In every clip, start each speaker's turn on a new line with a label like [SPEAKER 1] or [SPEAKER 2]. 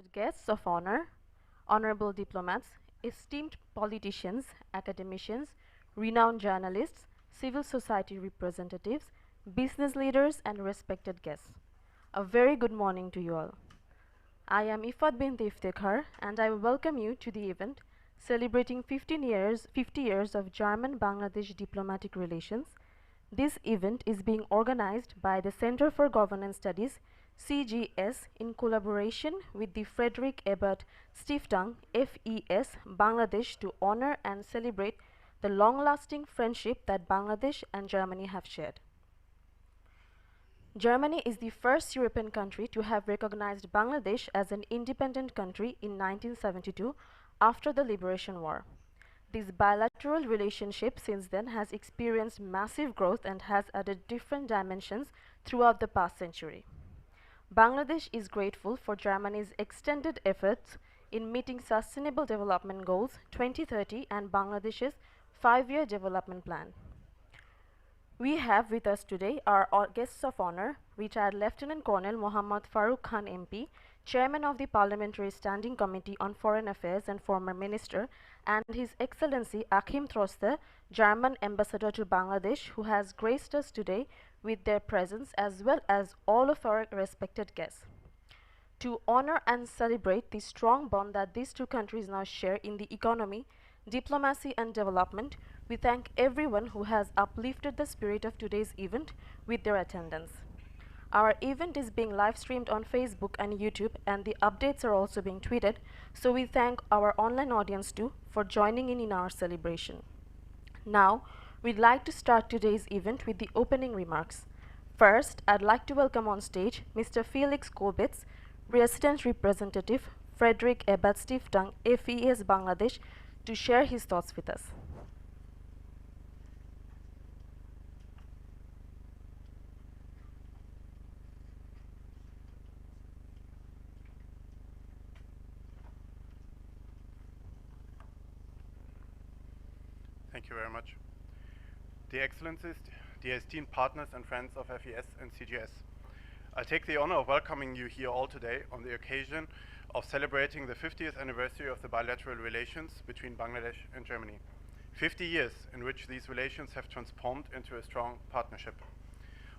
[SPEAKER 1] Guests of honor, honorable diplomats, esteemed politicians, academicians, renowned journalists, civil society representatives, business leaders, and respected guests. A very good morning to you all. I am Ifat bint Iftekhar, and I welcome you to the event celebrating 50 years of German-Bangladesh diplomatic relations. This event is being organized by the Center for Governance Studies, CGS, in collaboration with the Friedrich-Ebert-Stiftung, FES, Bangladesh, to honor and celebrate the long-lasting friendship that Bangladesh and Germany have shared. Germany is the first European country to have recognized Bangladesh as an independent country in 1972 after the Liberation War. This bilateral relationship since then has experienced massive growth and has added different dimensions throughout the past century. Bangladesh is grateful for Germany's extended efforts in meeting Sustainable Development Goals 2030 and Bangladesh's 5-year development plan. We have with us today our guests of honor, retired Lieutenant Colonel Mohammad Farooq Khan MP, Chairman of the Parliamentary Standing Committee on Foreign Affairs and former Minister, and His Excellency Achim Troste, German Ambassador to Bangladesh, who has graced us today with their presence, as well as all of our respected guests. To honor and celebrate the strong bond that these two countries now share in the economy, diplomacy, and development, we thank everyone who has uplifted the spirit of today's event with their attendance. Our event is being live streamed on Facebook and YouTube, and the updates are also being tweeted, so we thank our online audience too for joining in our celebration. Now, we'd like to start today's event with the opening remarks. First, I'd like to welcome on stage Mr. Felix Kolbitz, Resident Representative, Friedrich-Ebert-Stiftung, FES Bangladesh, to share his thoughts with us.
[SPEAKER 2] Thank you very much. Dear Excellencies, dear esteemed partners and friends of FES and CGS, I take the honor of welcoming you here all today on the occasion of celebrating the 50th anniversary of the bilateral relations between Bangladesh and Germany. 50 years in which these relations have transformed into a strong partnership.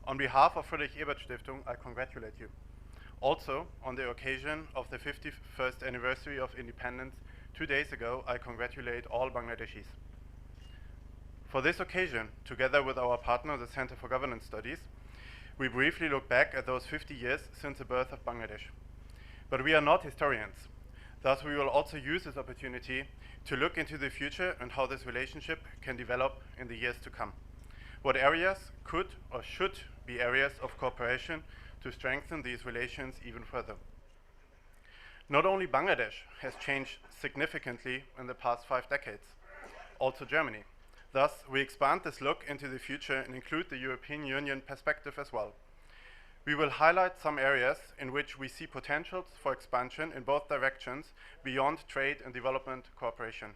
[SPEAKER 2] On behalf of Friedrich-Ebert-Stiftung, I congratulate you. Also, on the occasion of the 51st anniversary of independence 2 days ago, I congratulate all Bangladeshis. For this occasion, together with our partner, the Center for Governance Studies, we briefly look back at those 50 years since the birth of Bangladesh. But we are not historians. Thus, we will also use this opportunity to look into the future and how this relationship can develop in the years to come. What areas could or should be areas of cooperation to strengthen these relations even further. Not only Bangladesh has changed significantly in the past 5 decades, also Germany. Thus, we expand this look into the future and include the European Union perspective as well. We will highlight some areas in which we see potentials for expansion in both directions beyond trade and development cooperation,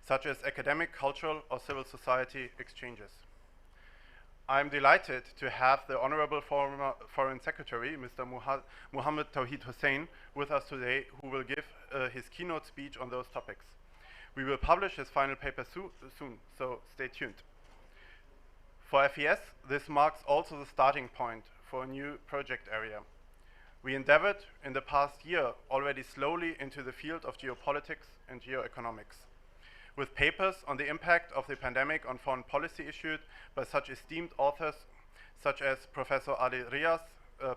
[SPEAKER 2] such as academic, cultural, or civil society exchanges. I'm delighted to have the Honorable former Foreign Secretary, Mr. Muhammad Tawhid Hussain, with us today, who will give his keynote speech on those topics. We will publish his final paper soon, so stay tuned. For FES, this marks also the starting point for a new project area. We endeavored in the past year already slowly into the field of geopolitics and geoeconomics, with papers on the impact of the pandemic on foreign policy issued by such esteemed authors such as Professor Ali Riaz,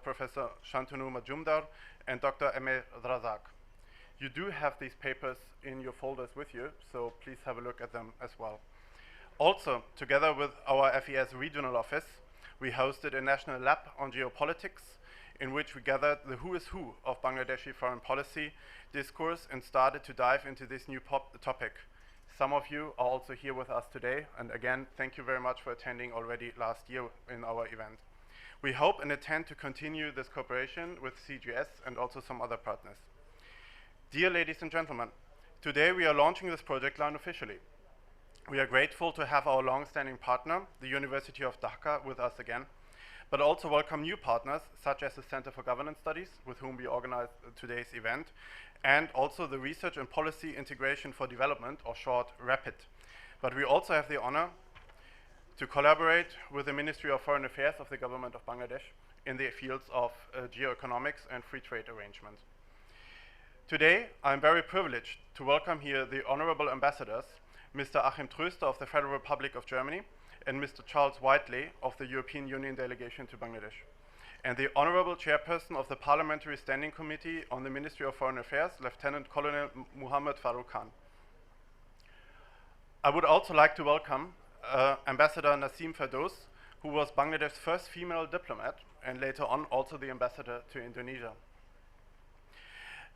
[SPEAKER 2] Professor Shantanu Majumdar, and Dr. Emel Drazak. You do have these papers in your folders with you, so please have a look at them as well. Also, together with our FES regional office, we hosted a national lab on geopolitics in which we gathered the who is who of Bangladeshi foreign policy discourse and started to dive into this new topic. Some of you are also here with us today, and again, thank you very much for attending already last year in our event. We hope and intend to continue this cooperation with CGS and also some other partners. Dear ladies and gentlemen, today we are launching this project line officially. We are grateful to have our long-standing partner, the University of Dhaka, with us again, but also welcome new partners, such as the Center for Governance Studies, with whom we organized today's event, and also the Research and Policy Integration for Development, or short, RAPID. But we also have the honor to collaborate with the Ministry of Foreign Affairs of the Government of Bangladesh in the fields of geoeconomics and free trade arrangements. Today, I'm very privileged to welcome here the honorable ambassadors, Mr. Achim Tröster of the Federal Republic of Germany and Mr. Charles Whiteley of the European Union delegation to Bangladesh, and the honorable chairperson of the Parliamentary Standing Committee on the Ministry of Foreign Affairs, Lieutenant Colonel Muhammad Farooq Khan. I would also like to welcome Ambassador Nasim Firdaus, who was Bangladesh's first female diplomat and later on also the ambassador to Indonesia.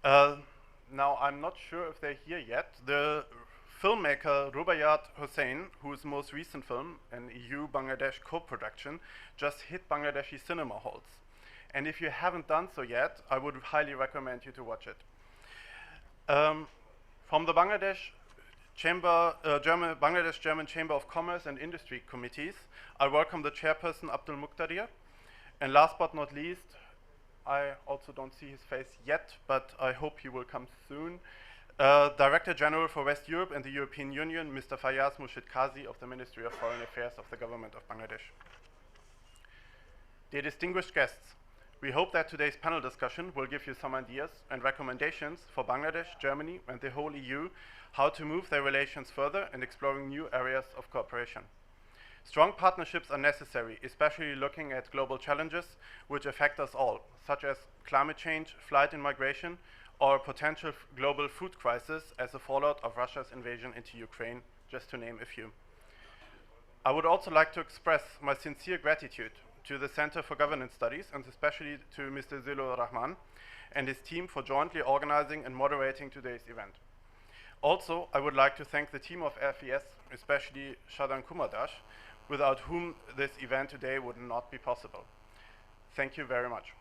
[SPEAKER 2] Now, I'm not sure if they're here yet. The filmmaker Rubaiyat Hussain, whose most recent film, an EU-Bangladesh co-production, just hit Bangladeshi cinema halls. And if you haven't done so yet, I would highly recommend you to watch it. From the Bangladesh German Chamber of Commerce and Industry Committees, I welcome the chairperson Abdul Muqtadir. And last but not least, I also don't see his face yet, but I hope he will come soon. Director General for West Europe and the European Union, Mr. Fayaz Mushid Kazi of the Ministry of Foreign Affairs of the Government of Bangladesh. Dear distinguished guests, we hope that today's panel discussion will give you some ideas and recommendations for Bangladesh, Germany, and the whole EU, how to move their relations further in exploring new areas of cooperation. Strong partnerships are necessary, especially looking at global challenges which affect us all, such as climate change, flight and migration, or a potential global food crisis as a fallout of Russia's invasion into Ukraine, just to name a few. I would also like to express my sincere gratitude to the Center for Governance Studies, and especially to Mr. Zilur Rahman and his team for jointly organizing and moderating today's event. Also, I would like to thank the team of FES, especially Shadan Kumardash, without whom this event today would not be possible. Thank you very much.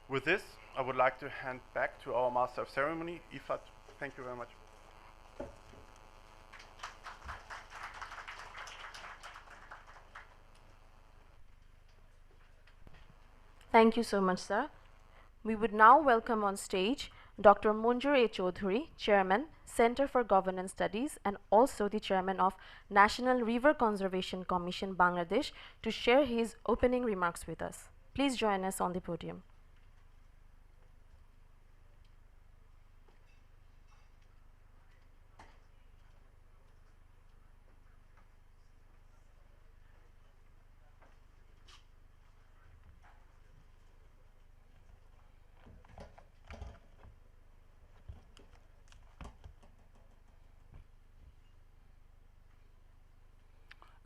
[SPEAKER 2] With this, I would like to hand back to our Master of Ceremony, Ifat. Thank you very much.
[SPEAKER 1] Thank you so much, sir. We would now welcome on stage Dr. Munjur A. Chaudhuri, Chairman, Center for Governance Studies, and also the Chairman of National River Conservation Commission, Bangladesh, to share his opening remarks with us. Please join us on the podium.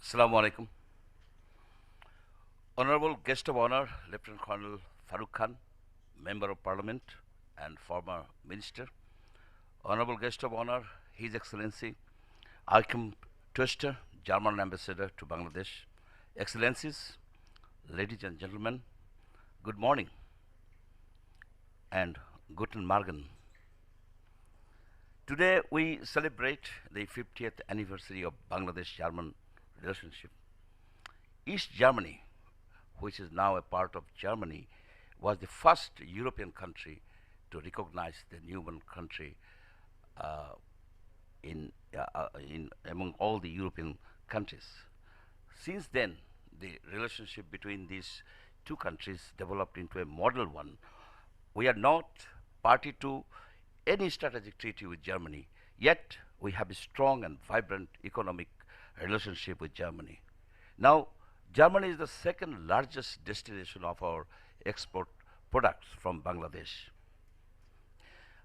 [SPEAKER 3] Assalamu alaikum. Honorable guest of honor, Lieutenant Colonel Farooq Khan, Member of Parliament and former Minister. Honorable guest of honor, His Excellency Achim Tröster, German Ambassador to Bangladesh. Excellencies, ladies and gentlemen, good morning and guten Morgen. Today we celebrate the 50th anniversary of Bangladesh-German relationship. East Germany, which is now a part of Germany, was the first European country to recognize the Newman country among all the European countries. Since then, the relationship between these two countries developed into a model one. We are not party to any strategic treaty with Germany, yet we have a strong and vibrant economic relationship with Germany. Now, Germany is the second largest destination of our export products from Bangladesh.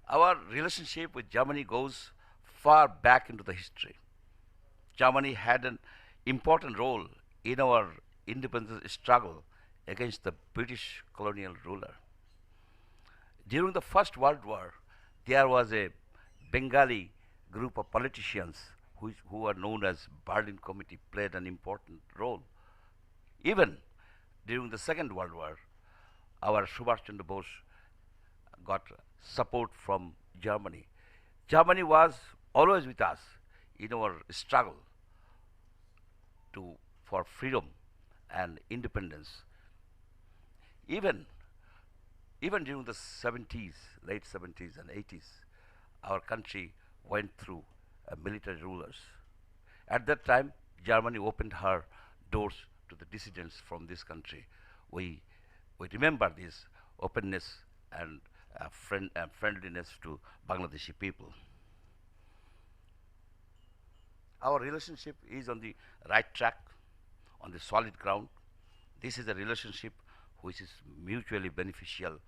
[SPEAKER 3] Our relationship with Germany goes far back into the history. Germany had an important role in our independence struggle against the British colonial ruler. During the First World War, there was a Bengali group of politicians who are known as Berlin Committee, played an important role. Even during the Second World War, our Subhash Chandra Bose got support from Germany. Germany was always with us in our struggle for freedom and independence. Even even during the 70s, late 70s and 80s, our country went through military rulers. At that time, Germany opened her doors to the dissidents from this country. We, we remember this openness and friendliness to Bangladeshi people. Our relationship is on the right track, on the solid ground. This is a relationship which is mutually beneficial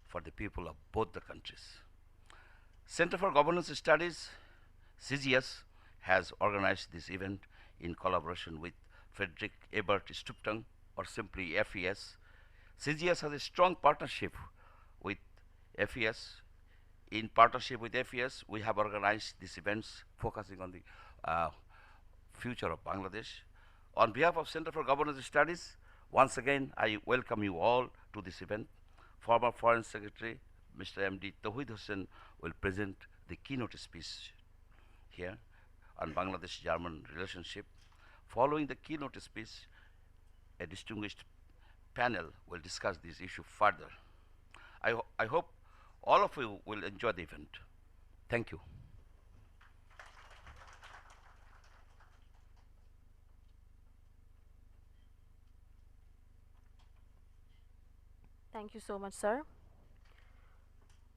[SPEAKER 3] for the people of both the countries. Center for Governance Studies, CGS, has organized this event in collaboration with Friedrich-Ebert-Stiftung, or simply FES. CGS has a strong partnership with FES. In partnership with FES, we have organized these events focusing on the future of Bangladesh. On behalf of Center for Governance Studies, once again, I welcome you all to this event. Former Foreign Secretary, Mr. MD Tawhid Hossain, will present the keynote speech here on Bangladesh-German relationship. Following the keynote speech, a distinguished panel will discuss this issue further. I hope all of you will enjoy the event. Thank you.
[SPEAKER 1] Thank you so much, sir.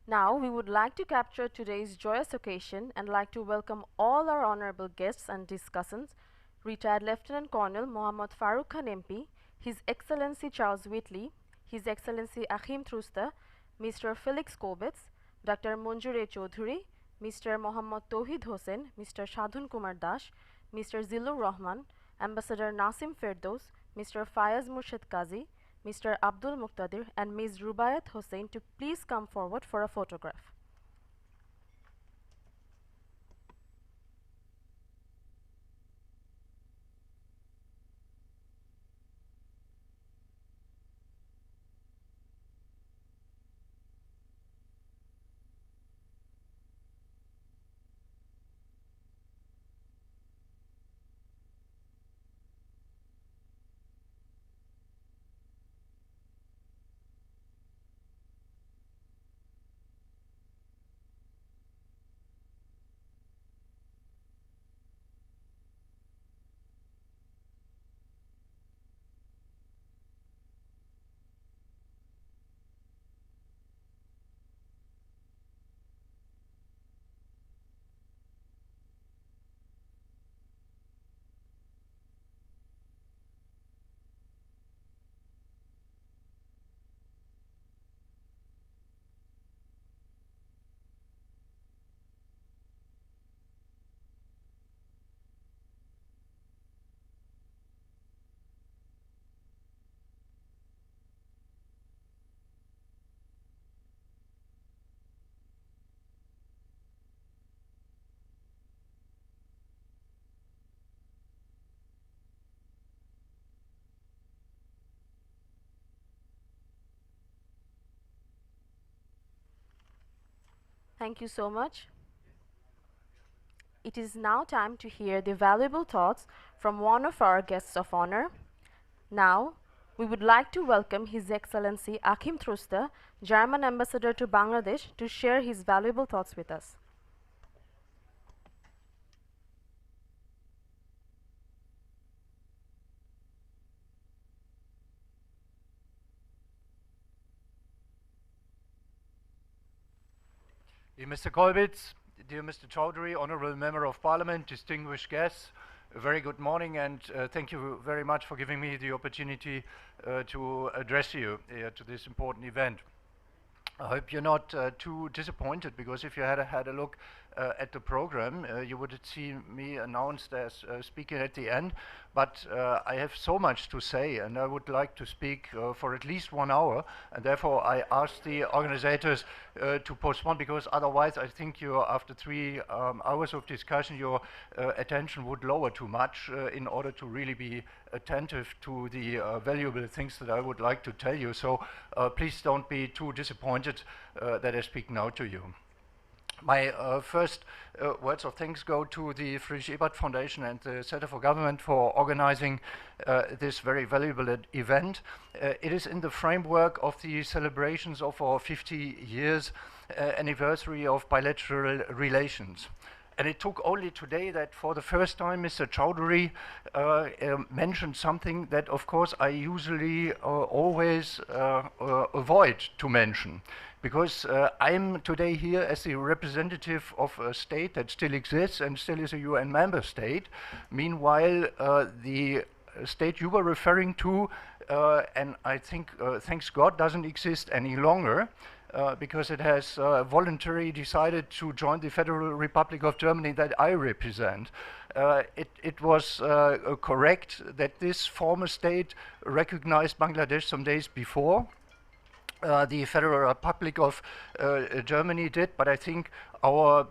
[SPEAKER 1] Now, we would like to capture today's joyous occasion and like to welcome all our honorable guests and discussants, retired Lieutenant Colonel Mohammad Farooq Khan MP, His Excellency Charles Whitley, His Excellency Achim Truster, Mr. Felix Kobetz, Dr. Manjure Chaudhuri, Mr. Mohammad Tawhid Hossain, Mr. Shadhun Kumar Das, Mr. Zilur Rahman, Ambassador Nasim Ferdows, Mr. Fayaz Murshid Qazi, Mr. Abdul Muqtadir and Ms. Rubayat Hossain to please come forward for a photograph. Thank you so much. It is now time to hear the valuable thoughts from one of our guests of honor. Now, we would like to welcome His Excellency Achim Truster, German Ambassador to Bangladesh, to share his valuable thoughts with us.
[SPEAKER 4] Dear Mr. Kolbitz, dear Mr. Chaudhary, Honorable Member of Parliament, distinguished guests, a very good morning, and thank you very much for giving me the opportunity to address you to this important event. I hope you're not too disappointed, because if you had a look at the program, you would see me announced as speaker at the end. But I have so much to say, and I would like to speak for at least 1 hour, and therefore I asked the organizers to postpone, because otherwise I think after 3 hours of discussion, your attention would lower too much in order to really be attentive to the valuable things that I would like to tell you. So please don't be too disappointed that I speak now to you. My first words of thanks go to the Friedrich-Ebert Foundation and the Center for Government for organizing this very valuable event. It is in the framework of the celebrations of our 50 years anniversary of bilateral relations. And it took only today that for the first time Mr. Chowdhury mentioned something that of course I usually always avoid to mention. Because I'm today here as the representative of a state that still exists and still is a UN member state. Meanwhile, the state you were referring to, and I think, thanks God, doesn't exist any longer. Because it has voluntarily decided to join the Federal Republic of Germany that I represent. It was correct that this former state recognized Bangladesh some days before. The Federal Republic of Germany did, but I think our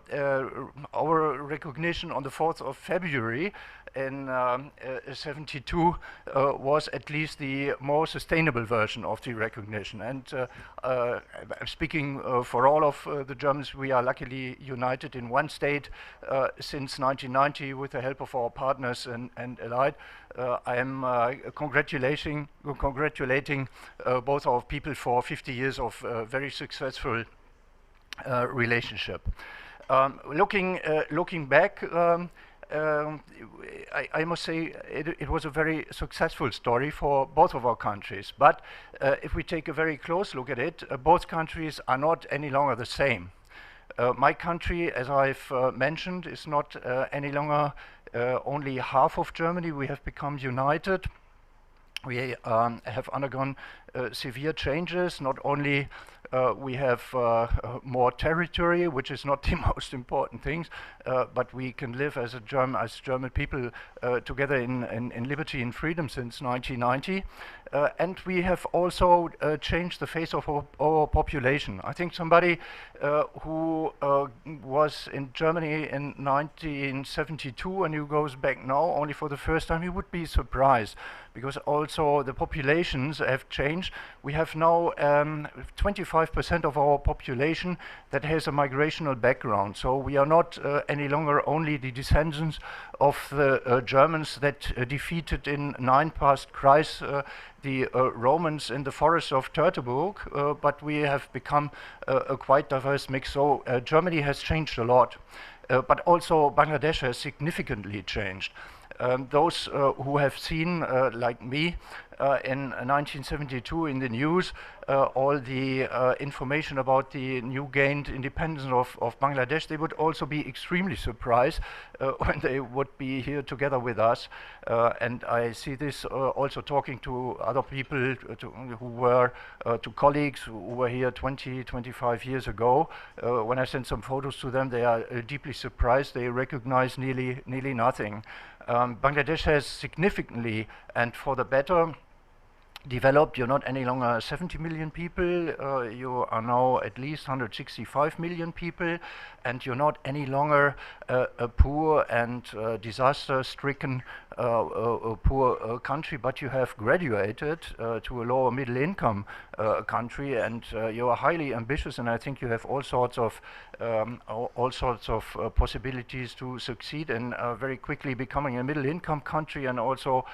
[SPEAKER 4] recognition on the 4th of February in 72 was at least the more sustainable version of the recognition. And I'm speaking for all of the Germans, we are luckily united in one state since 1990 with the help of our partners and allied. I am congratulating both our people for 50 years of very successful relationship. Looking back, I must say it was a very successful story for both of our countries. But if we take a very close look at it, both countries are not any longer the same. My country, as I've mentioned, is not any longer only half of Germany. We have become united. We have undergone severe changes. Not only we have more territory, which is not the most important thing, but we can live as German people together in liberty and freedom since 1990. And we have also changed the face of our population. I think somebody who was in Germany in 1972 and who goes back now only for the first time, he would be surprised, because also the populations have changed. We have now 25% of our population that has a migrational background. So we are not any longer only the descendants of the Germans that defeated in 9 past Christ the Romans in the forest of Teutoburg, but we have become a quite diverse mix. So Germany has changed a lot, but also Bangladesh has significantly changed. Those who have seen, like me, in 1972 in the news, all the information about the new gained independence of Bangladesh, they would also be extremely surprised when they would be here together with us. And I see this also talking to other people who were, to colleagues who were here 20, 25 years ago. When I sent some photos to them, they are deeply surprised. They recognize nearly nothing. Bangladesh has significantly, and for the better, developed. You're not any longer 70 million people, you are now at least 165 million people, and you're not any longer a poor and disaster-stricken poor country, but you have graduated to a lower middle income country, and you are highly ambitious, and I think you have all sorts of possibilities to succeed in very quickly becoming a middle income country, and also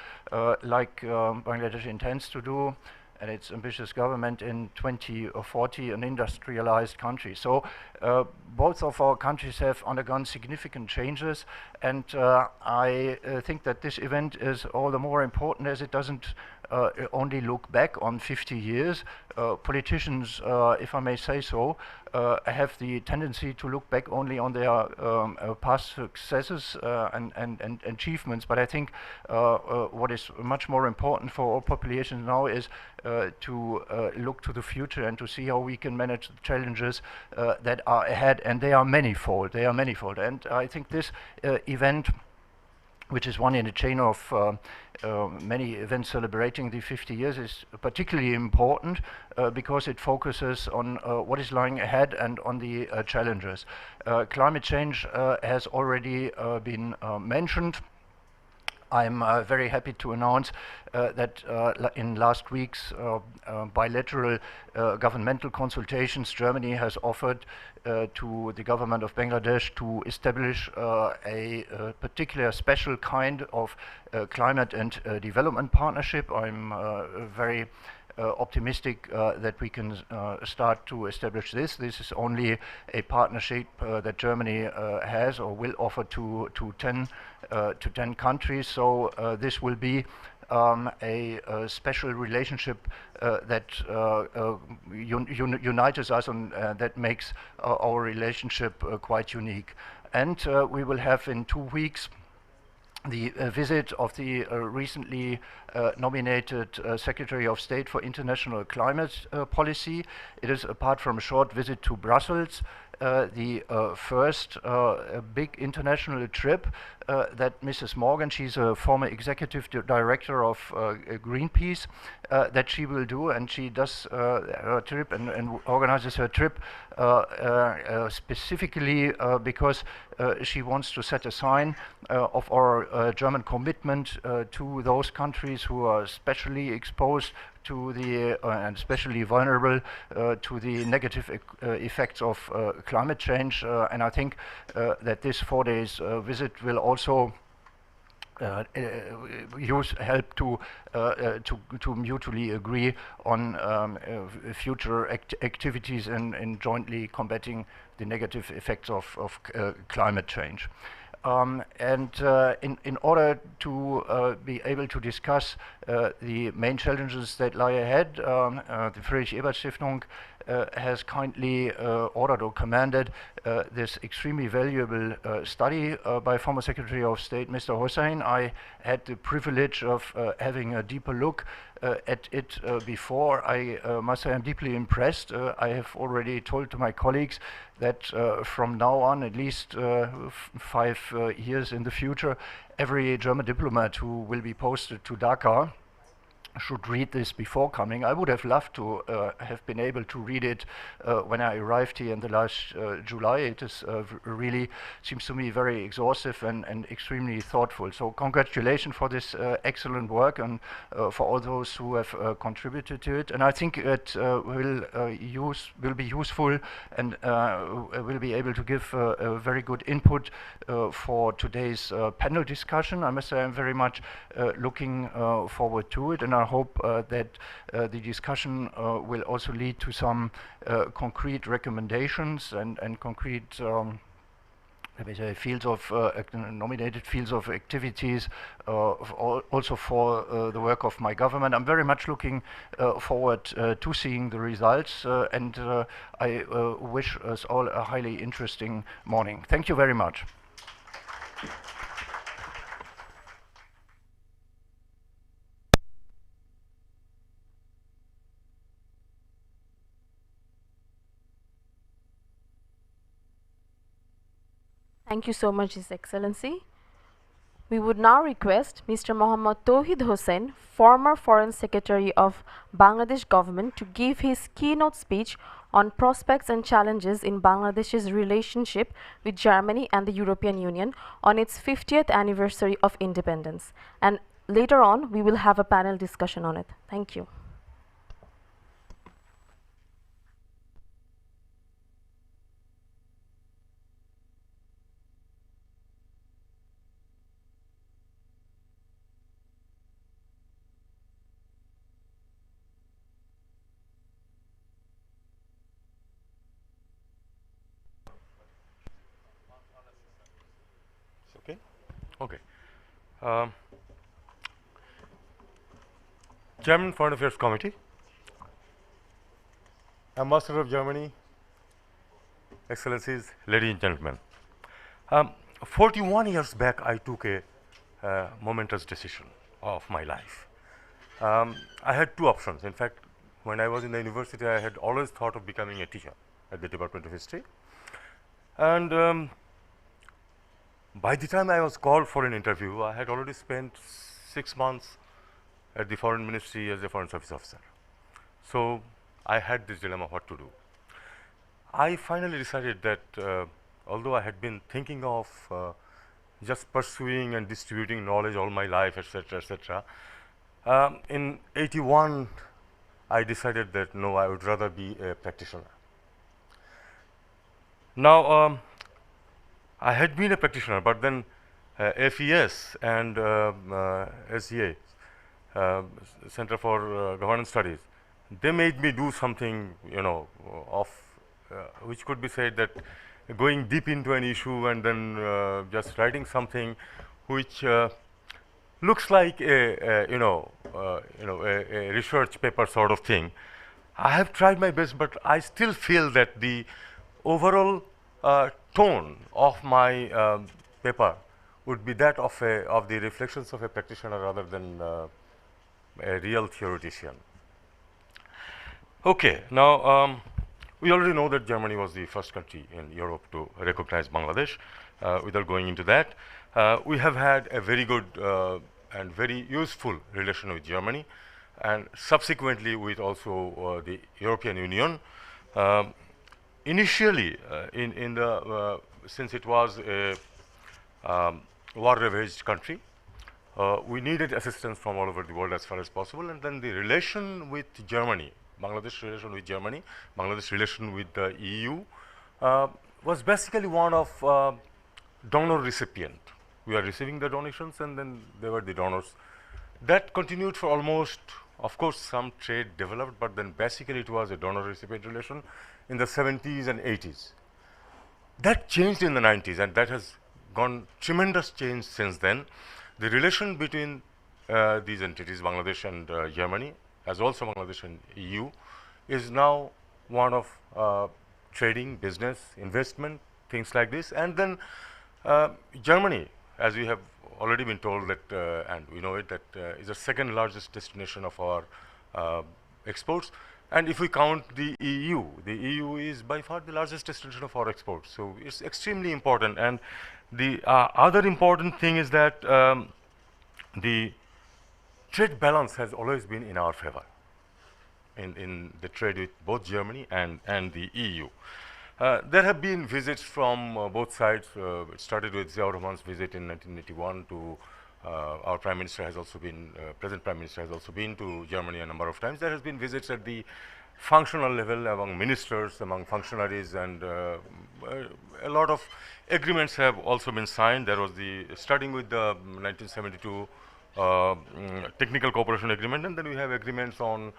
[SPEAKER 4] like Bangladesh intends to do, and its ambitious government in 2040, an industrialized country. So both of our countries have undergone significant changes, and I think that this event is all the more important as it doesn't only look back on 50 years. Politicians, if I may say so, have the tendency to look back only on their past successes and achievements. But I think what is much more important for all populations now is to look to the future and to see how we can manage the challenges that are ahead, and they are manifold. They are manifold, and I think this event, which is one in a chain of many events celebrating the 50 years, is particularly important because it focuses on what is lying ahead and on the challenges. Climate change has already been mentioned. I'm very happy to announce that in last week's bilateral governmental consultations, Germany has offered to the government of Bangladesh to establish a particular special kind of climate and development partnership. I'm very optimistic that we can start to establish this. This is only a partnership that Germany has or will offer to 10 countries. So this will be a special relationship that unites us and that makes our relationship quite unique. And we will have in 2 weeks the visit of the recently nominated Secretary of State for International Climate Policy. It is, apart from a short visit to Brussels, the first big international trip that Mrs. Morgan, she's a former executive director of Greenpeace, that she will do, and she does her trip and organizes her trip specifically because she wants to set a sign of our German commitment to those countries who are especially exposed to the and especially vulnerable to the negative effects of climate change. And I think that this 4 days visit will also help to mutually agree on future activities in jointly combating the negative effects of climate change. In order to be able to discuss the main challenges that lie ahead, the Friedrich-Ebert-Stiftung has kindly ordered or commanded this extremely valuable study by former Secretary of State Mr. Hossain. I had the privilege of having a deeper look at it before. I must say I'm deeply impressed. I have already told to my colleagues that from now on, at least 5 years in the future, every German diplomat who will be posted to Dhaka should read this before coming. I would have loved to have been able to read it when I arrived here in the last July. It is really seems to me very exhaustive and extremely thoughtful. So congratulations for this excellent work and for all those who have contributed to it. And I think it will be useful and will be able to give a very good input for today's panel discussion. I must say I'm very much looking forward to it, and I hope that the discussion will also lead to some concrete recommendations and concrete let me say fields of nominated fields of activities also for the work of my government. I'm very much looking forward to seeing the results and I wish us all a highly interesting morning. Thank you very much.
[SPEAKER 1] Thank you so much, His Excellency. We would now request Mr. Mohammad Tauhid Hossain, former Foreign Secretary of Bangladesh government, to give his keynote speech on prospects and challenges in Bangladesh's relationship with Germany and the European Union on its 50th anniversary of independence. And later on, we will have a panel discussion on it. Thank you.
[SPEAKER 5] Okay. Chairman, Foreign Affairs Committee, Ambassador of Germany, Excellencies, ladies and gentlemen. 41 years back, I took a momentous decision of my life. I had two options. In fact, when I was in the university, I had always thought of becoming a teacher at the Department of History. And by the time I was called for an interview, I had already spent 6 months at the Foreign Ministry as a Foreign Service officer. So I had this dilemma what to do. I finally decided that although I had been thinking of just pursuing and distributing knowledge all my life, etc., etc. In 81, I decided that no, I would rather be a practitioner. Now, I had been a practitioner, but then FES and SEA, Center for Governance Studies, they made me do something, you know, of which could be said that going deep into an issue and then just writing something which looks like a research paper sort of thing. I have tried my best, but I still feel that the overall tone of my paper would be that of the reflections of a practitioner rather than a real theoretician. Okay, now we already know that Germany was the first country in Europe to recognize Bangladesh. Without going into that, we have had a very good and very useful relation with Germany, and subsequently with also the European Union. Initially, since it was a war-ravaged country, we needed assistance from all over the world as far as possible, and then the relation with Germany, Bangladesh relation with Germany, Bangladesh relation with the EU was basically one of donor-recipient. We are receiving the donations and then they were the donors. That continued for almost, of course, some trade developed, but then basically it was a donor-recipient relation in the 70s and 80s. That changed in the 90s, and that has gone tremendous change since then. The relation between these entities, Bangladesh and Germany, as also Bangladesh and EU, is now one of trading, business, investment, things like this. And then Germany, as we have already been told that, and we know it, that is the second largest destination of our exports. And if we count the EU is by far the largest destination of our exports. So it's extremely important. And the other important thing is that the trade balance has always been in our favor in the trade with both Germany and the EU. There have been visits from both sides. It started with Ziaur Rahman's visit in 1981 to our Prime Minister has also been, present Prime Minister has also been to Germany a number of times. There has been visits at the functional level among ministers, among functionaries, and a lot of agreements have also been signed. There was starting with the 1972 technical cooperation agreement, and then we have agreements on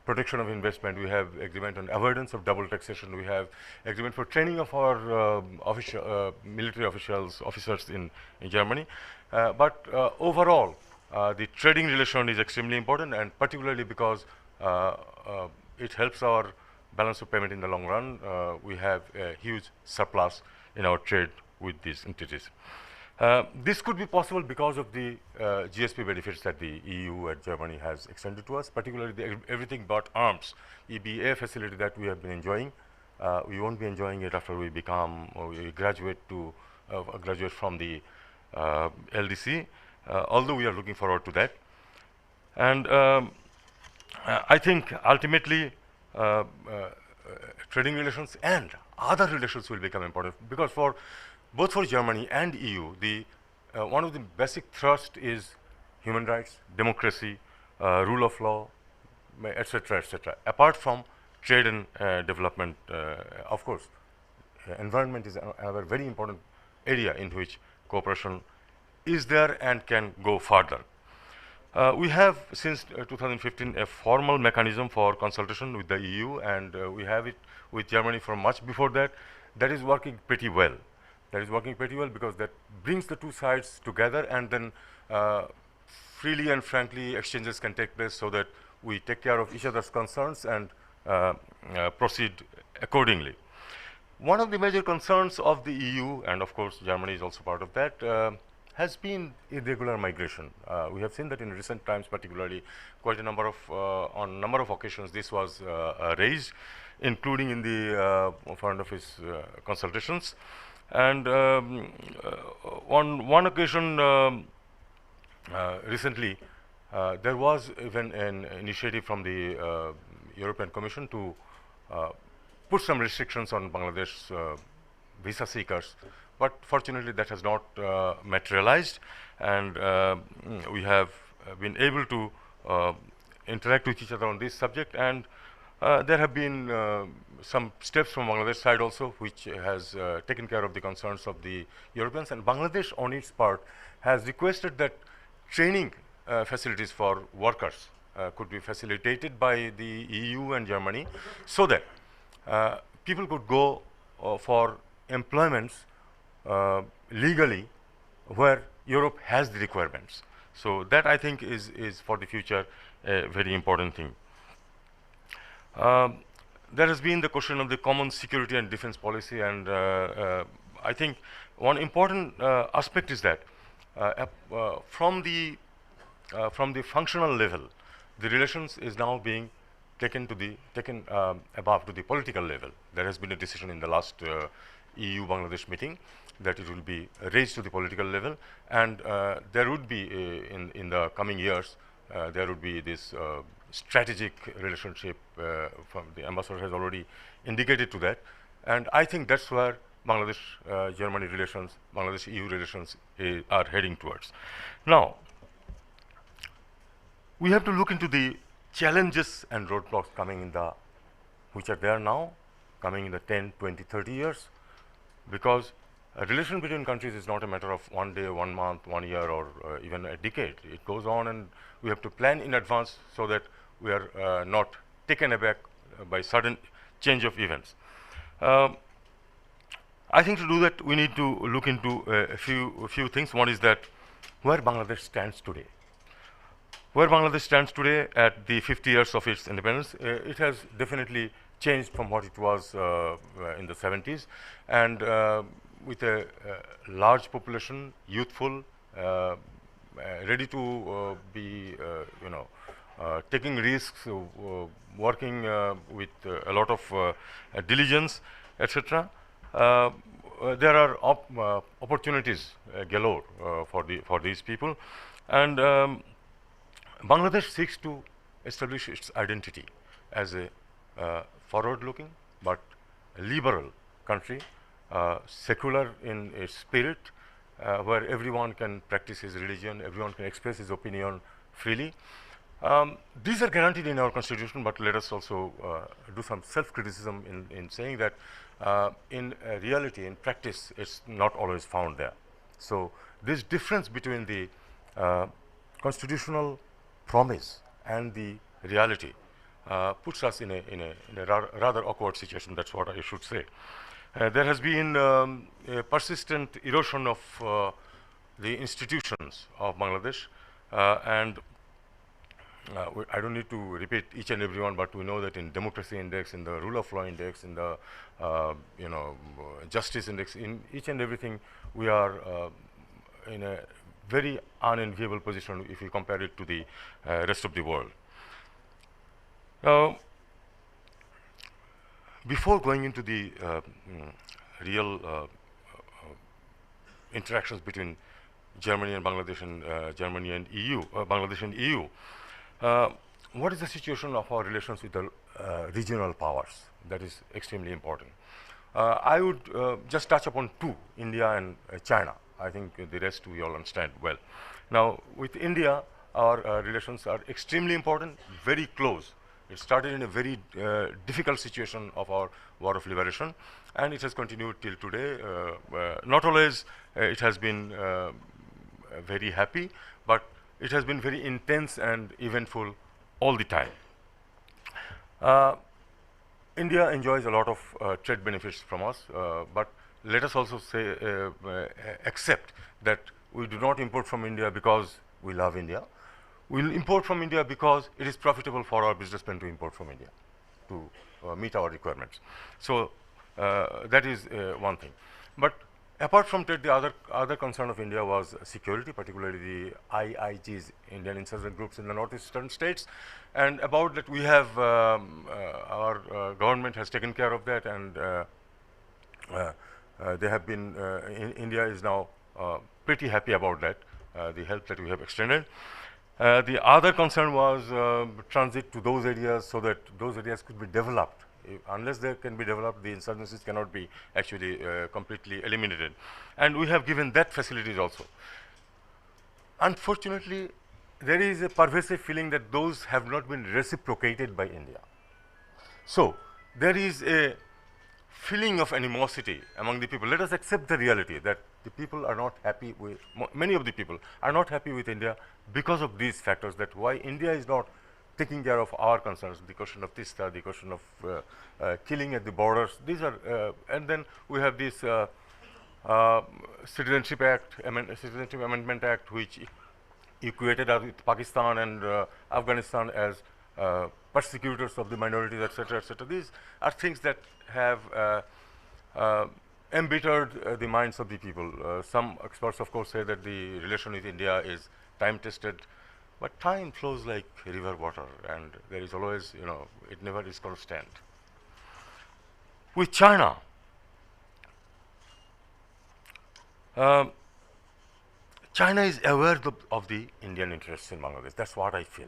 [SPEAKER 5] protection of investment, we have agreement on avoidance of double taxation, we have agreement for training of our military officers in Germany. But overall, the trading relation is extremely important, and particularly because it helps our balance of payment in the long run. We have a huge surplus in our trade with these entities. This could be possible because of the GSP benefits that the EU and Germany has extended to us, particularly the everything but arms, EBA facility that we have been enjoying. We won't be enjoying it after we become, or we graduate from the LDC, although we are looking forward to that. And I think ultimately trading relations and other relations will become important, because both for Germany and EU, one of the basic thrust is human rights, democracy, rule of law, etc., etc. Apart from trade and development, of course, environment is another very important area in which cooperation is there and can go further. We have, since 2015, a formal mechanism for consultation with the EU, and we have it with Germany from much before that. That is working pretty well. That is working pretty well because that brings the two sides together, and then freely and frankly exchanges can take place so that we take care of each other's concerns and proceed accordingly. One of the major concerns of the EU, and of course Germany is also part of that, has been irregular migration. We have seen that in recent times, particularly quite a number of, on a number of occasions this was raised, including in the Foreign Office consultations. And on one occasion recently, there was even an initiative from the European Commission to put some restrictions on Bangladesh visa seekers but fortunately that has not materialized, and we have been able to interact with each other on this subject, and there have been some steps from Bangladesh side also, which has taken care of the concerns of the Europeans, and Bangladesh on its part has requested that training facilities for workers could be facilitated by the EU and Germany, so that people could go for employments legally where Europe has the requirements. So that, I think, is for the future a very important thing. There has been the question of the common security and defense policy, and I think one important aspect is that from the functional level, the relations is now being taken above to the political level. There has been a decision in the last EU-Bangladesh meeting that it will be raised to the political level, and there would be in the coming years there would be this strategic relationship. From the ambassador has already indicated to that, and I think that's where Bangladesh-Germany relations, Bangladesh-EU relations are heading towards. Now, we have to look into the challenges and roadblocks which are there now, coming in the 10, 20, 30 years, because a relation between countries is not a matter of 1 day, 1 month, 1 year, or even a decade. It goes on, and we have to plan in advance so that we are not taken aback by sudden change of events. I think to do that, we need to look into a few things. One is that where Bangladesh stands today. Where Bangladesh stands today at the 50 years of its independence, it has definitely changed from what it was in the 70s, and with a large population, youthful, ready to be, taking risks, working with a lot of diligence, etc. There are opportunities galore for these people, and Bangladesh seeks to establish its identity as a forward-looking but liberal country, secular in its spirit, where everyone can practice his religion, everyone can express his opinion freely. These are guaranteed in our constitution, but let us also do some self-criticism in saying that in reality, in practice, it's not always found there. So this difference between the constitutional promise and the reality puts us in a rather awkward situation. That's what I should say. There has been a persistent erosion of the institutions of Bangladesh, and I don't need to repeat each and every one, but we know that in democracy index, in the rule of law index, in the justice index, in each and everything, we are in a very unenviable position if we compare it to the rest of the world. Now, before going into the real interactions between Germany and Bangladesh, and Germany and EU, Bangladesh and EU, what is the situation of our relations with the regional powers? That is extremely important. I would just touch upon two, India and China. I think the rest we all understand well. Now, with India, our relations are extremely important, very close. It started in a very difficult situation of our war of liberation, and it has continued till today. Not always it has been very happy, but it has been very intense and eventful all the time. India enjoys a lot of trade benefits from us, but let us also say, accept that we do not import from India because we love India. We will import from India because it is profitable for our businessmen to import from India to meet our requirements. So that is one thing. But apart from trade, the other concern of India was security, particularly the IIGs, Indian insurgent groups in the northeastern states. And about that, we have our government has taken care of that, and they have been. India is now pretty happy about that, the help that we have extended. The other concern was transit to those areas, so that those areas could be developed Unless they can be developed, the insurgencies cannot be actually completely eliminated. And we have given that facilities also. Unfortunately, there is a pervasive feeling that those have not been reciprocated by India. So there is a feeling of animosity among the people. Let us accept the reality that the people are not happy with, many of the people are not happy with India because of these factors, that why India is not taking care of our concerns, the question of Tista, the question of killing at the borders. These are, and then we have this Citizenship Amendment Act, which equated with Pakistan and Afghanistan as persecutors of the minorities, etc., etc. These are things that have embittered the minds of the people. Some experts, of course, say that the relation with India is time-tested, but time flows like river water, and there is always, you know, it never is constant. With China, China is aware of the Indian interests in Bangladesh. That's what I feel.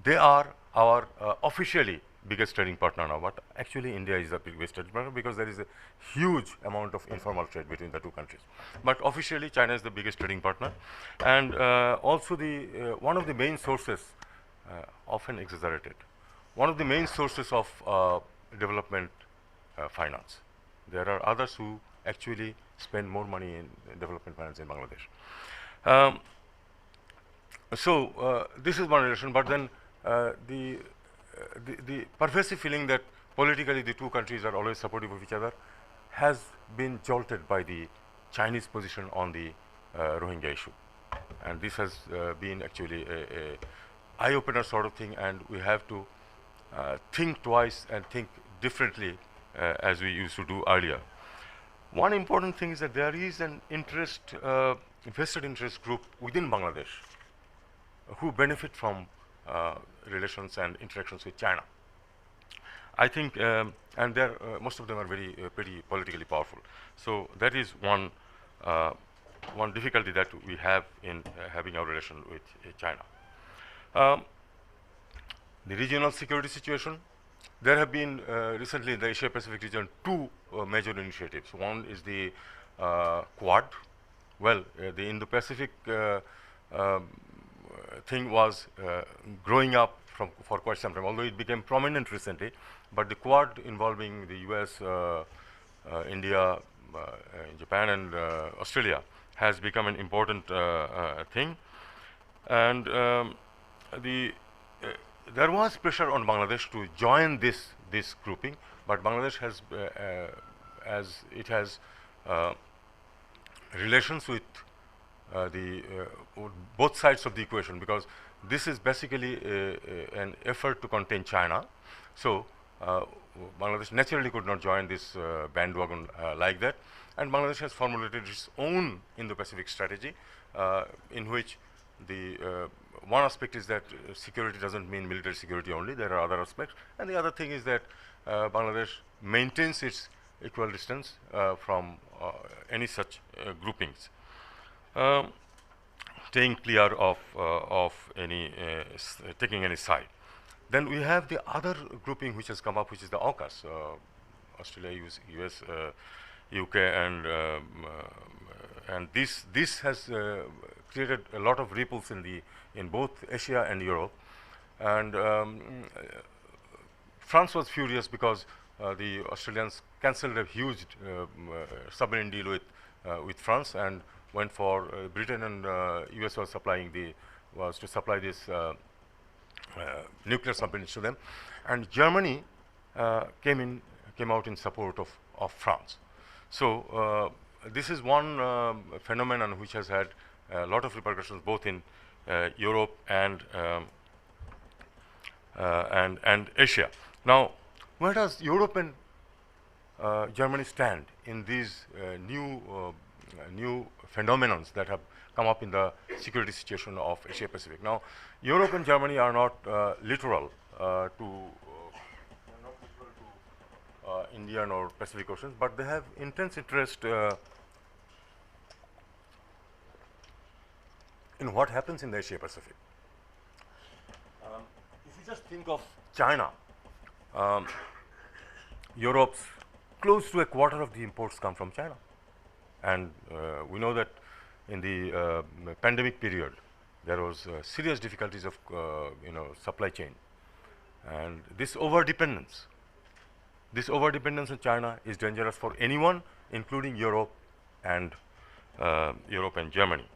[SPEAKER 5] They are our officially biggest trading partner now, but actually India is the biggest trading partner because there is a huge amount of informal trade between the two countries. But officially China is the biggest trading partner, and also the one of the main sources, often exaggerated, one of the main sources of development finance. There are others who actually spend more money in development finance in Bangladesh. So this is one relation, but then the pervasive feeling that politically the two countries are always supportive of each other has been jolted by the Chinese position on the Rohingya issue, and this has been actually a eye-opener sort of thing, and we have to think twice and think differently as we used to do earlier. One important thing is that there is an vested interest group within Bangladesh who benefit from relations and interactions with China. I think, and most of them are pretty politically powerful. So that is one difficulty that we have in having our relation with China. The regional security situation. There have been recently in the Asia-Pacific region two major initiatives. One is the Quad. Well, the Indo-Pacific thing was growing up for quite some time, although it became prominent recently. But the Quad involving the US, India, Japan, and Australia has become an important thing. And there was pressure on Bangladesh to join this grouping, but Bangladesh has, as it has relations with both sides of the equation, because this is basically an effort to contain China. So Bangladesh naturally could not join this bandwagon like that, and Bangladesh has formulated its own Indo-Pacific strategy, in which the one aspect is that security doesn't mean military security only. There are other aspects, and the other thing is that Bangladesh maintains its equal distance from any such groupings, staying clear of any taking any side. Then we have the other grouping which has come up, which is the AUKUS, Australia, US, UK, and this has created a lot of ripples in both Asia and Europe, and France was furious because the Australians cancelled a huge submarine deal with France and went for Britain, and US was to supply this nuclear submarines to them, and Germany came out in support of France. So this is one phenomenon which has had a lot of repercussions both in Europe and Asia. Now, where does Europe and Germany stand in these new phenomenons that have come up in the security situation of Asia Pacific? Now, Europe and Germany are not literal to Indian or Pacific Oceans, but they have intense interest in what happens in the Asia Pacific. If you just think of China, Um, Europe's close to a quarter of the imports come from China. And we know that in the pandemic period, there was serious difficulties of supply chain. And this overdependence on China is dangerous for anyone, including Europe and Germany.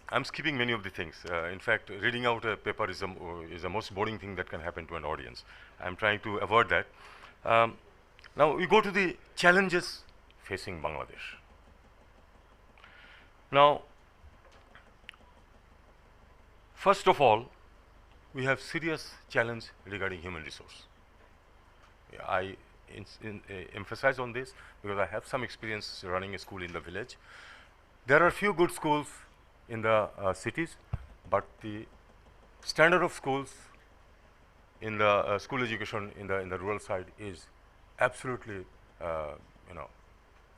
[SPEAKER 5] I'm skipping many of the things. In fact, reading out a paper is the most boring thing that can happen to an audience. I'm trying to avoid that. Now we go to the challenges facing Bangladesh. Now, first of all, we have serious challenge regarding human resource. I emphasize on this because I have some experience running a school in the village. There are few good schools in the cities, but the standard of schools in the school education in the rural side is absolutely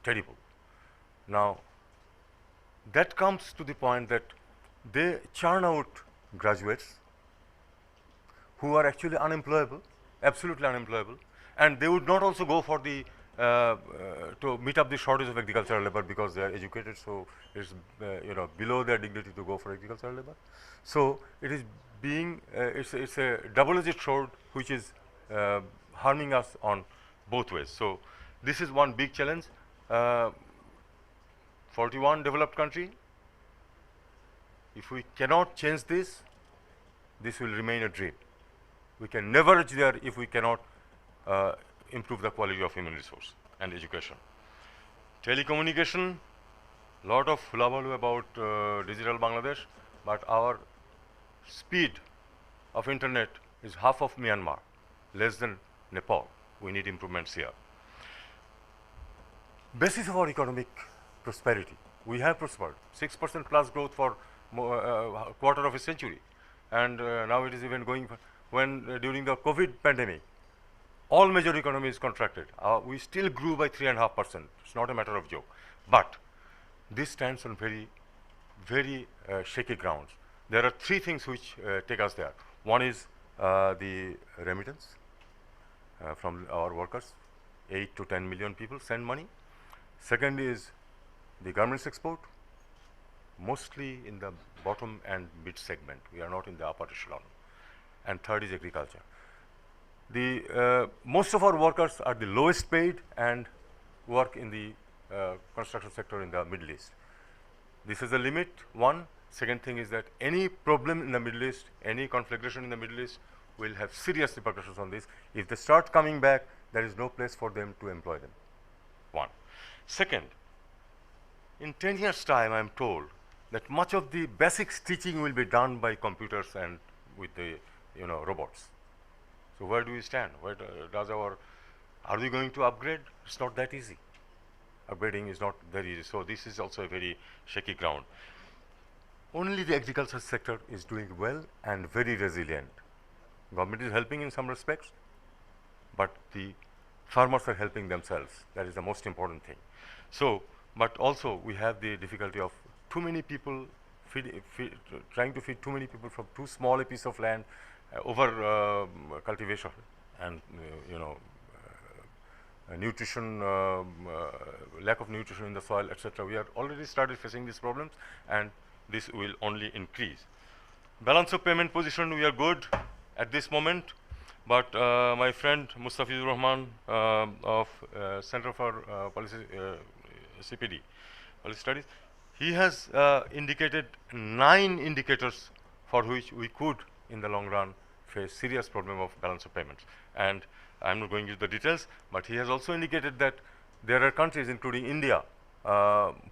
[SPEAKER 5] terrible. Now, that comes to the point that they churn out graduates who are actually unemployable, absolutely unemployable, and they would not also go for the to meet up the shortage of agricultural labor because they are educated, so it's below their dignity to go for agricultural labor. So it is being it's a double-edged sword which is harming us on both ways. So this is one big challenge. 41 developed country. If we cannot change this, this will remain a dream. We can never reach there if we cannot improve the quality of human resource and education. Telecommunication, lot of hullabaloo about digital Bangladesh, but our speed of internet is half of Myanmar, less than Nepal. We need improvements here. Basis of our economic prosperity. We have prospered, 6% plus growth for quarter of a century, and now it is even going when during the COVID pandemic, all major economies contracted. We still grew by 3.5%. It's not a matter of joke, but this stands on very, very shaky grounds. There are three things which take us there. One is the remittance from our workers. 8 to 10 million people send money. Second is the garments export, mostly in the bottom and mid segment. We are not in the upper echelon. And third is agriculture. The most of our workers are the lowest paid and work in the construction sector in the Middle East. This is the limit, one. Second thing is that any problem in the Middle East, any conflagration in the Middle East will have serious repercussions on this. If they start coming back, there is no place for them to employ them. One. Second, in 10 years' time, I am told that much of the basic stitching will be done by computers and with the robots. So where do we stand? Where are we going to upgrade? It's not that easy. Upgrading is not very easy. So this is also a very shaky ground. Only the agriculture sector is doing well and very resilient. Government is helping in some respects, but the farmers are helping themselves. That is the most important thing. So, but also we have the difficulty of too many people trying to feed too many people from too small a piece of land, over cultivation and nutrition, lack of nutrition in the soil, etc. We have already started facing these problems, and this will only increase. Balance of payment position, we are good at this moment, but my friend Mustafizur Rahman of Center for Policy CPD, Policy Studies, he has indicated 9 indicators for which we could, in the long run, face serious problem of balance of payments. And I'm not going into the details, but he has also indicated that there are countries, including India,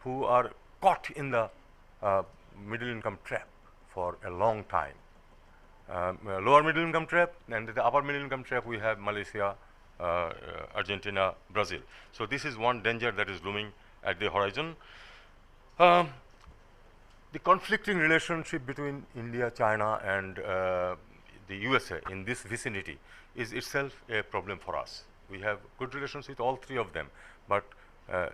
[SPEAKER 5] who are caught in the middle income trap for a long time. Lower middle income trap, and the upper middle income trap we have Malaysia, Argentina, Brazil. So this is one danger that is looming at the horizon. The conflicting relationship between India, China, and the USA in this vicinity is itself a problem for us. We have good relations with all three of them, but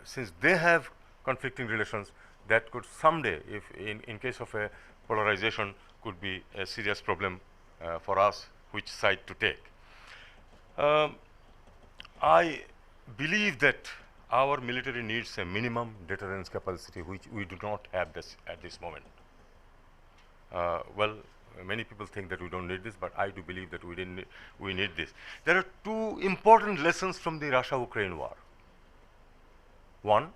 [SPEAKER 5] since they have conflicting relations, that could someday, if in case of a polarization could be a serious problem for us, which side to take. I believe that our military needs a minimum deterrence capacity, which we do not have this at this moment. Well, many people think that we don't need this, but I do believe that we need this. There are two important lessons from the Russia-Ukraine war. One,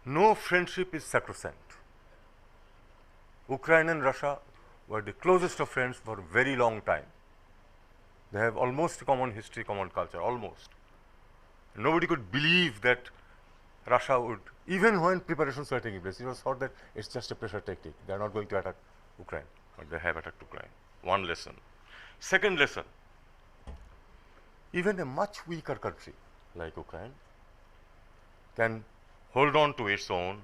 [SPEAKER 5] no friendship is sacrosanct. Ukraine and Russia were the closest of friends for a very long time. They have almost common history, common culture, almost. Nobody could believe that Russia would, even when preparations were taking place, it was thought that it's just a pressure tactic. They are not going to attack Ukraine, but they have attacked Ukraine. One lesson. Second lesson, even a much weaker country like Ukraine can hold on to its own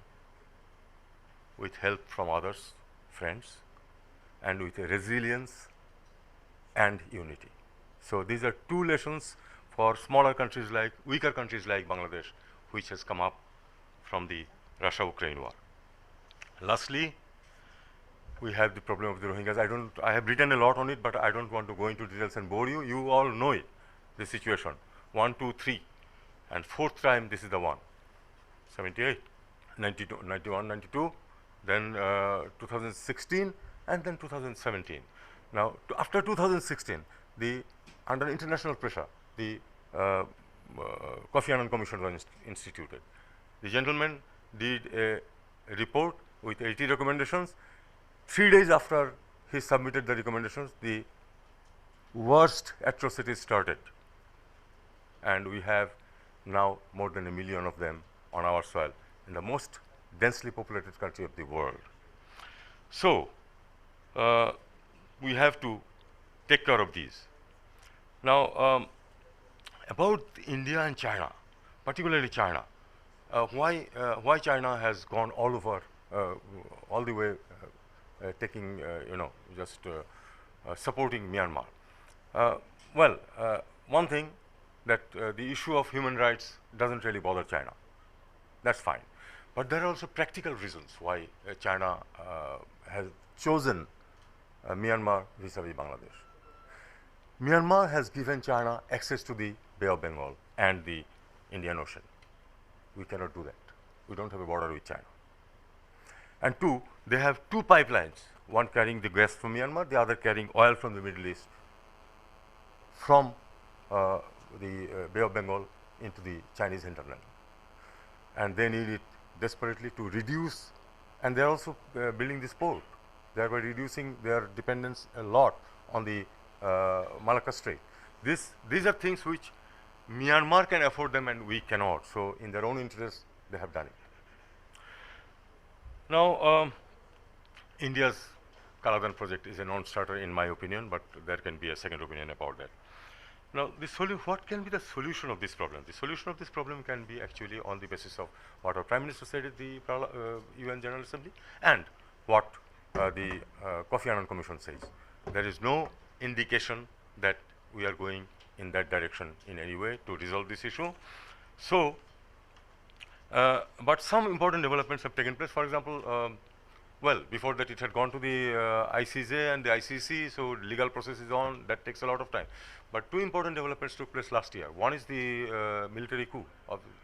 [SPEAKER 5] with help from others, friends, and with a resilience and unity. So these are two lessons for smaller countries like, weaker countries like Bangladesh, which has come up from the Russia-Ukraine war. Lastly, we have the problem of the Rohingyas. I have written a lot on it, but I don't want to go into details and bore you. You all know it, the situation. 1, 2, 3, and fourth time this is the one. 78, 92, 91, 92, then 2016, and then 2017. Now, after 2016, under international pressure, the Kofi Annan Commission was instituted. The gentleman did a report with 80 recommendations. 3 days after he submitted the recommendations, the worst atrocities started. And we have now more than 1 million of them on our soil in the most densely populated country of the world. So, we have to take care of these. Now, about India and China, particularly China, why China has gone all over, all the way, taking, just supporting Myanmar. Well, one thing that the issue of human rights doesn't really bother China. That's fine. But there are also practical reasons why China has chosen Myanmar vis-a-vis Bangladesh. Myanmar has given China access to the Bay of Bengal and the Indian Ocean. We cannot do that. We don't have a border with China. And two, they have two pipelines, one carrying the gas from Myanmar, the other carrying oil from the Middle East from the Bay of Bengal into the Chinese hinterland. And they need it desperately to reduce, and they are also building this port, thereby reducing their dependence a lot on the Malacca Strait. These are things which Myanmar can afford them and we cannot. So in their own interest, they have done it. Now, India's Kaladan project is a non-starter in my opinion, but there can be a second opinion about that. Now, what can be the solution of this problem? The solution of this problem can be actually on the basis of what our Prime Minister said at the UN General Assembly and what the Kofi Annan Commission says. There is no indication that we are going in that direction in any way to resolve this issue. So, but some important developments have taken place. For example, well, before that it had gone to the ICJ and the ICC, so legal process is on, that takes a lot of time. But two important developments took place last year. One is the military coup.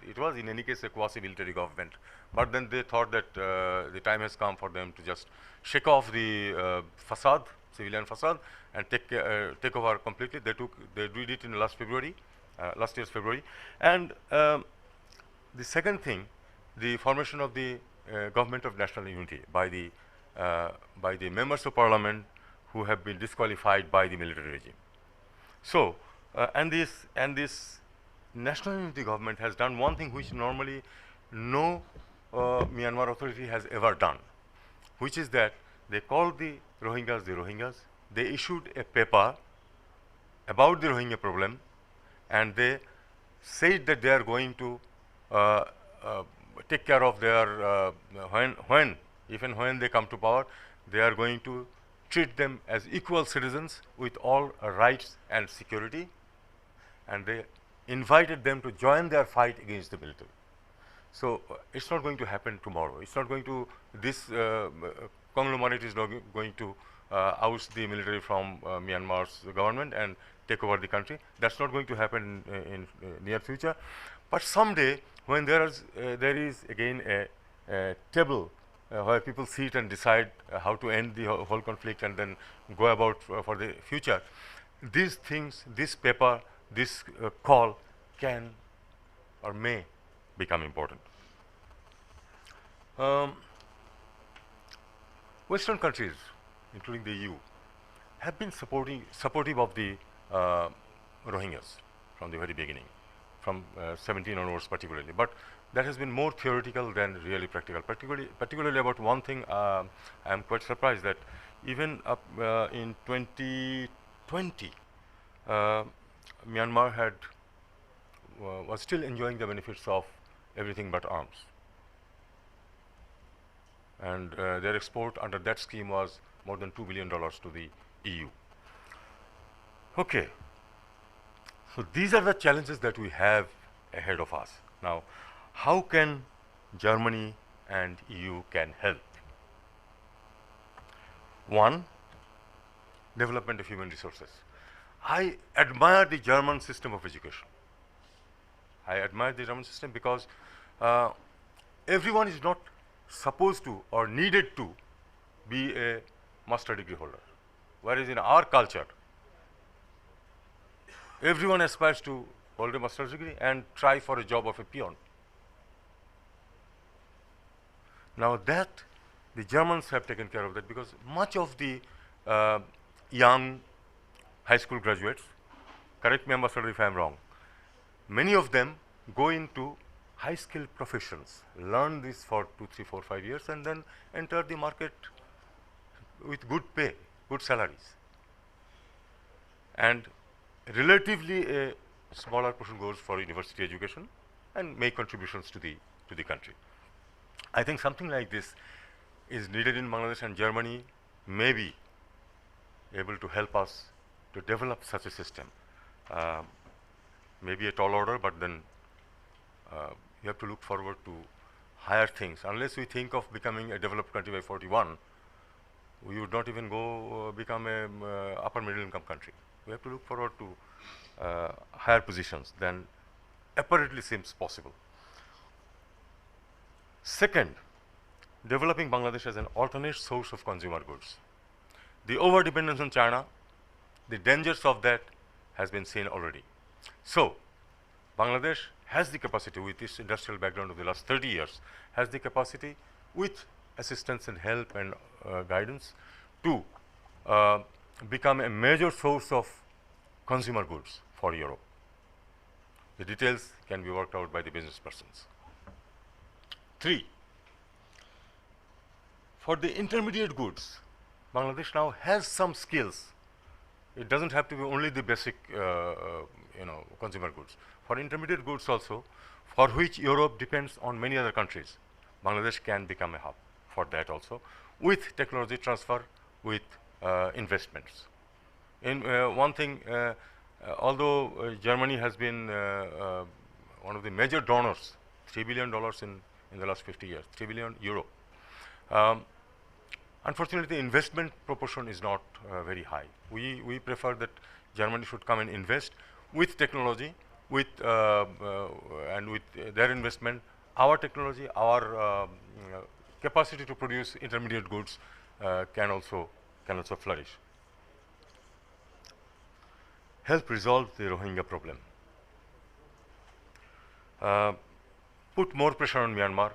[SPEAKER 5] It was in any case a quasi-military government. But then they thought that the time has come for them to just shake off the facade, civilian facade, and take over completely. They did it in last year's February. And the second thing, the formation of the government of national unity by the members of parliament who have been disqualified by the military regime. So, and this national unity government has done one thing which normally no Myanmar authority has ever done, which is that they called the Rohingyas. They issued a paper about the Rohingya problem, and they said that they are going to take care of their even when they come to power, they are going to treat them as equal citizens with all rights and security, and they invited them to join their fight against the military. So it's not going to happen tomorrow. It's not going to, this conglomerate is not going to oust the military from Myanmar's government and take over the country. That's not going to happen in near future. But someday, when there is again a table where people sit and decide how to end the whole conflict and then go about for the future, these things, this paper, this call can or may become important. Western countries, including the EU, have been supportive of the Rohingyas from the very beginning, from 17 onwards particularly. But that has been more theoretical than really practical. Particularly about one thing, I am quite surprised that even up in 2020, Myanmar was still enjoying the benefits of everything but arms. And their export under that scheme was more than $2 billion to the EU. Okay, so these are the challenges that we have ahead of us. Now, how can Germany and EU can help? One, development of human resources. I admire the German system of education. I admire the German system because everyone is not supposed to or needed to be a master degree holder. Whereas in our culture, everyone aspires to hold a master's degree and try for a job of a peon. Now that, the Germans have taken care of that because much of the young high school graduates, correct me Ambassador if I am wrong, many of them go into high-skilled professions, learn this for 2, 3, 4, 5 years and then enter the market with good pay, good salaries. And relatively a smaller portion goes for university education and make contributions to the country. I think something like this is needed in Bangladesh, and Germany may be able to help us to develop such a system. Maybe a tall order, but then you have to look forward to higher things. Unless we think of becoming a developed country by 41, we would not even go become a upper middle income country. We have to look forward to higher positions than apparently seems possible. Second, developing Bangladesh as an alternate source of consumer goods. The over-dependence on China, the dangers of that has been seen already. So, Bangladesh has the capacity, with its industrial background of the last 30 years, has the capacity with assistance and help and guidance to become a major source of consumer goods for Europe. The details can be worked out by the business persons. 3, for the intermediate goods, Bangladesh now has some skills. It doesn't have to be only the basic consumer goods. For intermediate goods also, for which Europe depends on many other countries, Bangladesh can become a hub for that also, with technology transfer, with investments. In one thing, although Germany has been one of the major donors, $3 billion in the last 50 years, 3 billion euro. Unfortunately, the investment proportion is not very high. We prefer that Germany should come and invest with technology, with and with their investment, our technology, our capacity to produce intermediate goods can also flourish. Help resolve the Rohingya problem. Put more pressure on Myanmar,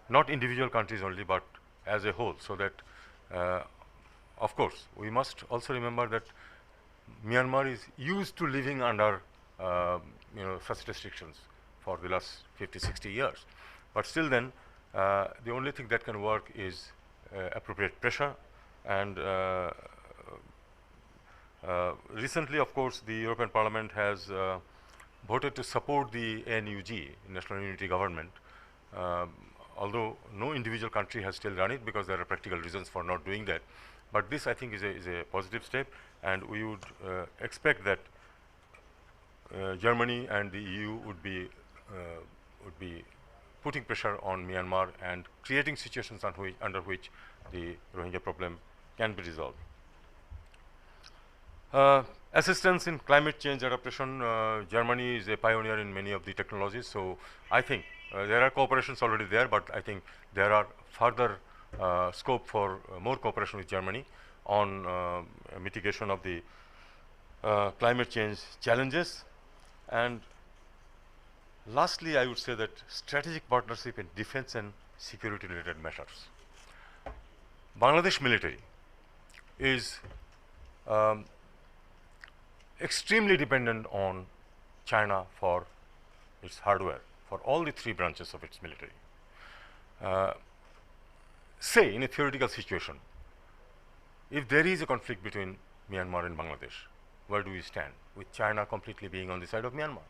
[SPEAKER 5] not individual countries only, but as a whole, so that, of course, we must also remember that Myanmar is used to living under such restrictions for the last 50, 60 years. But still then, the only thing that can work is appropriate pressure. And recently, of course, the European Parliament has voted to support the NUG, National Unity Government, although no individual country has still done it because there are practical reasons for not doing that. But this, I think, is a positive step, and we would expect that Germany and the EU would be putting pressure on Myanmar and creating situations under which the Rohingya problem can be resolved. Assistance in climate change adaptation, Germany is a pioneer in many of the technologies, so I think there are cooperations already there, but I think there are further scope for more cooperation with Germany on mitigation of the climate change challenges. And lastly, I would say that strategic partnership in defense and security related matters. Bangladesh military is extremely dependent on China for its hardware, for all the three branches of its military. Say, in a theoretical situation, if there is a conflict between Myanmar and Bangladesh, where do we stand? With China completely being on the side of Myanmar,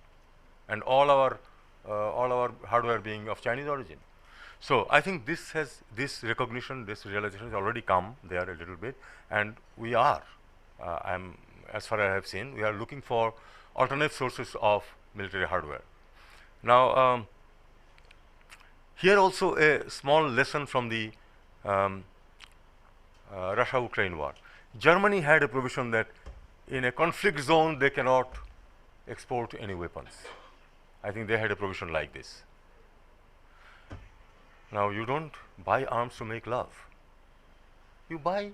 [SPEAKER 5] and all our hardware being of Chinese origin. So I think this recognition, this realization has already come there a little bit, and we are, as far as I have seen, we are looking for alternate sources of military hardware. Now, here also a small lesson from the Russia-Ukraine war. Germany had a provision that in a conflict zone they cannot export any weapons. I think they had a provision like this. Now, you don't buy arms to make love. You buy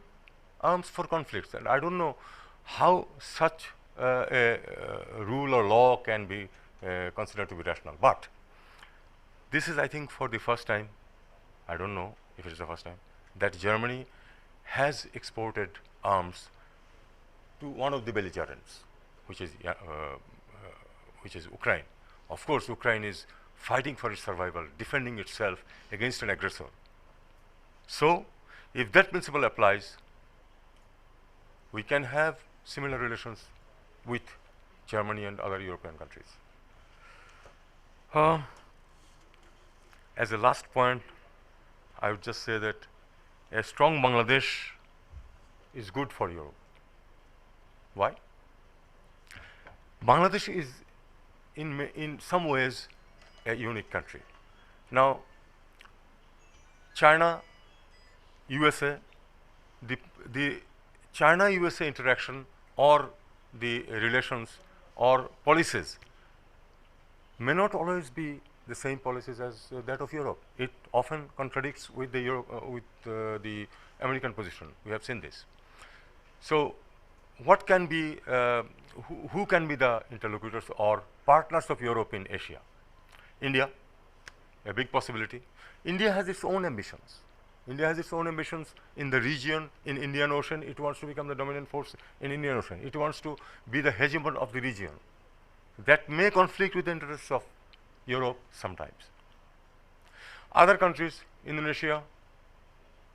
[SPEAKER 5] arms for conflicts, and I don't know how such a rule or law can be considered to be rational. But this is, I think, for the first time, I don't know if it is the first time, that Germany has exported arms to one of the belligerents, which is Ukraine. Of course, Ukraine is fighting for its survival, defending itself against an aggressor. So, if that principle applies, we can have similar relations with Germany and other European countries. As a last point, I would just say that a strong Bangladesh is good for Europe. Why? Bangladesh is in some ways a unique country. Now, China, USA, the China-USA interaction or the relations or policies may not always be the same policies as that of Europe. It often contradicts with the American position. We have seen this. So, what can be, who can be the interlocutors or partners of Europe in Asia? India, a big possibility. India has its own ambitions. India has its own ambitions in the region, in Indian Ocean. It wants to become the dominant force in Indian Ocean. It wants to be the hegemon of the region. That may conflict with the interests of Europe sometimes. Other countries, Indonesia,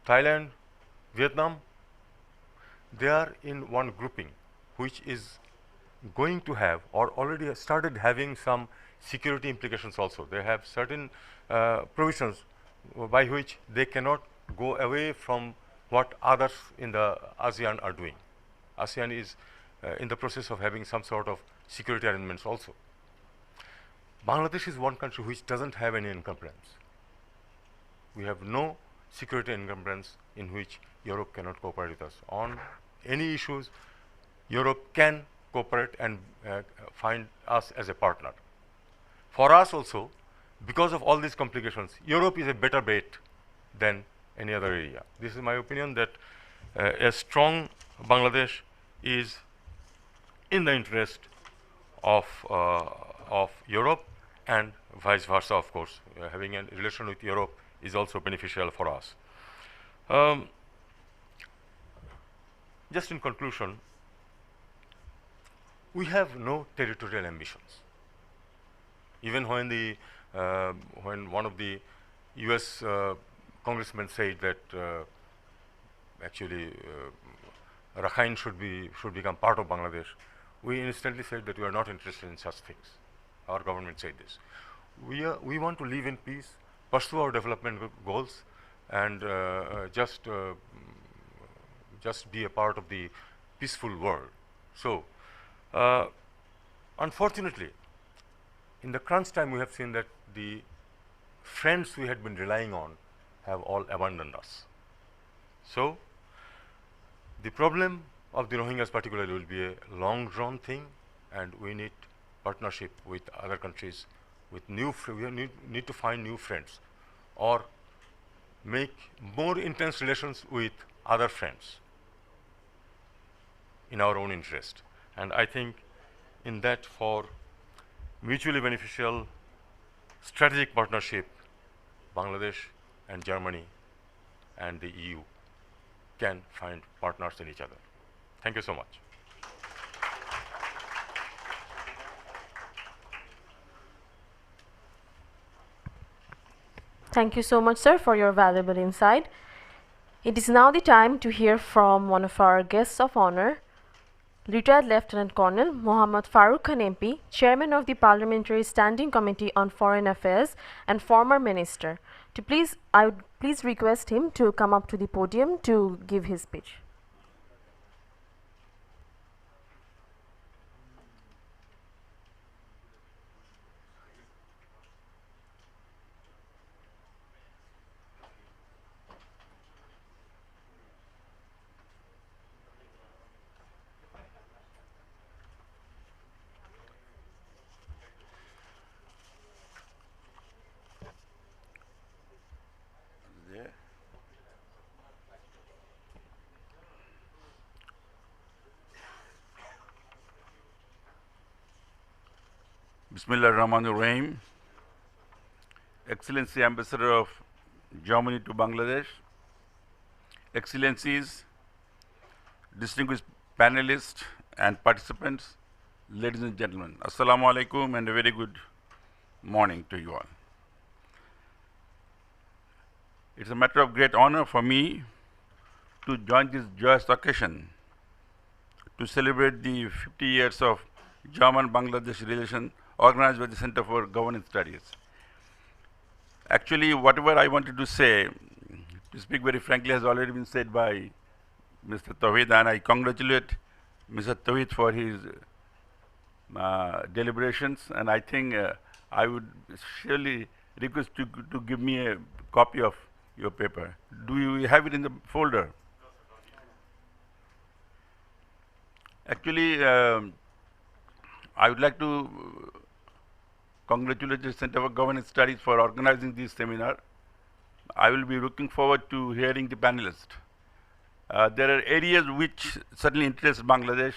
[SPEAKER 5] Thailand, Vietnam, they are in one grouping which is going to have or already started having some security implications also. They have certain provisions by which they cannot go away from what others in the ASEAN are doing. ASEAN is in the process of having some sort of security arrangements also. Bangladesh is one country which doesn't have any encumbrance. We have no security encumbrance in which Europe cannot cooperate with us. On any issues, Europe can cooperate and find us as a partner. For us also, because of all these complications, Europe is a better bet than any other area. This is my opinion that a strong Bangladesh is in the interest of Europe and vice versa, of course. Having a relation with Europe is also beneficial for us. Just in conclusion, we have no territorial ambitions. Even when when one of the US congressmen said that actually Rakhine should become part of Bangladesh, we instantly said that we are not interested in such things. Our government said this. We want to live in peace, pursue our development goals, and just be a part of the peaceful world. So, unfortunately, in the crunch time, we have seen that the friends we had been relying on have all abandoned us. So the problem of the Rohingyas particularly will be a long-drawn thing, and we need partnership with other countries, with we need to find new friends, or make more intense relations with other friends in our own interest. And I think in that, for mutually beneficial strategic partnership, Bangladesh and Germany and the EU can find partners in each other. Thank you so much.
[SPEAKER 1] Thank you so much, sir, for your valuable insight. It is now the time to hear from one of our guests of honor, retired Lieutenant Colonel Mohammad Farooq Khan MP, Chairman of the Parliamentary Standing Committee on Foreign Affairs and former Minister. I would please request him to come up to the podium to give his speech.
[SPEAKER 6] Bismillahirrahmanirrahim. Excellency Ambassador of Germany to Bangladesh, Excellencies, distinguished panelists and participants, ladies and gentlemen, Assalamu alaikum and a very good morning to you all. It's a matter of great honor for me to join this joyous occasion to celebrate the 50 years of German-Bangladesh relation organized by the Center for Governance Studies. Actually, whatever I wanted to say, to speak very frankly, has already been said by Mr. Tawhid, and I congratulate Mr. Tawhid for his deliberations, and I think I would surely request you to give me a copy of your paper. Do you have it in the folder? Actually, I would like to congratulate the Center for Governance Studies for organizing this seminar. I will be looking forward to hearing the panelists. There are areas which certainly interest Bangladesh: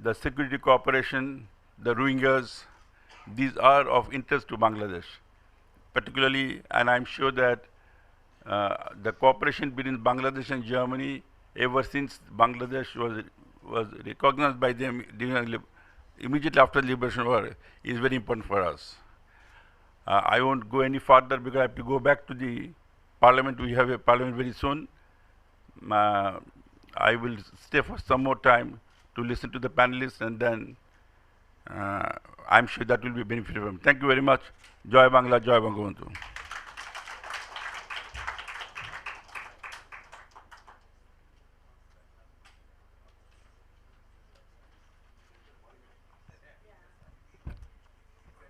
[SPEAKER 6] the security cooperation, the Rohingyas. These are of interest to Bangladesh, particularly, and I'm sure that the cooperation between Bangladesh and Germany, ever since Bangladesh was recognized by them immediately after the Liberation War, is very important for us. I won't go any further because I have to go back to the Parliament. We have a Parliament very soon. I will stay for some more time to listen to the panelists, and then I'm sure that will be beneficial for them. Thank you very much. Joy Bangla, Joy Bangabandhu.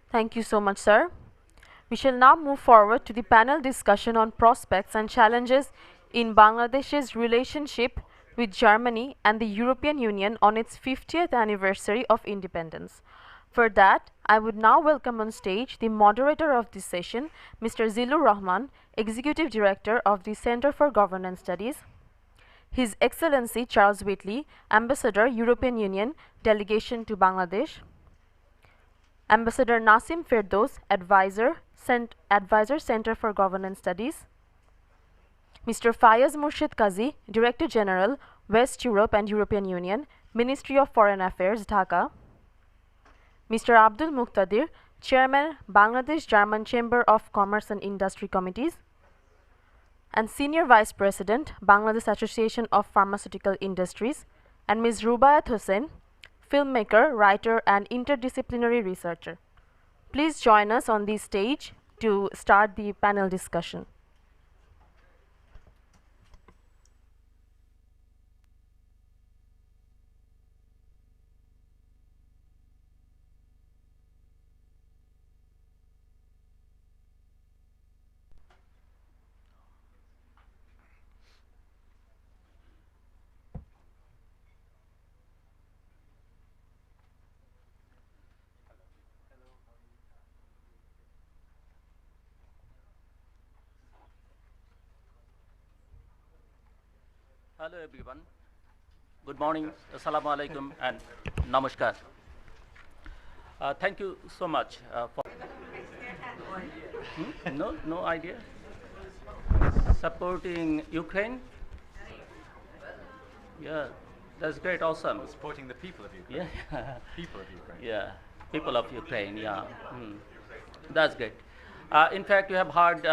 [SPEAKER 1] Thank you so much, sir. We shall now move forward to the panel discussion on prospects and challenges in Bangladesh's relationship with Germany and the European Union on its 50th anniversary of independence. For that, I would now welcome on stage the moderator of this session, Mr. Zilur Rahman, Executive Director of the Center for Governance Studies, His Excellency Charles Whitley, Ambassador, European Union, Delegation to Bangladesh, Ambassador Nasim Firdos, Advisor, Center for Governance Studies, Mr. Fayaz Murshid Kazi, Director General, West Europe and European Union, Ministry of Foreign Affairs, Dhaka, Mr. Abdul Muqtadir, Chairman, Bangladesh German Chamber of Commerce and Industry Committees, and Senior Vice President, Bangladesh Association of Pharmaceutical Industries, and Ms. Rubayat Hossain, filmmaker, writer, and interdisciplinary researcher. Please join us on the stage to start the panel discussion.
[SPEAKER 7] Hello everyone. Good morning, assalamu alaikum and namaskar. Thank you so much for no idea supporting Ukraine. Yeah, that's great, awesome.
[SPEAKER 8] Supporting the people of Ukraine.
[SPEAKER 7] Yeah,
[SPEAKER 8] People of Ukraine.
[SPEAKER 7] yeah, people of Ukraine. Yeah, that's great. In fact, you have heard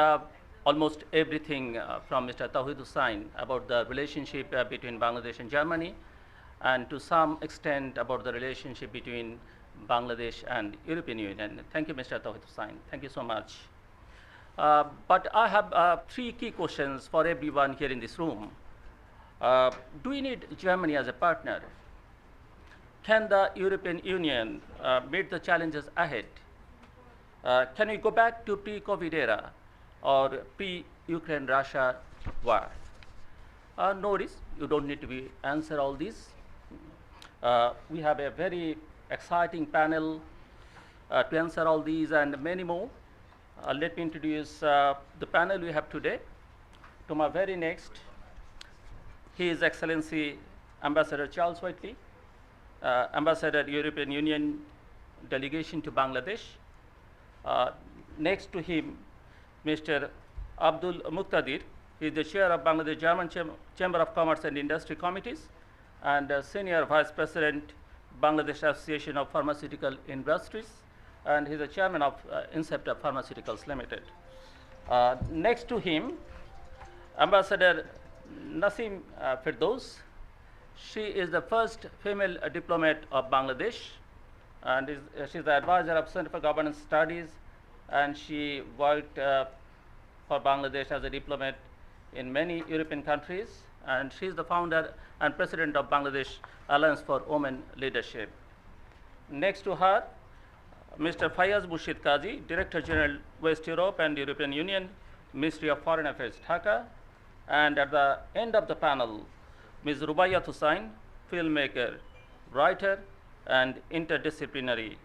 [SPEAKER 7] almost everything from Mr. Tawhid Hussain about the relationship between Bangladesh and Germany, and to some extent about the relationship between Bangladesh and European Union. Thank you, Mr. Tawhid Hussain. Thank you so much. But I have 3 key questions for everyone here in this room. Do we need Germany as a partner? Can the European Union meet the challenges ahead? Can we go back to pre-COVID era or pre-Ukraine-Russia war? No worries, you don't need to answer all these. We have a very exciting panel to answer all these and many more. Let me introduce the panel we have today. To my very next, His Excellency Ambassador Charles Whiteley, Ambassador European Union Delegation to Bangladesh. Next to him, Mr. Abdul Muqtadir, he is the Chair of Bangladesh German Chamber of Commerce and Industry Committees and Senior Vice President, Bangladesh Association of Pharmaceutical Industries, and he is the Chairman of Incepta Pharmaceuticals Limited. Next to him, Ambassador Nasim Firdaus. She is the first female diplomat of Bangladesh, and she is the advisor of Center for Governance Studies, and she worked for Bangladesh as a diplomat in many European countries, and she is the founder and president of Bangladesh Alliance for Women Leadership. Next to her, Mr. Fayaz Burshid Kazi, Director General West Europe and European Union, Ministry of Foreign Affairs, Dhaka. And at the end of the panel, Ms. Rubaiyat Hussain, filmmaker, writer, and interdisciplinary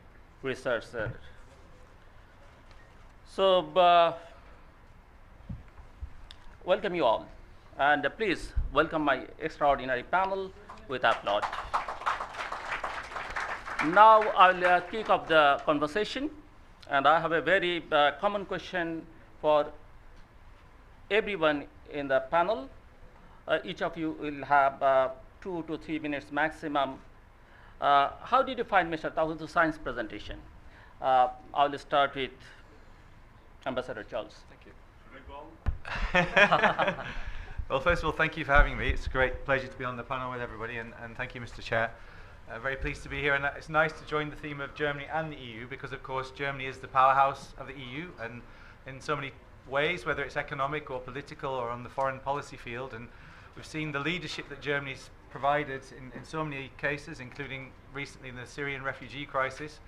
[SPEAKER 7] researcher. So, welcome you all. And please welcome my extraordinary panel with applause. Now I'll kick off the conversation, and I have a very common question for everyone in the panel. Each of you will have 2 to 3 minutes maximum. How did you find Mr. Tawhid Hussain's presentation? I will start with Ambassador Charles.
[SPEAKER 8] Thank you. Well, first of all, thank you for having me. It's a great pleasure to be on the panel with everybody, and thank you, Mr. Chair. Very pleased to be here, and it's nice to join the theme of Germany and the EU, because of course Germany is the powerhouse of the EU, and in so many ways, whether it's economic or political or on the foreign policy field, and we've seen the leadership that Germany's provided in so many cases, including recently in the Syrian refugee crisis.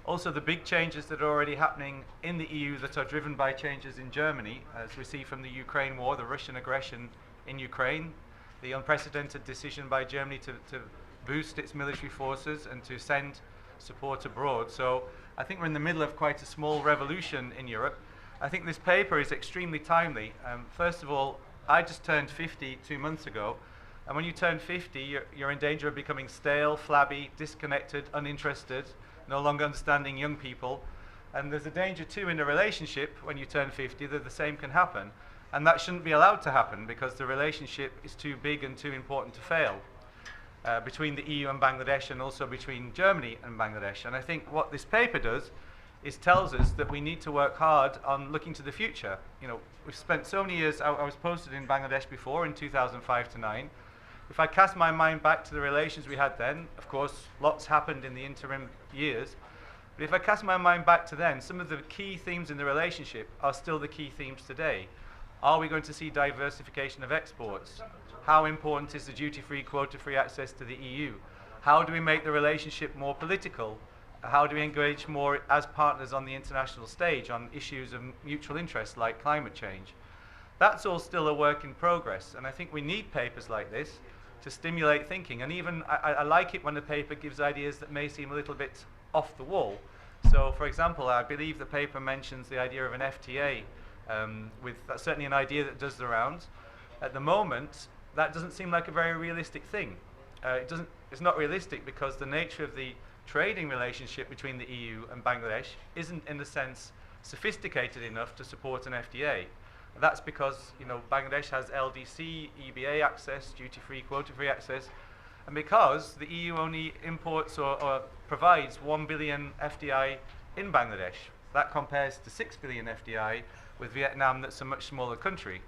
[SPEAKER 8] Also the big changes that are already happening in the EU that are driven by changes in Germany, as we see from the Ukraine war, the Russian aggression in Ukraine, the unprecedented decision by Germany to boost its military forces and to send support abroad. So I think we're in the middle of quite a small revolution in Europe. I think this paper is extremely timely. First of all, I just turned 50 2 months ago, and when you turn 50, you're in danger of becoming stale, flabby, disconnected, uninterested, no longer understanding young people. And there's a danger too in a relationship when you turn 50 that the same can happen. And that shouldn't be allowed to happen, because the relationship is too big and too important to fail. Between the EU and Bangladesh, and also between Germany and Bangladesh. And I think what this paper does is tells us that we need to work hard on looking to the future. You know, we've spent so many years, I was posted in Bangladesh before in 2005 to 9. If I cast my mind back to the relations we had then, of course, lots happened in the interim years. But if I cast my mind back to then, some of the key themes in the relationship are still the key themes today. Are we going to see diversification of exports? How important is the duty-free, quota-free access to the EU? How do we make the relationship more political? How do we engage more as partners on the international stage on issues of mutual interest like climate change? That's all still a work in progress, and I think we need papers like this to stimulate thinking. And even I like it when a paper gives ideas that may seem a little bit off the wall. So, for example, I believe the paper mentions the idea of an FTA, that's certainly an idea that does the rounds. At the moment, that doesn't seem like a very realistic thing. It's not realistic because the nature of the trading relationship between the EU and Bangladesh isn't, in a sense, sophisticated enough to support an FTA. That's because, you know, Bangladesh has LDC, EBA access, duty-free, quota-free access, and because the EU only imports or provides 1 billion FDI in Bangladesh. That compares to 6 billion FDI with Vietnam, that's a much smaller country.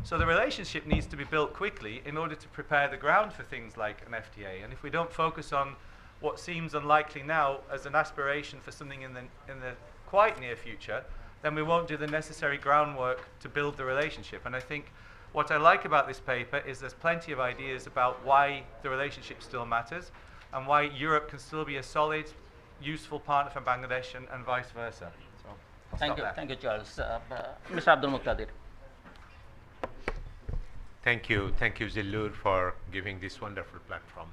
[SPEAKER 8] So the relationship needs to be built quickly in order to prepare the ground for things like an FTA. And if we don't focus on what seems unlikely now as an aspiration for something in the quite near future, then we won't do the necessary groundwork to build the relationship. And I think what I like about this paper is there's plenty of ideas about why the relationship still matters and why Europe can still be a solid, useful partner for Bangladesh and vice versa. So
[SPEAKER 7] Thank you, Charles. Mr. Abdul Muqtadir.
[SPEAKER 9] Thank you, Zillur, for giving this wonderful platform.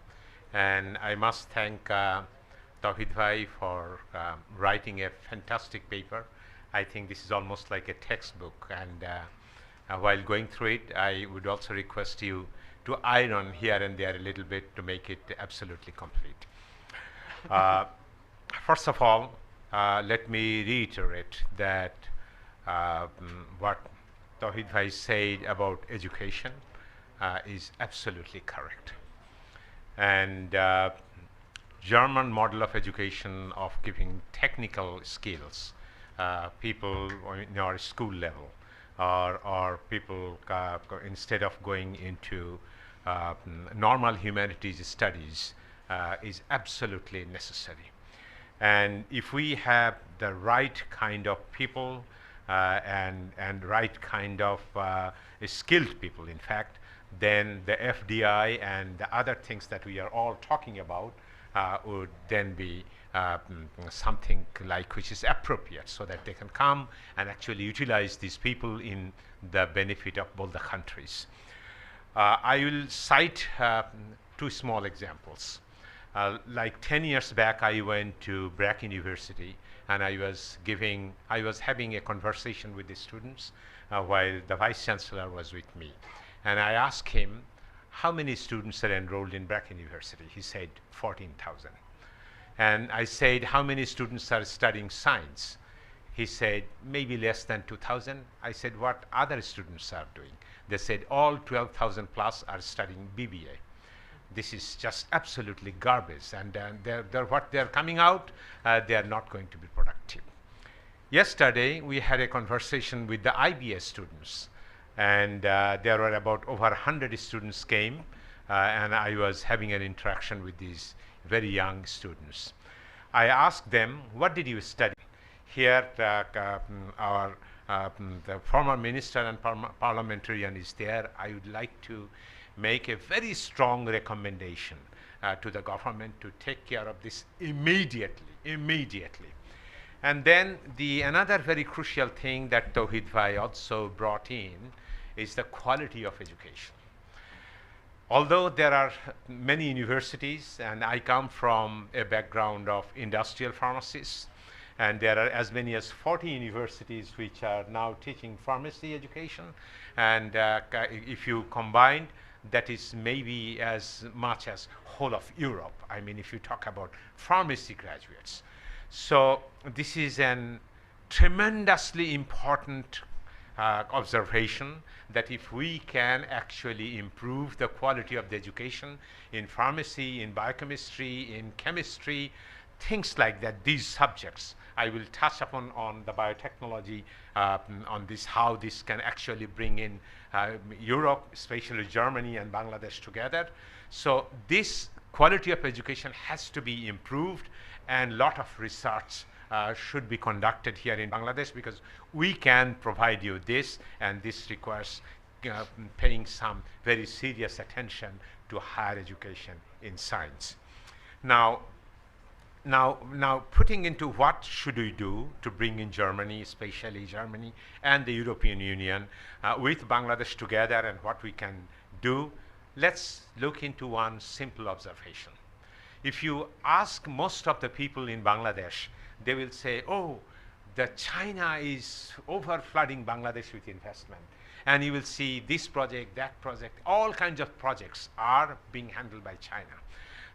[SPEAKER 9] And I must thank Tawhid Bhai for writing a fantastic paper. I think this is almost like a textbook, and while going through it, I would also request you to iron here and there a little bit to make it absolutely complete. First of all, let me reiterate that what Tawhid Bhai said about education is absolutely correct. And German model of education of giving technical skills people in our school level, or people instead of going into normal humanities studies is absolutely necessary. And if we have the right kind of people and right kind of skilled people, in fact, then the FDI and the other things that we are all talking about would then be something like which is appropriate, so that they can come and actually utilize these people in the benefit of both the countries. I will cite two small examples. Like 10 years back, I went to Brack University, and I was having a conversation with the students while the Vice Chancellor was with me. And I asked him, how many students are enrolled in Brack University? He said 14,000. And I said, how many students are studying science? He said, maybe less than 2,000. I said, what other students are doing? They said, all 12,000 plus are studying BBA. This is just absolutely garbage, and what they're coming out, they are not going to be productive. Yesterday, we had a conversation with the IBS students, and there were about over 100 students came, and I was having an interaction with these very young students. I asked them, what did you study? Here, the former minister and parliamentarian is there. I would like to make a very strong recommendation to the government to take care of this immediately. And then another very crucial thing that Tawhid Bhai also brought in is the quality of education. Although there are many universities, and I come from a background of industrial pharmacists, and there are as many as 40 universities which are now teaching pharmacy education, and if you combine, that is maybe as much as whole of Europe. I mean, if you talk about pharmacy graduates. So this is an tremendously important observation, that if we can actually improve the quality of the education in pharmacy, in biochemistry, in chemistry, things like that, these subjects, I will touch upon on the biotechnology, on this, how this can actually bring in Europe, especially Germany and Bangladesh together. So this quality of education has to be improved, and a lot of research should be conducted here in Bangladesh, because we can provide you this, and this requires paying some very serious attention to higher education in science. Now putting into what should we do to bring in Germany, especially Germany and the European Union with Bangladesh together, and what we can do, let's look into one simple observation. If you ask most of the people in Bangladesh, they will say, oh, China is over flooding Bangladesh with investment, and you will see this project, that project, all kinds of projects are being handled by China.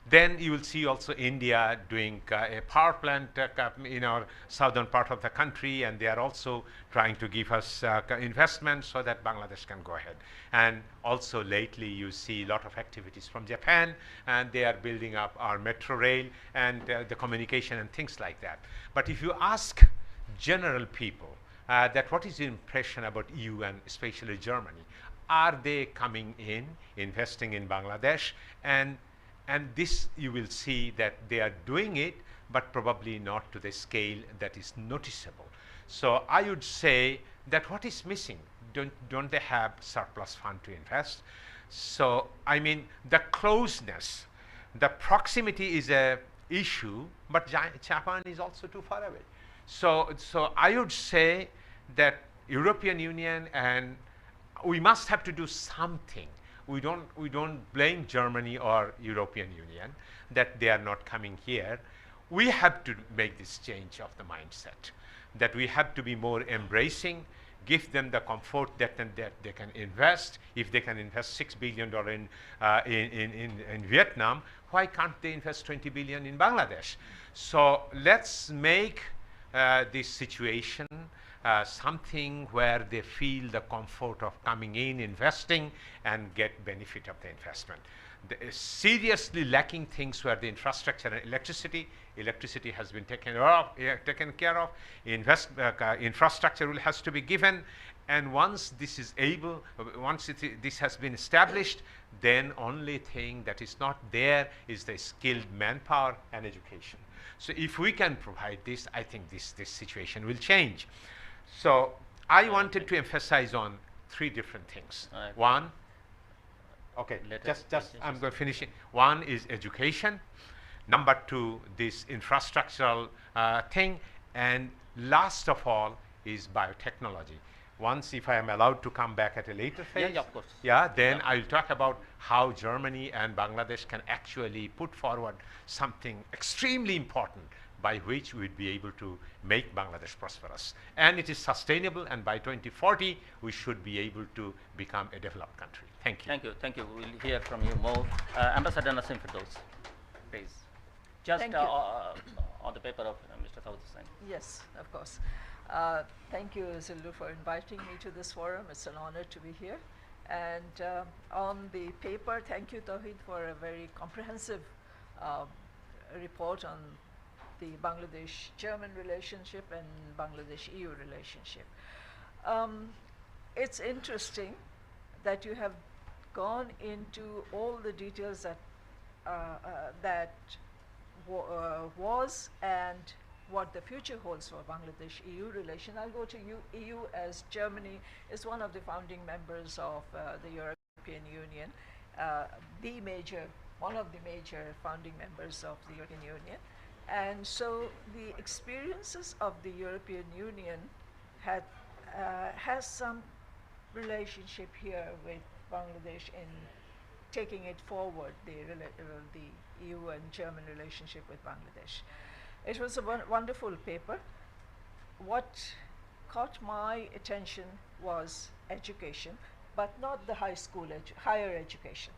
[SPEAKER 9] Then you will see also India doing a power plant in our southern part of the country, and they are also trying to give us investment so that Bangladesh can go ahead. And also lately you see a lot of activities from Japan, and they are building up our metro rail and the communication and things like that. But if you ask general people that what is your impression about EU and especially Germany, are they coming in, investing in Bangladesh? And this you will see that they are doing it, but probably not to the scale that is noticeable. So I would say that what is missing? Don't they have surplus fund to invest? So I mean, the closeness, the proximity is a issue, but Japan is also too far away. So I would say that European Union, and we must have to do something. We don't blame Germany or European Union that they are not coming here. We have to make this change of the mindset, that we have to be more embracing, give them the comfort that they can invest. If they can invest $6 billion in Vietnam, why can't they invest 20 billion in Bangladesh? So let's make this situation something where they feel the comfort of coming in, investing, and get benefit of the investment. The seriously lacking things were the infrastructure and electricity. Electricity has been taken care of. Infrastructure has to be given. And once this is able, this has been established, then only thing that is not there is the skilled manpower and education. So if we can provide this, I think this situation will change. So I wanted to emphasize on three different things. One, okay, just I'm going to finish it. One is education. Number two, this infrastructural thing. And last of all is biotechnology. Once, if I am allowed to come back at a later phase,
[SPEAKER 7] yeah, of course.
[SPEAKER 9] Yeah, then I'll talk about how Germany and Bangladesh can actually put forward something extremely important by which we'd be able to make Bangladesh prosperous. And it is sustainable, and by 2040, we should be able to become a developed country. Thank you.
[SPEAKER 7] Thank you. Thank you. We'll hear from you more. Ambassador Nassim Firdaus, please. Just on the paper of Mr. Tawhid Hussain.
[SPEAKER 10] Yes, of course. Thank you, Zildu, for inviting me to this forum. It's an honor to be here. And on the paper, thank you, Tawhid, for a very comprehensive report on the Bangladesh-German relationship and Bangladesh-EU relationship. It's interesting that you have gone into all the details that was and what the future holds for Bangladesh-EU relation. I'll go to EU as Germany is one of the founding members of the European Union, one of the major founding members of the European Union. And so the experiences of the European Union has some relationship here with Bangladesh in taking it forward, the EU and German relationship with Bangladesh. It was a wonderful paper. What caught my attention was education, but not the higher education.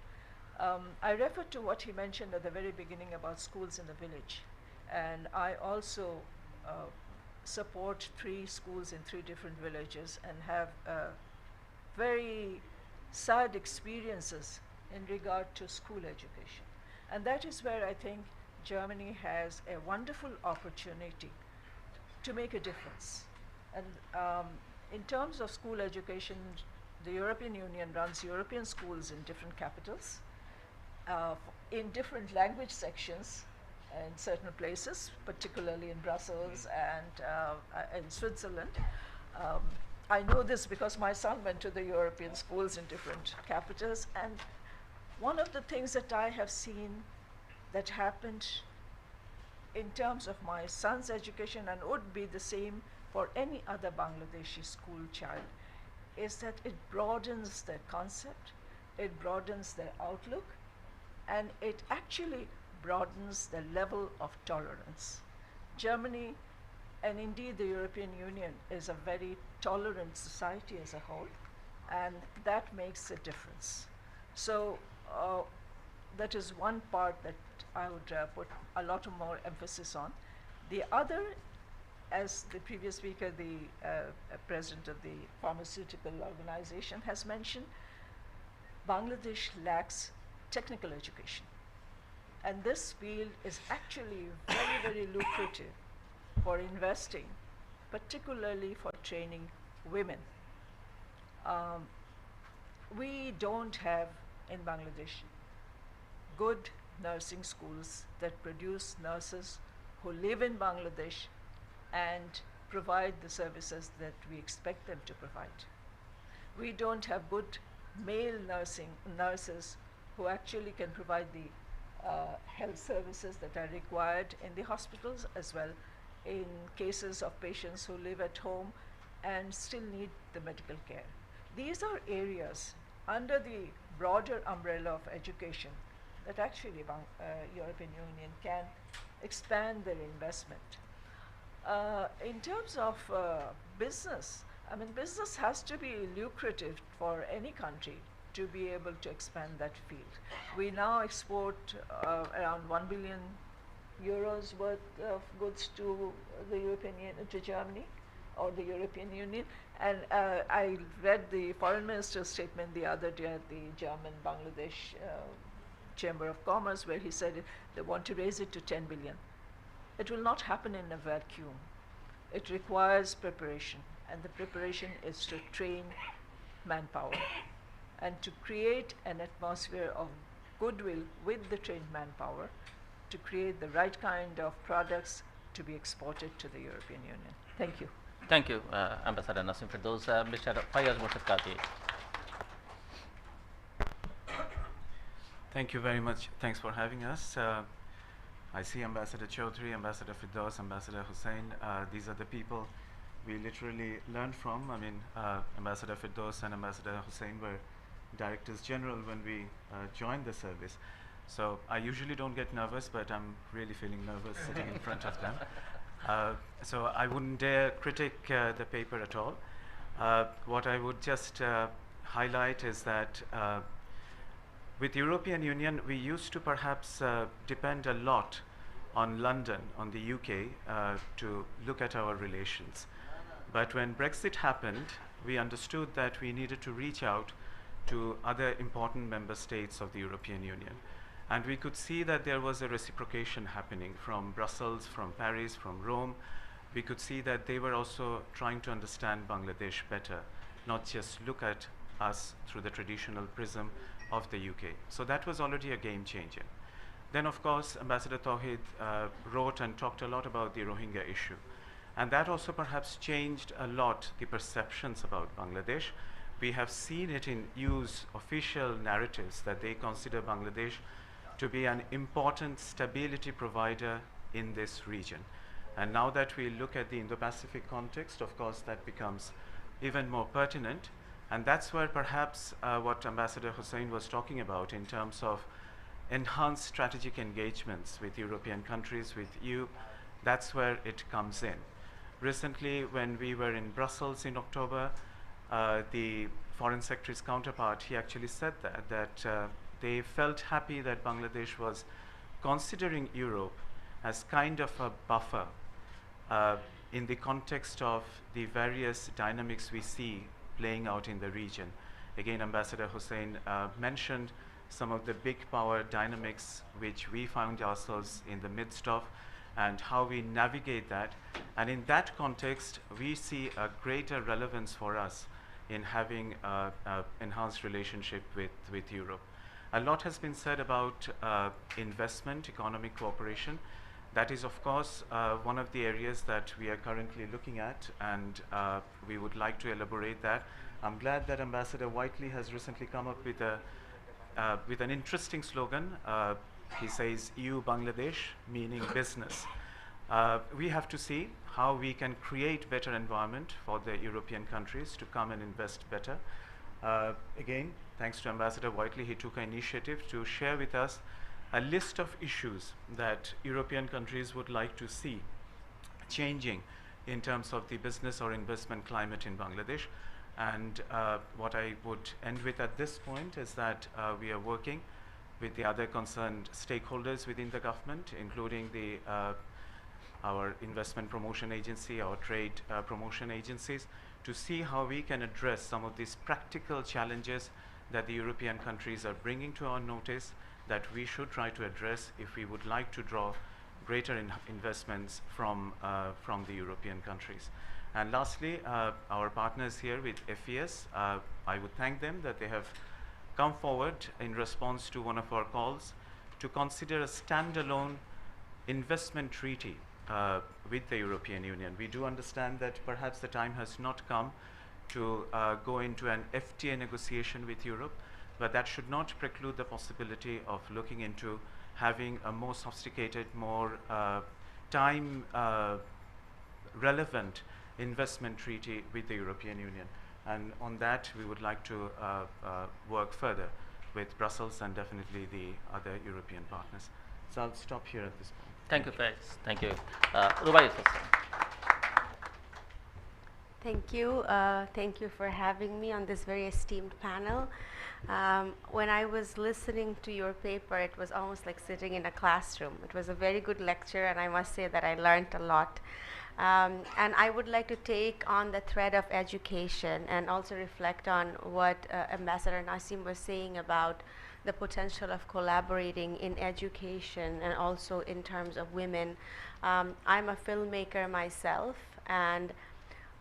[SPEAKER 10] I referred to what he mentioned at the very beginning about schools in the village. And I also support 3 schools in 3 different villages and have very sad experiences in regard to school education. And that is where I think Germany has a wonderful opportunity to make a difference. And in terms of school education, the European Union runs European schools in different capitals, in different language sections, in certain places, particularly in Brussels and in Switzerland. I know this because my son went to the European schools in different capitals, and one of the things that I have seen that happened in terms of my son's education, and would be the same for any other Bangladeshi school child, is that it broadens their concept, it broadens their outlook, and it actually broadens the level of tolerance. Germany, and indeed the European Union, is a very tolerant society as a whole, and that makes a difference. So that is one part that I would put a lot more emphasis on. The other, as the previous speaker, the president of the pharmaceutical organization has mentioned, Bangladesh lacks technical education. And this field is actually very, very lucrative for investing, particularly for training women. We don't have in Bangladesh good nursing schools that produce nurses who live in Bangladesh and provide the services that we expect them to provide. We don't have good male nurses who actually can provide the health services that are required in the hospitals, as well in cases of patients who live at home and still need the medical care. These are areas under the broader umbrella of education that actually European Union can expand their investment. In terms of business, I mean, business has to be lucrative for any country to be able to expand that field. We now export around 1 billion euros worth of goods to the European Union, to Germany or the European Union. And I read the foreign minister's statement the other day at the German-Bangladesh Chamber of Commerce, where he said they want to raise it to 10 billion. It will not happen in a vacuum. It requires preparation, and the preparation is to train manpower and to create an atmosphere of goodwill with the trained manpower to create the right kind of products to be exported to the European Union. Thank you.
[SPEAKER 7] Thank you, Ambassador Nasim Firdaus. Mr. Fayaz Murshid.
[SPEAKER 11] Thank you very much. Thanks for having us. I see Ambassador Chaudhry, Ambassador Firdaus, Ambassador Hussain. These are the people we literally learned from. I mean, Ambassador Firdaus and Ambassador Hussain were Directors General when we joined the service. So I usually don't get nervous, but I'm really feeling nervous sitting in front of them. So I wouldn't dare critique the paper at all. What I would just highlight is that with European Union, we used to perhaps depend a lot on London, on the UK, to look at our relations. But when Brexit happened, we understood that we needed to reach out to other important member states of the European Union. And we could see that there was a reciprocation happening from Brussels, from Paris, from Rome. We could see that they were also trying to understand Bangladesh better, not just look at us through the traditional prism of the UK. So that was already a game changer. Then, of course, Ambassador Tawhid wrote and talked a lot about the Rohingya issue. And that also perhaps changed a lot the perceptions about Bangladesh. We have seen it in EU's official narratives that they consider Bangladesh to be an important stability provider in this region. And now that we look at the Indo-Pacific context, of course, that becomes even more pertinent. And that's where perhaps what Ambassador Hussain was talking about in terms of enhanced strategic engagements with European countries, with EU, that's where it comes in. Recently, when we were in Brussels in October, the Foreign Secretary's counterpart, he actually said that they felt happy that Bangladesh was considering Europe as kind of a buffer in the context of the various dynamics we see playing out in the region. Again, Ambassador Hussain mentioned some of the big power dynamics which we found ourselves in the midst of and how we navigate that. And in that context, we see a greater relevance for us in having an enhanced relationship with Europe. A lot has been said about investment, economic cooperation. That is, of course, one of the areas that we are currently looking at, and we would like to elaborate that. I'm glad that Ambassador Whiteley has recently come up with an interesting slogan. He says, EU Bangladesh, meaning business. We have to see how we can create better environment for the European countries to come and invest better. Again, thanks to Ambassador Whiteley, he took an initiative to share with us a list of issues that European countries would like to see changing in terms of the business or investment climate in Bangladesh. And what I would end with at this point is that we are working with the other concerned stakeholders within the government, including our investment promotion agency, our trade promotion agencies, to see how we can address some of these practical challenges that the European countries are bringing to our notice that we should try to address if we would like to draw greater investments from the European countries. And lastly, our partners here with FES, I would thank them that they have come forward in response to one of our calls to consider a standalone investment treaty with the European Union. We do understand that perhaps the time has not come to go into an FTA negotiation with Europe, but that should not preclude the possibility of looking into having a more sophisticated, more time relevant investment treaty with the European Union. And on that, we would like to work further with Brussels and definitely the other European partners. So I'll stop here at this point.
[SPEAKER 7] Thank you, Faiz. Thank you. Rubai Hussain.
[SPEAKER 12] Thank you. Thank you for having me on this very esteemed panel. When I was listening to your paper, it was almost like sitting in a classroom. It was a very good lecture, and I must say that I learned a lot. And I would like to take on the thread of education and also reflect on what Ambassador Nasim was saying about the potential of collaborating in education and also in terms of women. I'm a filmmaker myself, and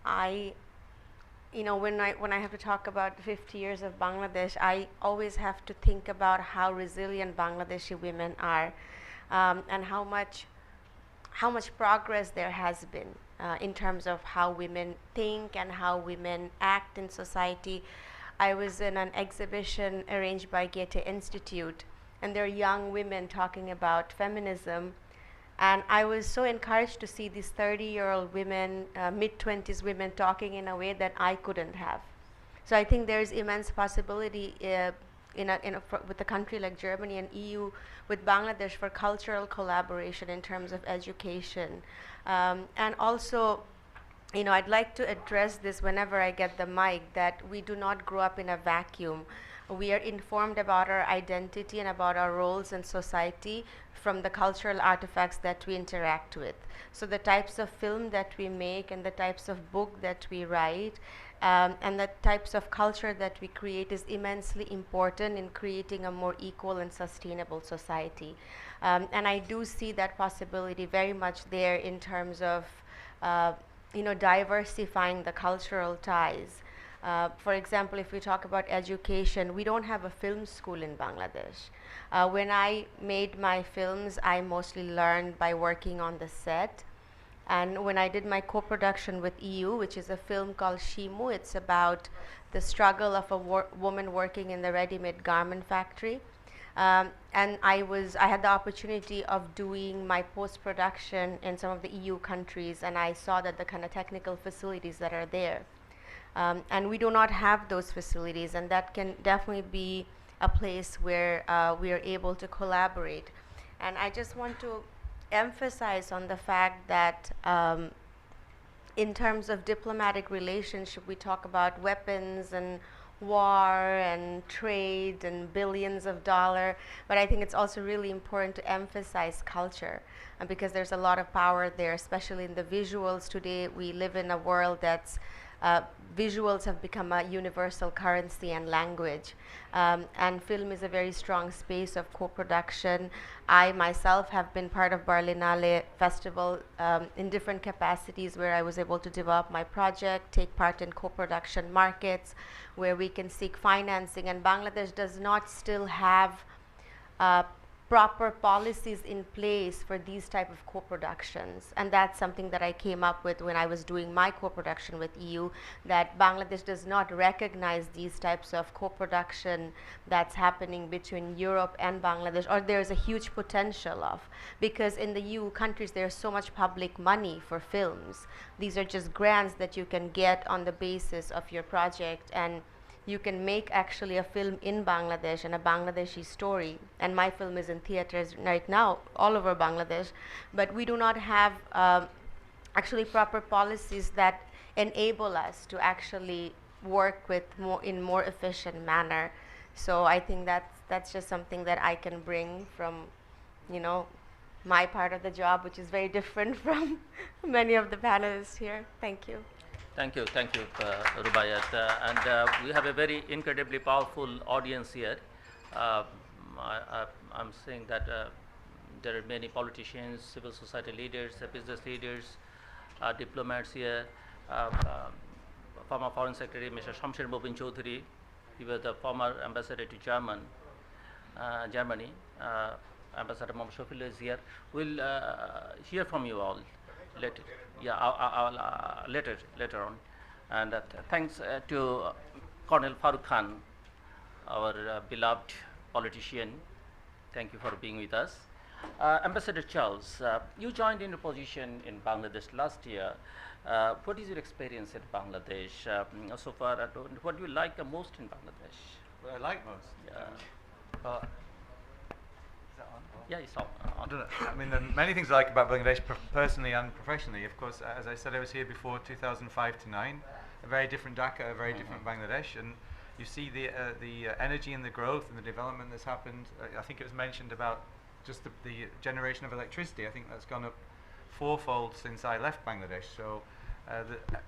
[SPEAKER 12] when I have to talk about 50 years of Bangladesh, I always have to think about how resilient Bangladeshi women are, and how much progress there has been in terms of how women think and how women act in society. I was in an exhibition arranged by Goethe Institute, and there are young women talking about feminism. And I was so encouraged to see these 30-year-old women, mid-20s women talking in a way that I couldn't have. So I think there's immense possibility with a country like Germany and EU with Bangladesh for cultural collaboration in terms of education. And also, I'd like to address this whenever I get the mic, that we do not grow up in a vacuum. We are informed about our identity and about our roles in society from the cultural artifacts that we interact with. So the types of film that we make and the types of book that we write and the types of culture that we create is immensely important in creating a more equal and sustainable society. And I do see that possibility very much there in terms of diversifying the cultural ties. For example, if we talk about education, we don't have a film school in Bangladesh. When I made my films, I mostly learned by working on the set. And when I did my co-production with EU, which is a film called Shimu, it's about the struggle of a woman working in the ready-made garment factory. And I had the opportunity of doing my post-production in some of the EU countries, and I saw that the kind of technical facilities that are there. And we do not have those facilities, and that can definitely be a place where we are able to collaborate. And I just want to emphasize on the fact that in terms of diplomatic relationship, we talk about weapons and war and trade and billions of dollars, but I think it's also really important to emphasize culture, because there's a lot of power there, especially in the visuals. Today we live in a world that's visuals have become a universal currency and language, and film is a very strong space of co-production. I myself have been part of Berlinale Festival in different capacities, where I was able to develop my project, take part in co-production markets where we can seek financing, and Bangladesh does not still have proper policies in place for these type of co-productions. And that's something that I came up with when I was doing my co-production with EU, that Bangladesh does not recognize these types of co-production that's happening between Europe and Bangladesh, or there's a huge potential of, because in the EU countries there's so much public money for films. These are just grants that you can get on the basis of your project, and you can make actually a film in Bangladesh and a Bangladeshi story. And my film is in theaters right now all over Bangladesh, but we do not have actually proper policies that enable us to actually work with in more efficient manner. So I think that's just something that I can bring from, my part of the job, which is very different from many of the panelists here. Thank you.
[SPEAKER 7] Thank you, Rubaiyat. We have a very incredibly powerful audience here. I'm saying that there are many politicians, civil society leaders, business leaders, diplomats here. Former Foreign Secretary Mr. Shamsher Mobin Chaudhary, he was the former ambassador to Germany. Ambassador Mohammad Shofil is here. We'll hear from you all later. Yeah, I'll later on. And thanks to Colonel Farooq Khan, our beloved politician. Thank you for being with us. Ambassador Charles, you joined in a position in Bangladesh last year. What is your experience in Bangladesh so far? What do you like the most in Bangladesh?
[SPEAKER 8] What I like most?
[SPEAKER 7] Yeah.
[SPEAKER 8] Is that on?
[SPEAKER 7] Yeah, it's on.
[SPEAKER 8] I don't know. I mean, there are many things I like about Bangladesh, personally and professionally. Of course, as I said, I was here before 2005 to 9. A very different Dhaka, a very different Bangladesh, and you see the energy and the growth and the development that's happened. I think it was mentioned about just the generation of electricity. I think that's gone up fourfold since I left Bangladesh. So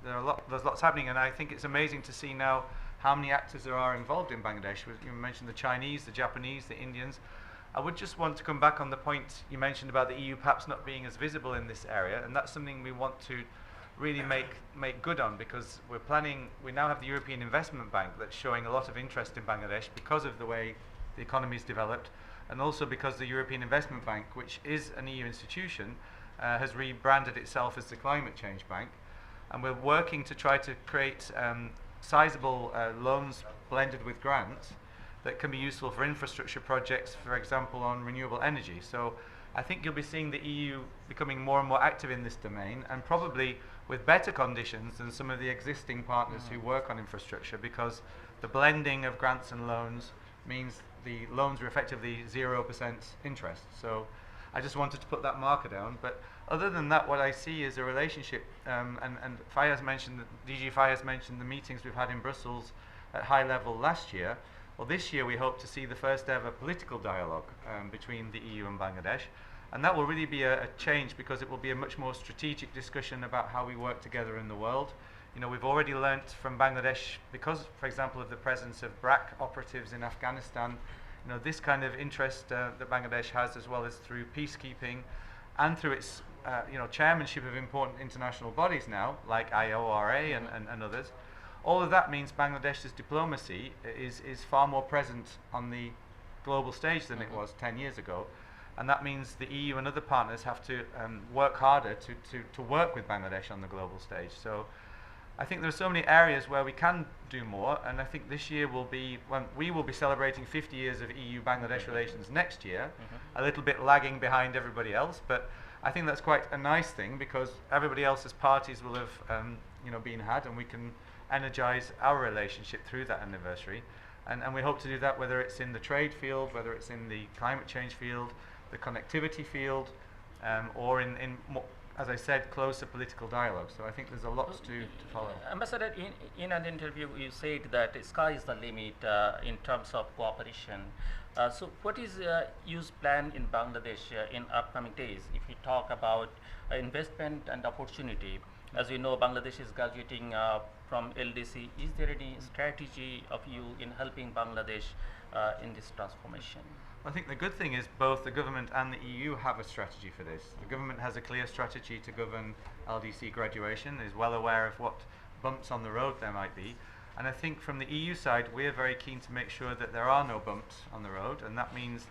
[SPEAKER 8] there's lots happening, and I think it's amazing to see now how many actors there are involved in Bangladesh. You mentioned the Chinese, the Japanese, the Indians. I would just want to come back on the point you mentioned about the EU perhaps not being as visible in this area, and that's something we want to really make good on, because we now have the European Investment Bank that's showing a lot of interest in Bangladesh because of the way the economy's developed, and also because the European Investment Bank, which is an EU institution, has rebranded itself as the Climate Change Bank. And we're working to try to create sizable loans blended with grants that can be useful for infrastructure projects, for example, on renewable energy. So I think you'll be seeing the EU becoming more and more active in this domain, and probably with better conditions than some of the existing partners who work on infrastructure, because the blending of grants and loans means the loans are effectively 0% interest. So I just wanted to put that marker down. But other than that, what I see is a relationship, and Fayez mentioned, DG Fayez mentioned the meetings we've had in Brussels at high level last year. Well, this year we hope to see the first ever political dialogue between the EU and Bangladesh. And that will really be a change, because it will be a much more strategic discussion about how we work together in the world. We've already learnt from Bangladesh, because, for example, of the presence of BRAC operatives in Afghanistan, this kind of interest that Bangladesh has, as well as through peacekeeping and through its chairmanship of important international bodies now, like IORA and others. All of that means Bangladesh's diplomacy is far more present on the global stage than it was 10 years ago. And that means the EU and other partners have to work harder to work with Bangladesh on the global stage. So I think there are so many areas where we can do more, and I think this year will be, when we will be celebrating 50 years of EU-Bangladesh relations next year, a little bit lagging behind everybody else, but I think that's quite a nice thing, because everybody else's parties will have been had, and we can energize our relationship through that anniversary. And we hope to do that whether it's in the trade field, whether it's in the climate change field, the connectivity field, or in more, as I said, closer political dialogue. So I think there's a lot to follow.
[SPEAKER 7] Ambassador, in an interview you said that sky is the limit in terms of cooperation. So what is EU's plan in Bangladesh in upcoming days? If we talk about investment and opportunity, as we know, Bangladesh is graduating from LDC. Is there any strategy of you in helping Bangladesh in this transformation?
[SPEAKER 8] I think the good thing is both the government and the EU have a strategy for this. The government has a clear strategy to govern LDC graduation, is well aware of what bumps on the road there might be. And I think from the EU side, we're very keen to make sure that there are no bumps on the road, and that means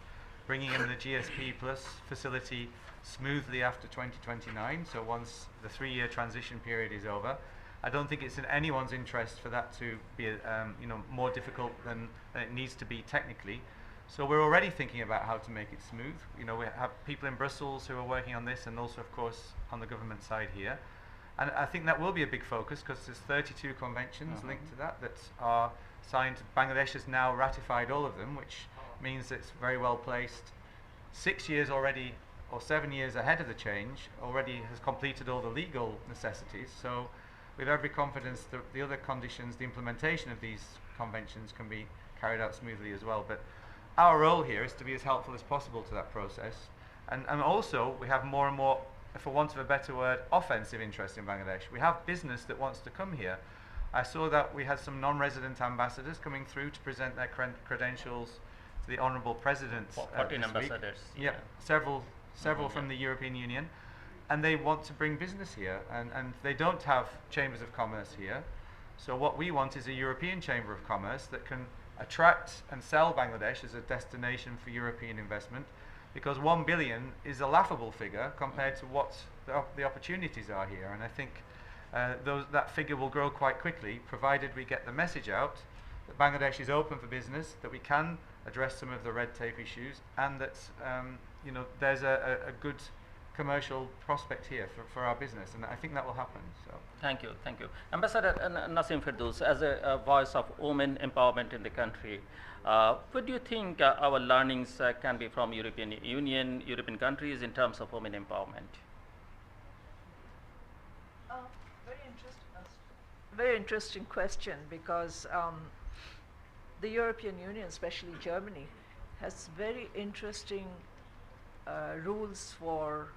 [SPEAKER 8] bringing in the GSP Plus facility smoothly after 2029, so once the 3-year transition period is over. I don't think it's in anyone's interest for that to be more difficult than it needs to be technically. So we're already thinking about how to make it smooth. We have people in Brussels who are working on this, and also, of course, on the government side here. And I think that will be a big focus, because there's 32 conventions linked to that are signed. Bangladesh has now ratified all of them, which means it's very well placed. 6 years already, or 7 years ahead of the change, already has completed all the legal necessities. So we have every confidence that the other conditions, the implementation of these conventions can be carried out smoothly as well. But our role here is to be as helpful as possible to that process. And also, we have more and more, for want of a better word, offensive interest in Bangladesh. We have business that wants to come here. I saw that we had some non-resident ambassadors coming through to present their credentials to the Honourable President
[SPEAKER 7] 14 ambassadors.
[SPEAKER 8] Yeah, several from the European Union. And they want to bring business here. And they don't have chambers of commerce here. So what we want is a European Chamber of Commerce that can attract and sell Bangladesh as a destination for European investment, because 1 billion is a laughable figure compared to what the opportunities are here. And I think that figure will grow quite quickly, provided we get the message out that Bangladesh is open for business, that we can address some of the red tape issues, and that there's a good commercial prospect here for our business, and I think that will happen. So
[SPEAKER 7] thank you. Ambassador Nasim Firdaus, as a voice of women empowerment in the country, what do you think our learnings can be from European Union, European countries in terms of women empowerment?
[SPEAKER 10] Very interesting question, because the European Union, especially Germany, has very interesting rules for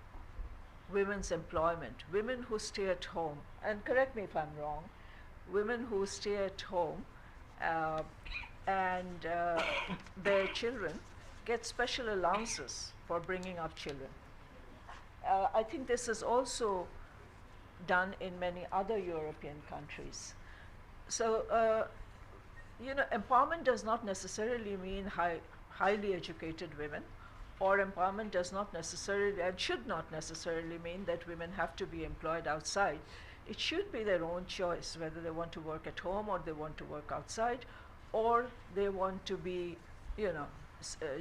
[SPEAKER 10] women's employment. Women who stay at home, and correct me if I'm wrong, women who stay at home and their children get special allowances for bringing up children. I think this is also done in many other European countries. So, empowerment does not necessarily mean highly educated women, or empowerment does not necessarily and should not necessarily mean that women have to be employed outside. It should be their own choice whether they want to work at home or they want to work outside, or they want to be,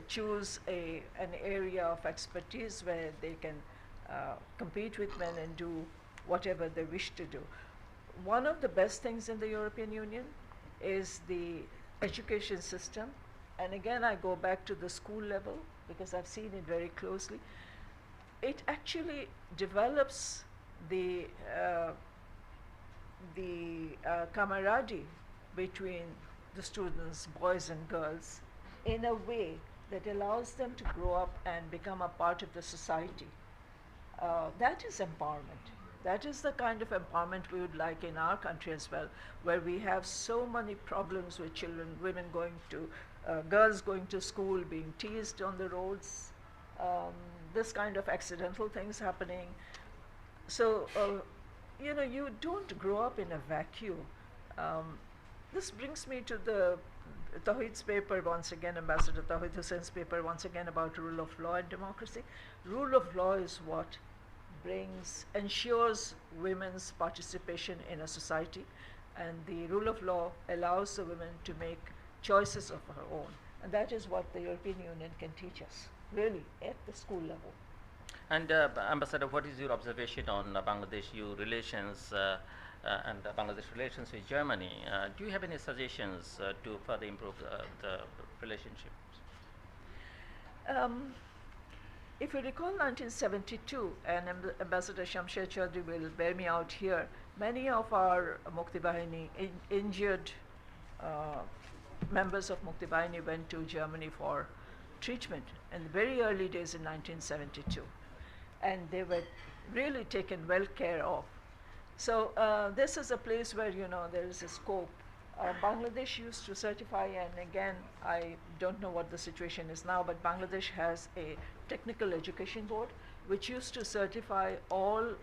[SPEAKER 10] choose an area of expertise where they can compete with men and do whatever they wish to do. One of the best things in the European Union is the education system. And again, I go back to the school level, because I've seen it very closely. It actually develops the camaraderie between the students, boys and girls, in a way that allows them to grow up and become a part of the society. That is empowerment. That is the kind of empowerment we would like in our country as well, where we have so many problems with children, women going to, girls going to school, being teased on the roads, this kind of accidental things happening. So, you don't grow up in a vacuum. This brings me to the Tawhid's paper once again, Ambassador Tawhid Hussein's paper once again about rule of law and democracy. Rule of law is what ensures women's participation in a society, and the rule of law allows the women to make choices of her own. And that is what the European Union can teach us, really, at the school level.
[SPEAKER 7] And Ambassador, what is your observation on Bangladesh-EU relations and Bangladesh relations with Germany? Do you have any suggestions to further improve the relationships?
[SPEAKER 10] If you recall 1972, and Ambassador Shamsher Chaudhry will bear me out here, many of our Mukti Bahini injured members of Mukti Bahini went to Germany for treatment in the very early days in 1972. And they were really taken well care of. So this is a place where, there is a scope. Bangladesh used to certify, and again, I don't know what the situation is now, but Bangladesh has a technical education board which used to certify all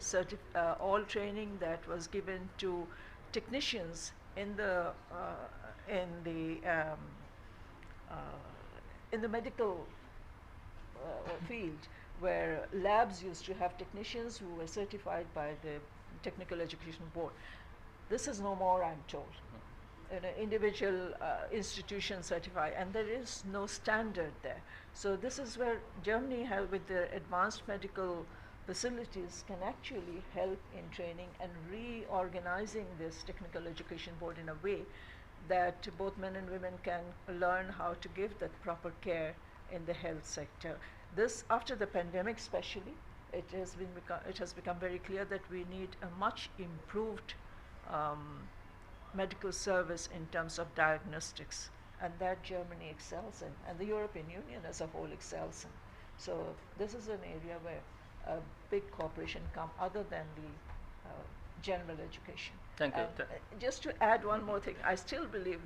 [SPEAKER 10] training that was given to technicians in the medical field, where labs used to have technicians who were certified by the Technical Education Board. This is no more, I'm told. Individual institutions certify, and there is no standard there. So this is where Germany, with their advanced medical facilities, can actually help in training and reorganizing this Technical Education Board in a way that both men and women can learn how to give that proper care in the health sector. This, after the pandemic especially, it has become very clear that we need a much improved medical service in terms of diagnostics, and that Germany excels in, and the European Union as a whole excels in. So this is an area where a big cooperation come other than the general education.
[SPEAKER 7] Thank you.
[SPEAKER 10] And, just to add one more thing, I still believe,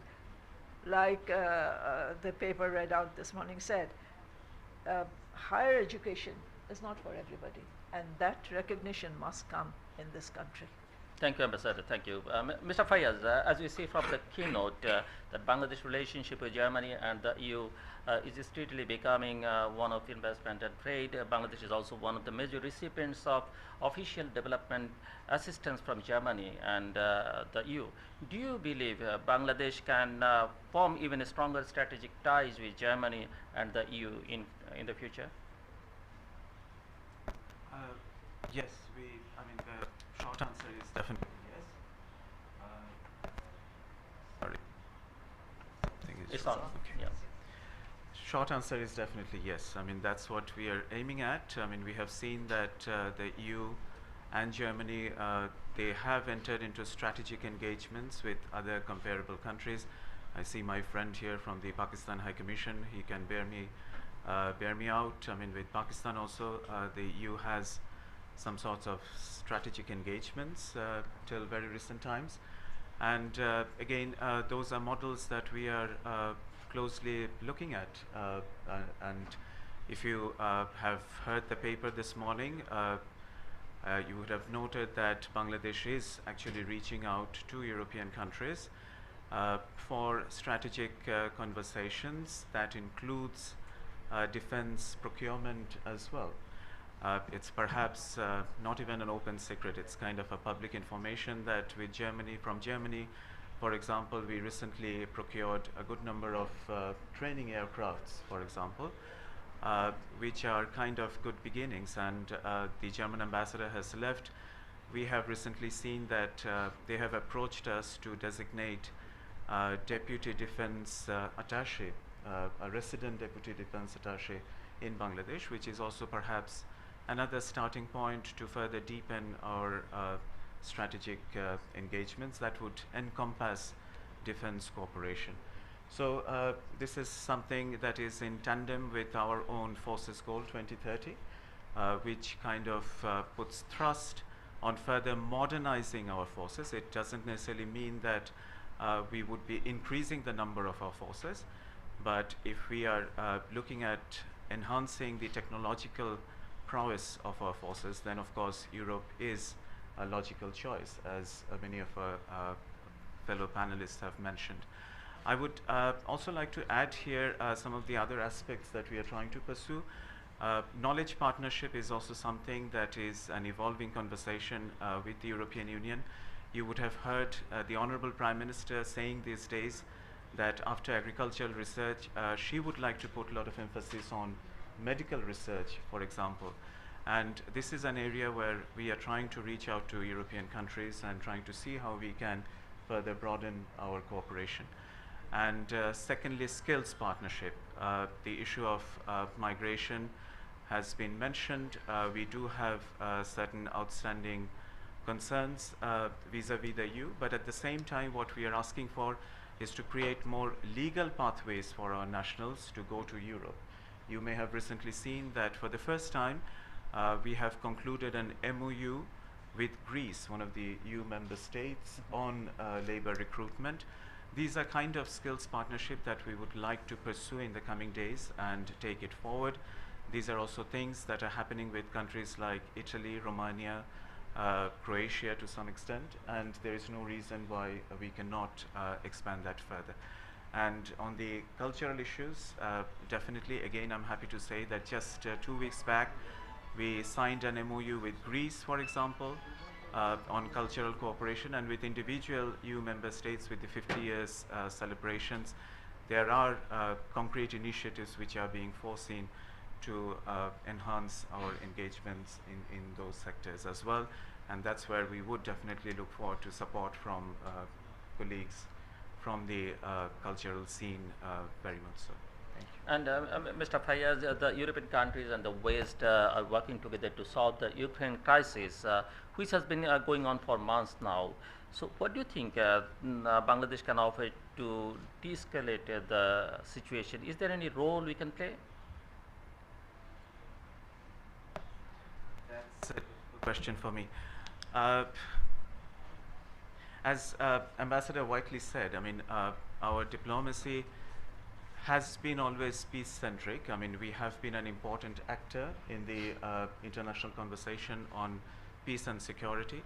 [SPEAKER 10] like the paper read out this morning said, higher education is not for everybody, and that recognition must come in this country.
[SPEAKER 7] Thank you, Ambassador. Thank you. Mr. Fayaz, as we see from the keynote, that Bangladesh relationship with Germany and the EU is steadily becoming one of investment and trade. Bangladesh is also one of the major recipients of official development assistance from Germany and the EU. Do you believe Bangladesh can form even stronger strategic ties with Germany and the EU in the future?
[SPEAKER 11] Yes, I mean, the short answer is definitely yes. Sorry.
[SPEAKER 7] It's on.
[SPEAKER 11] Okay.
[SPEAKER 7] Yeah.
[SPEAKER 11] Short answer is definitely yes. I mean, that's what we are aiming at. I mean, we have seen that the EU and Germany, they have entered into strategic engagements with other comparable countries. I see my friend here from the Pakistan High Commission. He can bear me out. I mean, with Pakistan also, the EU has some sorts of strategic engagements till very recent times. And again, those are models that we are closely looking at. And if you have heard the paper this morning, you would have noted that Bangladesh is actually reaching out to European countries for strategic conversations that includes defense procurement as well. It's perhaps not even an open secret. It's kind of a public information that with Germany, from Germany, for example, we recently procured a good number of training aircrafts, for example, which are kind of good beginnings. And the German ambassador has left. We have recently seen that they have approached us to designate deputy defense attaché, a resident deputy defense attaché in Bangladesh, which is also perhaps another starting point to further deepen our strategic engagements that would encompass defense cooperation. So this is something that is in tandem with our own Forces Goal 2030, which kind of puts thrust on further modernizing our forces. It doesn't necessarily mean that we would be increasing the number of our forces, but if we are looking at enhancing the technological prowess of our forces, then of course Europe is a logical choice, as many of our fellow panelists have mentioned. I would also like to add here some of the other aspects that we are trying to pursue. Knowledge partnership is also something that is an evolving conversation with the European Union. You would have heard the Honorable Prime Minister saying these days that after agricultural research, she would like to put a lot of emphasis on medical research, for example. And this is an area where we are trying to reach out to European countries and trying to see how we can further broaden our cooperation. And secondly, skills partnership. The issue of migration has been mentioned. We do have certain outstanding concerns vis-a-vis the EU, but at the same time what we are asking for is to create more legal pathways for our nationals to go to Europe. You may have recently seen that for the first time we have concluded an MOU with Greece, one of the EU member states, on labor recruitment. These are kind of skills partnership that we would like to pursue in the coming days and take it forward. These are also things that are happening with countries like Italy, Romania, Croatia to some extent, and there is no reason why we cannot expand that further. And on the cultural issues, definitely, again, I'm happy to say that just 2 weeks back, we signed an MOU with Greece, for example, on cultural cooperation, and with individual EU member states with the 50 years celebrations. There are concrete initiatives which are being foreseen to enhance our engagements in those sectors as well, and that's where we would definitely look forward to support from colleagues from the cultural scene very much so. Thank you.
[SPEAKER 7] And Mr. Fayaz, the European countries and the West are working together to solve the Ukraine crisis, which has been going on for months now. So what do you think Bangladesh can offer to de-escalate the situation? Is there any role we can play?
[SPEAKER 11] That's a good question for me. As Ambassador Whiteley said, I mean, our diplomacy has been always peace-centric. I mean, we have been an important actor in the international conversation on peace and security.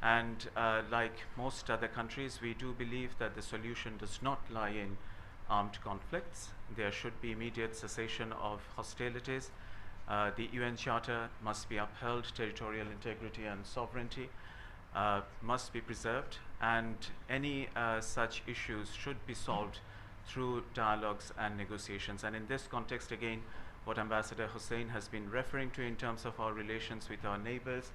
[SPEAKER 11] And like most other countries, we do believe that the solution does not lie in armed conflicts. There should be immediate cessation of hostilities. The UN Charter must be upheld, territorial integrity and sovereignty must be preserved, and any such issues should be solved through dialogues and negotiations. And in this context, again, what Ambassador Hussain has been referring to in terms of our relations with our neighbors,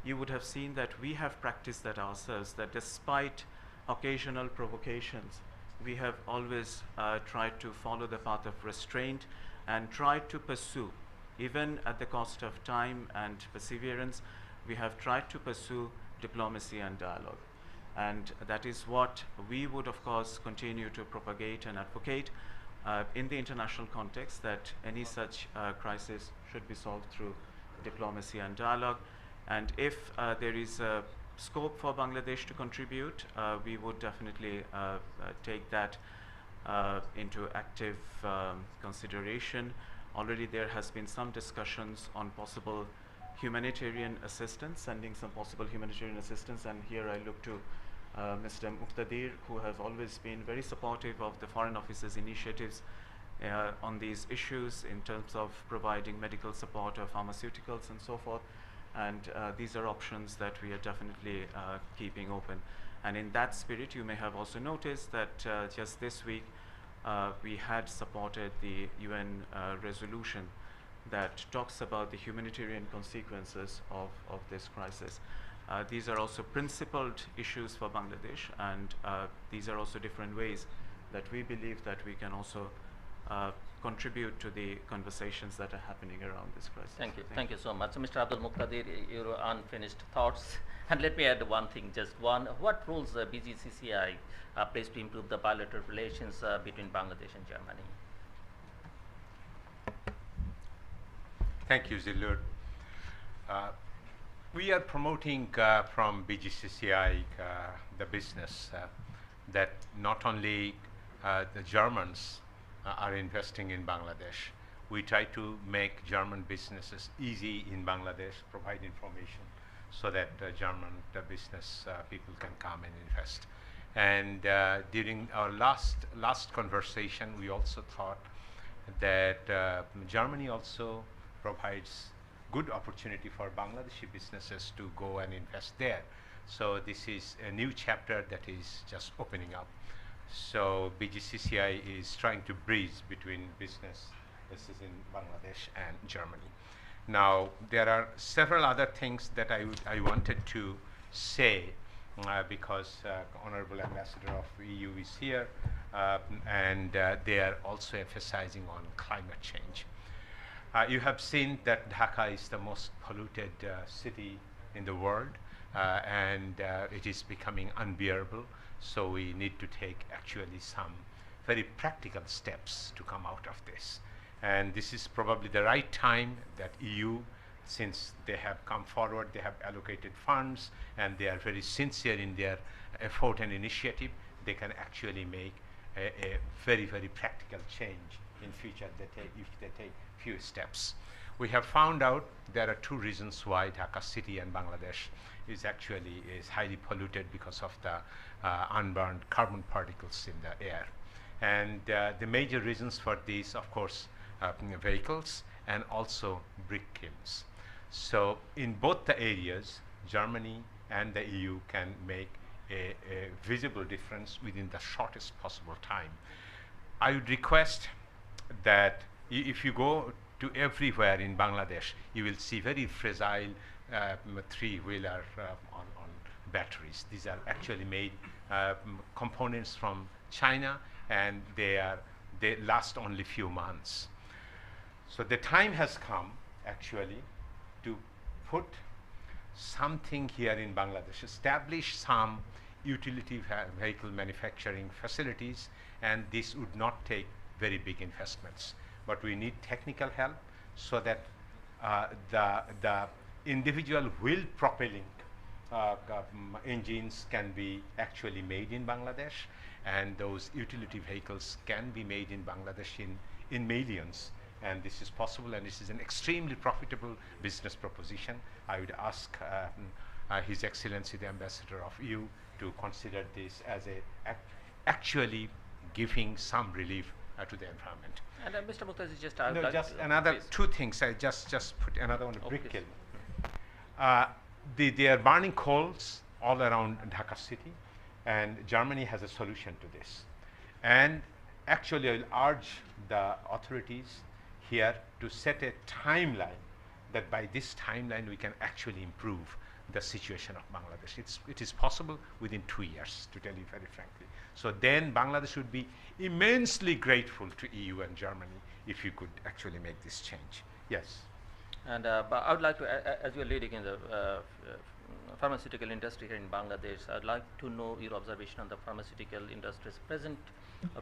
[SPEAKER 11] you would have seen that we have practiced that ourselves, that despite occasional provocations, we have always tried to follow the path of restraint and tried to pursue, even at the cost of time and perseverance, we have tried to pursue diplomacy and dialogue. And that is what we would, of course, continue to propagate and advocate in the international context, that any such crisis should be solved through diplomacy and dialogue. And if there is a scope for Bangladesh to contribute, we would definitely take that into active consideration. Already there has been some discussions on possible humanitarian assistance, sending some possible humanitarian assistance, and here I look to Mr. Muqtadir, who have always been very supportive of the Foreign Office's initiatives on these issues in terms of providing medical support or pharmaceuticals and so forth. And these are options that we are definitely keeping open. And in that spirit, you may have also noticed that just this week, we had supported the UN resolution that talks about the humanitarian consequences of this crisis. These are also principled issues for Bangladesh, and these are also different ways that we believe that we can also contribute to the conversations that are happening around this crisis.
[SPEAKER 7] Thank you. Thank you so much. So Mr. Abdul Muqtadir, your unfinished thoughts. And let me add one thing, just one. What roles BGCCI plays to improve the bilateral relations between Bangladesh and Germany?
[SPEAKER 9] Thank you, Zillur. We are promoting from BGCCI the business that not only the Germans are investing in Bangladesh. We try to make German businesses easy in Bangladesh, provide information so that German business people can come and invest. And during our last conversation, we also thought that Germany also provides good opportunity for Bangladeshi businesses to go and invest there. So this is a new chapter that is just opening up. So BGCCI is trying to bridge between businesses in Bangladesh and Germany. Now, there are several other things that I wanted to say because Honorable Ambassador of EU is here, and they are also emphasizing on climate change. You have seen that Dhaka is the most polluted city in the world, and it is becoming unbearable. So we need to take actually some very practical steps to come out of this. And this is probably the right time that EU, since they have come forward, they have allocated funds, and they are very sincere in their effort and initiative, they can actually make a very, very practical change in future if they take few steps. We have found out there are two reasons why Dhaka city and Bangladesh is highly polluted because of the unburned carbon particles in the air. And the major reasons for these, of course, vehicles and also brick kilns. So in both the areas, Germany and the EU can make a visible difference within the shortest possible time. I would request that if you go to everywhere in Bangladesh, you will see very fragile three-wheeler on batteries. These are actually made components from China, and they last only few months. So the time has come actually to put something here in Bangladesh, establish some utility vehicle manufacturing facilities, and this would not take very big investments. But we need technical help so that the individual wheel propelling engines can be actually made in Bangladesh, and those utility vehicles can be made in Bangladesh in millions. And this is possible, and this is an extremely profitable business proposition. I would ask His Excellency the Ambassador of EU to consider this as actually giving some relief to the environment.
[SPEAKER 7] And Mr. Mukhtazi, just
[SPEAKER 9] No, just another two things. I just put another on the brick kiln. They are burning coals all around Dhaka city, and Germany has a solution to this. And actually, I will urge the authorities here to set a timeline that by this timeline we can actually improve the situation of Bangladesh. It is possible within 2 years, to tell you very frankly. So then Bangladesh would be immensely grateful to EU and Germany if you could actually make this change. Yes.
[SPEAKER 7] And but I would like to, as you are leading in the pharmaceutical industry here in Bangladesh, I would like to know your observation on the pharmaceutical industry's present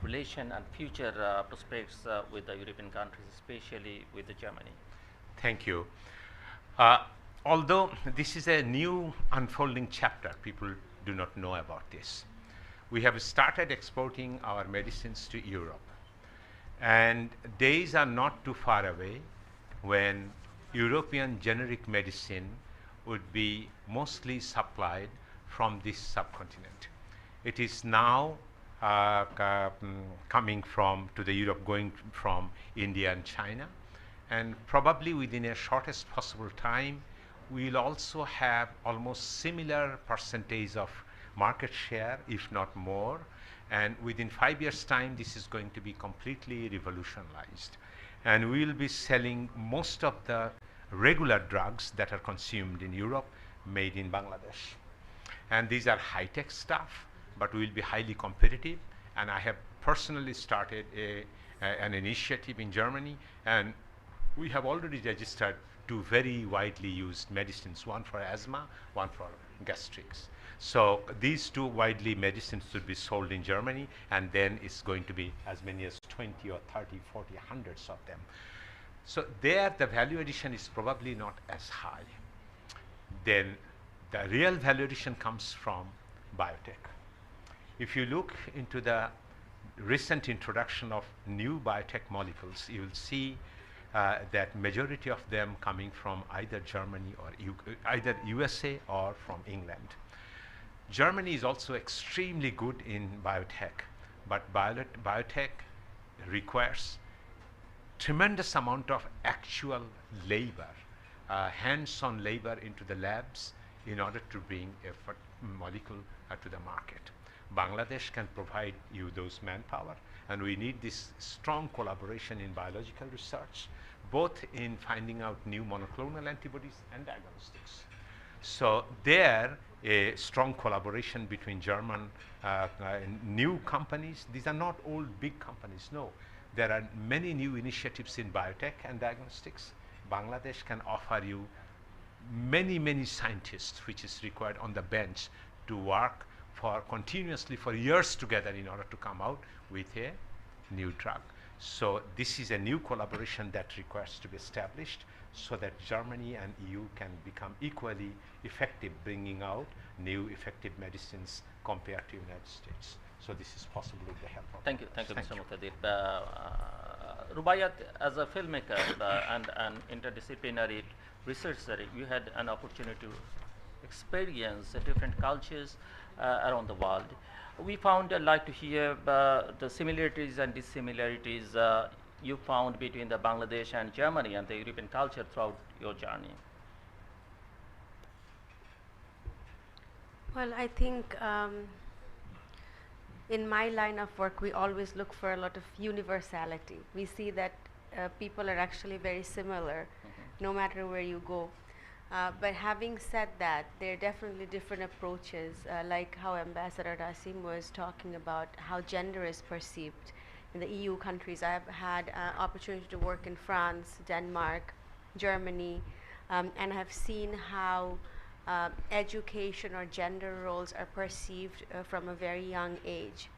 [SPEAKER 7] relation and future prospects with the European countries, especially with Germany.
[SPEAKER 9] Thank you. Although this is a new unfolding chapter, people do not know about this. We have started exporting our medicines to Europe, and days are not too far away when European generic medicine would be mostly supplied from this subcontinent. It is now coming to the Europe, going from India and China, and probably within a shortest possible time we'll also have almost similar percentage of market share, if not more, and within 5 years' time this is going to be completely revolutionized, and we will be selling most of the regular drugs that are consumed in Europe made in Bangladesh. And these are high-tech stuff, but we will be highly competitive, and I have personally started an initiative in Germany, and we have already registered 2 very widely used medicines, one for asthma, one for gastrics. So these 2 widely medicines should be sold in Germany, and then it's going to be as many as 20 or 30, 40, hundreds of them. So there the value addition is probably not as high. Then the real value addition comes from biotech. If you look into the recent introduction of new biotech molecules, you will see that majority of them coming from either Germany or either USA or from England. Germany is also extremely good in biotech, but biotech requires tremendous amount of actual labor, hands-on labor into the labs in order to bring a molecule to the market. Bangladesh can provide you those manpower, and we need this strong collaboration in biological research, both in finding out new monoclonal antibodies and diagnostics. So there, a strong collaboration between German new companies. These are not old big companies, no. There are many new initiatives in biotech and diagnostics. Bangladesh can offer you many, many scientists, which is required on the bench to work for continuously for years together in order to come out with a new drug. So this is a new collaboration that requires to be established so that Germany and EU can become equally effective, bringing out new effective medicines compared to United States. So this is possible with the help of
[SPEAKER 7] Thank you, Mr. Muqtadir. Rubaiyat, as a filmmaker and an interdisciplinary researcher, you had an opportunity to experience different cultures around the world. We found like to hear the similarities and dissimilarities you found between the Bangladesh and Germany and the European culture throughout your journey.
[SPEAKER 12] Well, I think in my line of work, we always look for a lot of universality. We see that people are actually very similar, no matter where you go. But having said that, there are definitely different approaches, like how Ambassador Rasim was talking about how gender is perceived in the EU countries. I have had opportunity to work in France, Denmark, Germany, and I have seen how education or gender roles are perceived from a very young age.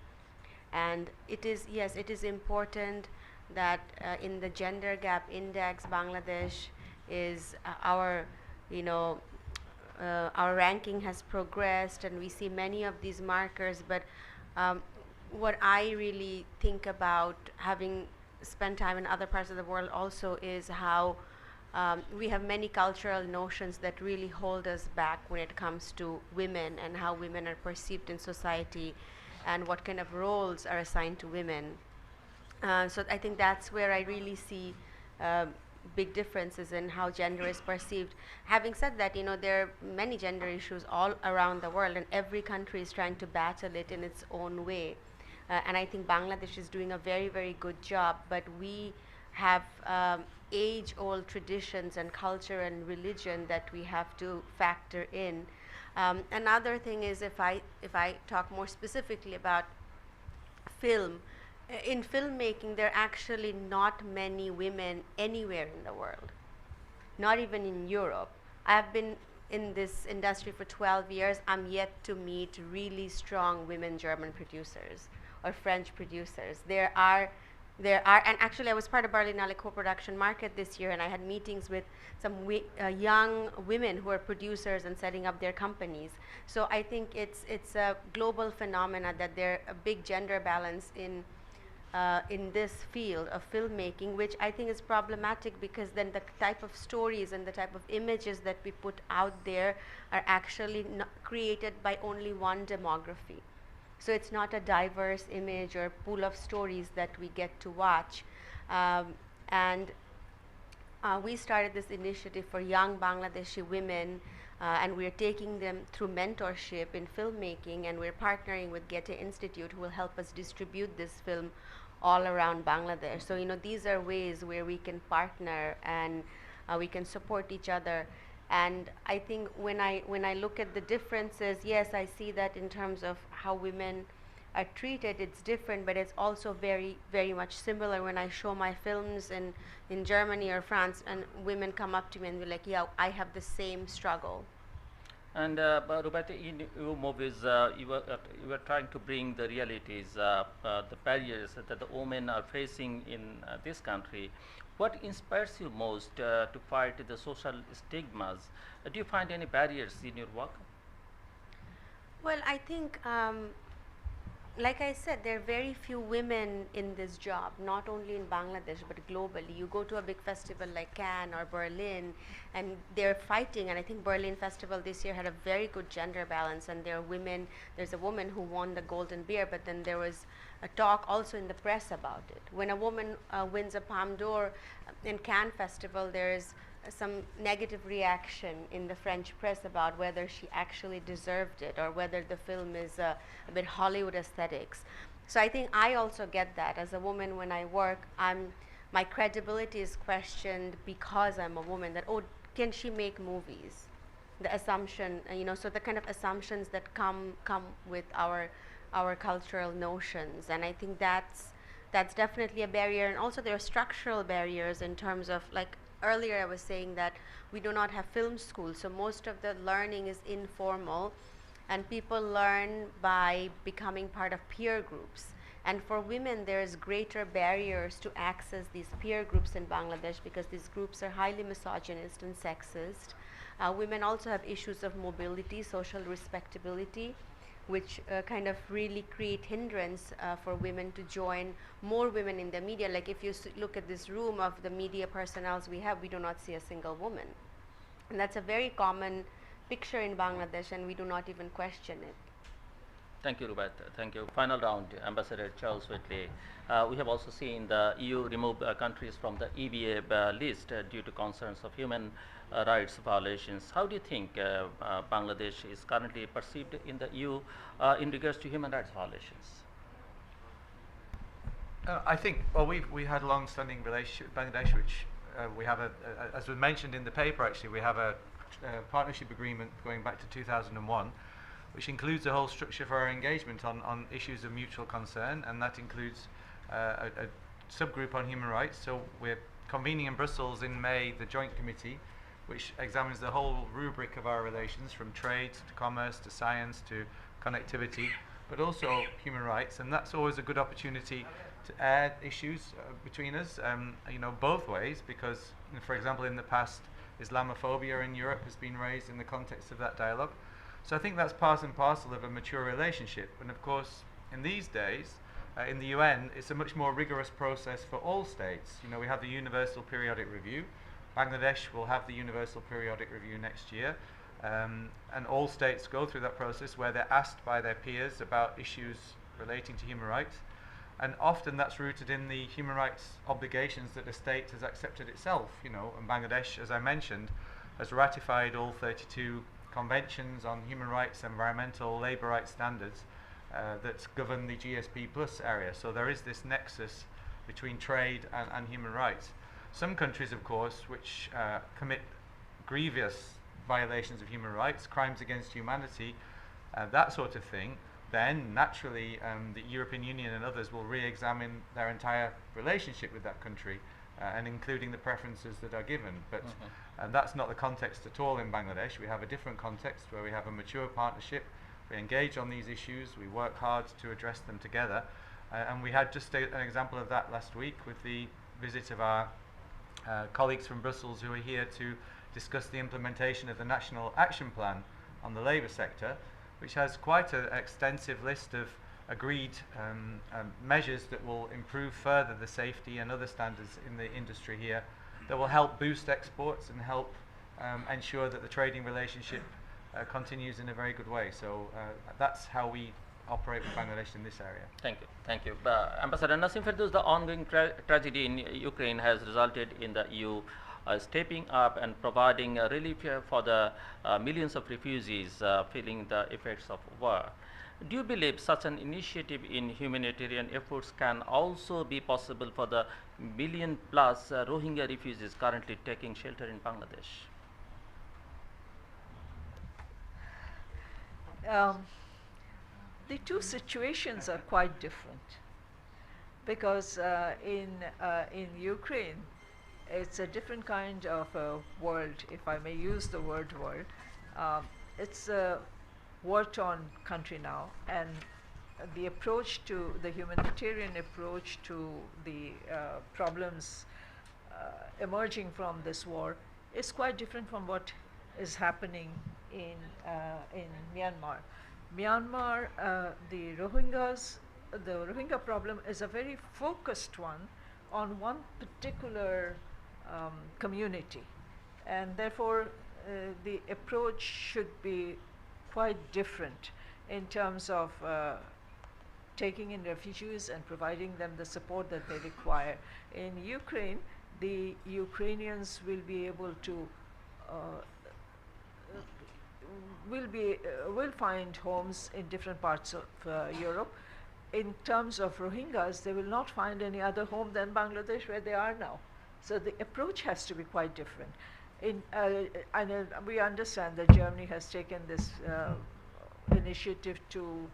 [SPEAKER 12] And it is, yes, it is important that in the gender gap index, Bangladesh is our, you know, our ranking has progressed, and we see many of these markers. But what I really think about, having spent time in other parts of the world also, is how we have many cultural notions that really hold us back when it comes to women and how women are perceived in society and what kind of roles are assigned to women. So I think that's where I really see big differences in how gender is perceived. Having said that, you know, there are many gender issues all around the world, and every country is trying to battle it in its own way. And I think Bangladesh is doing a very, very good job, but we have age-old traditions and culture and religion that we have to factor in. Another thing is, if I talk more specifically about film, in filmmaking, there are actually not many women anywhere in the world, not even in Europe. I've been in this industry for 12 years. I'm yet to meet really strong women German producers or French producers. There are, and actually I was part of Berlinale co-production market this year, and I had meetings with some young women who are producers and setting up their companies. So I think it's a global phenomena that there a big gender balance in this field of filmmaking, which I think is problematic, because then the type of stories and the type of images that we put out there are actually created by only one demography. So it's not a diverse image or pool of stories that we get to watch. We started this initiative for young Bangladeshi women, and we're taking them through mentorship in filmmaking, and we're partnering with Goethe Institute, who will help us distribute this film all around Bangladesh. So, you know, these are ways where we can partner and we can support each other. And I think when I look at the differences, yes, I see that in terms of how women are treated, it's different, but it's also very, very much similar. When I show my films in Germany or France, and women come up to me and be like, yeah, I have the same struggle.
[SPEAKER 7] And Rubati, in your movies, you were trying to bring the realities, the barriers that the women are facing in this country. What inspires you most to fight the social stigmas? Do you find any barriers in your work?
[SPEAKER 12] Well, I think, like I said, there are very few women in this job, not only in Bangladesh, but globally. You go to a big festival like Cannes or Berlin, and they're fighting, and I think Berlin Festival this year had a very good gender balance, and there are women, there's a woman who won the Golden Bear, but then there was a talk also in the press about it. When a woman wins a Palme d'Or in Cannes Festival, there's some negative reaction in the French press about whether she actually deserved it or whether the film is a bit Hollywood aesthetics. So I think I also get that. As a woman, when I work, my credibility is questioned because I'm a woman, that, oh, can she make movies? The assumption, you know, so the kind of assumptions that come with our cultural notions. And I think that's definitely a barrier. And also there are structural barriers in terms of, like, earlier I was saying that we do not have film schools, so most of the learning is informal, and people learn by becoming part of peer groups. And for women, there's greater barriers to access these peer groups in Bangladesh, because these groups are highly misogynist and sexist. Women also have issues of mobility, social respectability, which kind of really create hindrance for women to join more women in the media. Like if you look at this room of the media personnel we have, we do not see a single woman. And that's a very common picture in Bangladesh, and we do not even question it.
[SPEAKER 7] Thank you, Rubat. Thank you. Final round, Ambassador Charles Whitley. We have also seen the EU remove countries from the EBA list due to concerns of human rights violations. How do you think Bangladesh is currently perceived in the EU in regards to human rights violations?
[SPEAKER 8] I think, well, we had a long-standing relationship with Bangladesh, which we have as was mentioned in the paper, actually, we have a partnership agreement going back to 2001, which includes a whole structure for our engagement on issues of mutual concern, and that includes a subgroup on human rights. So we're convening in Brussels in May the Joint Committee which examines the whole rubric of our relations, from trade to commerce to science to connectivity, but also human rights. And that's always a good opportunity to add issues between us, both ways, because, for example, in the past, Islamophobia in Europe has been raised in the context of that dialogue. So I think that's part and parcel of a mature relationship. And of course, in these days, in the UN, it's a much more rigorous process for all states. We have the Universal Periodic Review. Bangladesh will have the Universal Periodic Review next year. And all states go through that process where they're asked by their peers about issues relating to human rights. And often that's rooted in the human rights obligations that a state has accepted itself. And Bangladesh, as I mentioned, has ratified all 32 conventions on human rights, environmental, labour rights standards that govern the GSP plus area. So there is this nexus between trade and human rights. Some countries, of course, which commit grievous violations of human rights, crimes against humanity, that sort of thing, then naturally the European Union and others will re-examine their entire relationship with that country, and including the preferences that are given. But that's not the context at all in Bangladesh. We have a different context where we have a mature partnership. We engage on these issues. We work hard to address them together. And we had just an example of that last week with the visit of our colleagues from Brussels who are here to discuss the implementation of the National Action Plan on the labour sector, which has quite an extensive list of agreed measures that will improve further the safety and other standards in the industry here, that will help boost exports and help ensure that the trading relationship continues in a very good way. So that's how we operate with Bangladesh in this area.
[SPEAKER 7] Thank you. Thank you. Ambassador Nasim Firdaus, the ongoing tragedy in Ukraine has resulted in the EU stepping up and providing relief for the millions of refugees feeling the effects of war. Do you believe such an initiative in humanitarian efforts can also be possible for the million plus Rohingya refugees currently taking shelter in Bangladesh?
[SPEAKER 10] The two situations are quite different, because in Ukraine, it's a different kind of a world, if I may use the word world. It's a war-torn country now, and the approach to the humanitarian approach to the problems emerging from this war is quite different from what is happening in Myanmar. Myanmar, the Rohingya problem is a very focused one on one particular community, and therefore the approach should be quite different in terms of taking in refugees and providing them the support that they require. In Ukraine, the Ukrainians will be able to will find homes in different parts of Europe. In terms of Rohingyas, they will not find any other home than Bangladesh, where they are now. So the approach has to be quite different. And we understand that Germany has taken this initiative to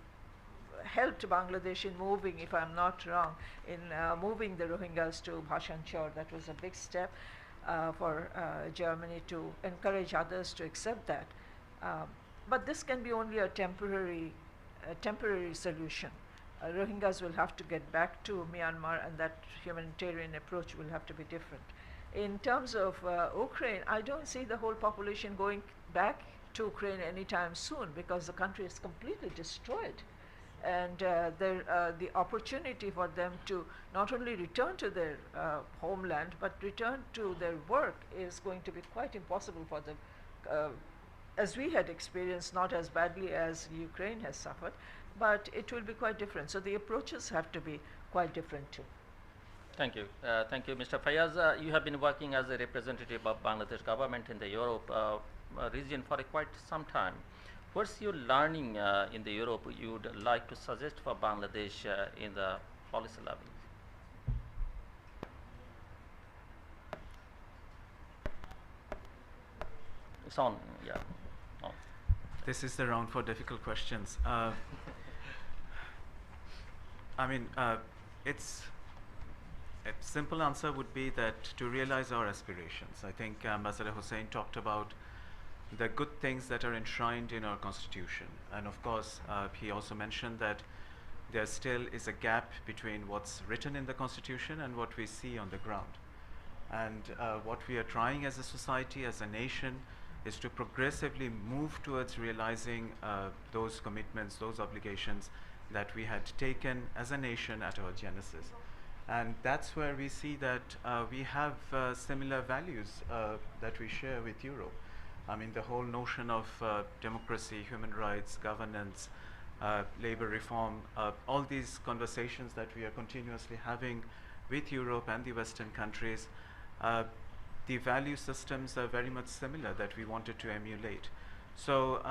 [SPEAKER 10] help Bangladesh in moving, if I'm not wrong, in moving the Rohingyas to Bhashanchar. That was a big step for Germany to encourage others to accept that. But this can be only a temporary solution. Rohingyas will have to get back to Myanmar, and that humanitarian approach will have to be different. In terms of Ukraine, I don't see the whole population going back to Ukraine anytime soon, because the country is completely destroyed. And the opportunity for them to not only return to their homeland, but return to their work is going to be quite impossible for them, as we had experienced, not as badly as Ukraine has suffered, but it will be quite different. So the approaches have to be quite different too.
[SPEAKER 7] Thank you. Thank you, Mr. Fayaz. You have been working as a representative of Bangladesh government in the Europe region for quite some time. What's your learning in the Europe you would like to suggest for Bangladesh in the policy level? It's on, yeah. On.
[SPEAKER 11] This is the round for difficult questions. I mean, it's A simple answer would be that to realize our aspirations. I think Ambassador Hussain talked about the good things that are enshrined in our constitution. And of course, he also mentioned that there still is a gap between what's written in the constitution and what we see on the ground. And what we are trying as a society, as a nation, is to progressively move towards realizing those commitments, those obligations that we had taken as a nation at our genesis. And that's where we see that we have similar values that we share with Europe. I mean, the whole notion of democracy, human rights, governance, labor reform, all these conversations that we are continuously having with Europe and the Western countries, the value systems are very much similar that we wanted to emulate. So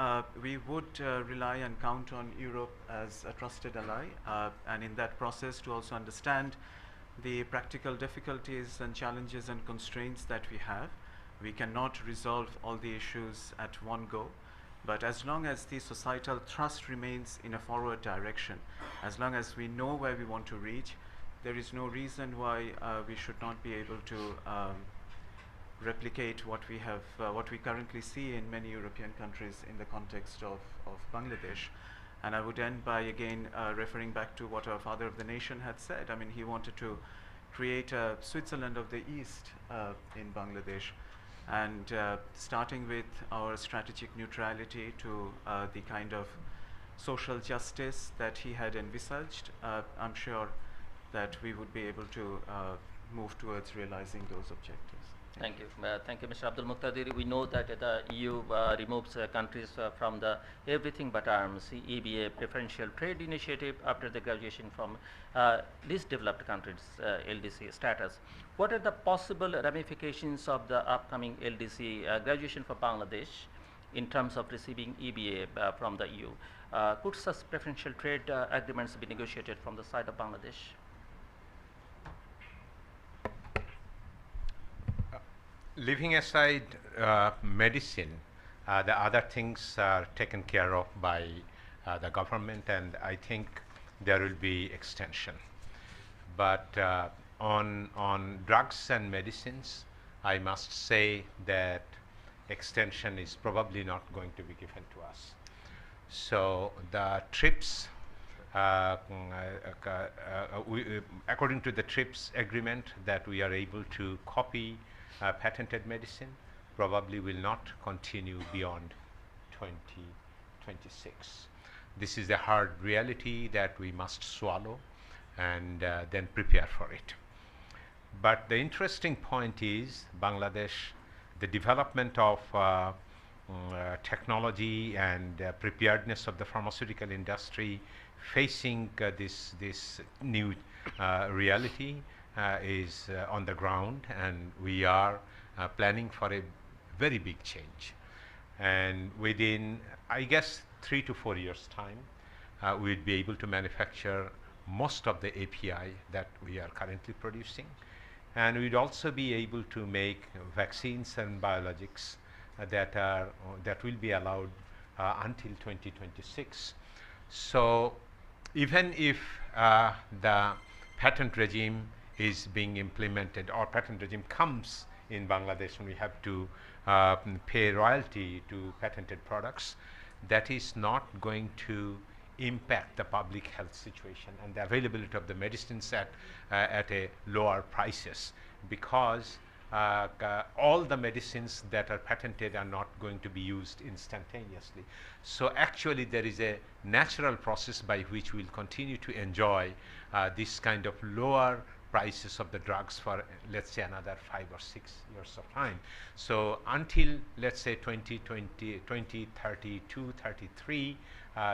[SPEAKER 11] we would rely and count on Europe as a trusted ally, and in that process to also understand the practical difficulties and challenges and constraints that we have. We cannot resolve all the issues at one go, but as long as the societal thrust remains in a forward direction, as long as we know where we want to reach, there is no reason why we should not be able to replicate what we have, what we currently see in many European countries in the context of Bangladesh. And I would end by again referring back to what our father of the nation had said. I mean, he wanted to create a Switzerland of the East in Bangladesh. And starting with our strategic neutrality to the kind of social justice that he had envisaged, I'm sure that we would be able to move towards realizing those objectives.
[SPEAKER 7] Thank you. Thank you, Mr. Abdul Muqtadir. We know that the EU removes countries from the Everything But Arms EBA preferential trade initiative after the graduation from least developed countries LDC status. What are the possible ramifications of the upcoming LDC graduation for Bangladesh in terms of receiving EBA from the EU? Could such preferential trade agreements be negotiated from the side of Bangladesh?
[SPEAKER 9] Leaving aside medicine, the other things are taken care of by the government, and I think there will be extension. But on drugs and medicines, I must say that extension is probably not going to be given to us. So the TRIPS, according to the TRIPS agreement, that we are able to copy patented medicine, probably will not continue beyond 2026. This is a hard reality that we must swallow and then prepare for it. But the interesting point is Bangladesh, the development of technology and preparedness of the pharmaceutical industry facing this new reality is on the ground, and we are planning for a very big change. And within, I guess, 3 to 4 years' time, we'd be able to manufacture most of the API that we are currently producing. And we'd also be able to make vaccines and biologics that will be allowed until 2026. So even if the patent regime is being implemented, or patent regime comes in Bangladesh and we have to pay royalty to patented products, that is not going to impact the public health situation and the availability of the medicines at a lower prices, because all the medicines that are patented are not going to be used instantaneously. So actually there is a natural process by which we'll continue to enjoy this kind of lower prices of the drugs for, let's say, another 5 or 6 years of time. So until, let's say, 2032, 33,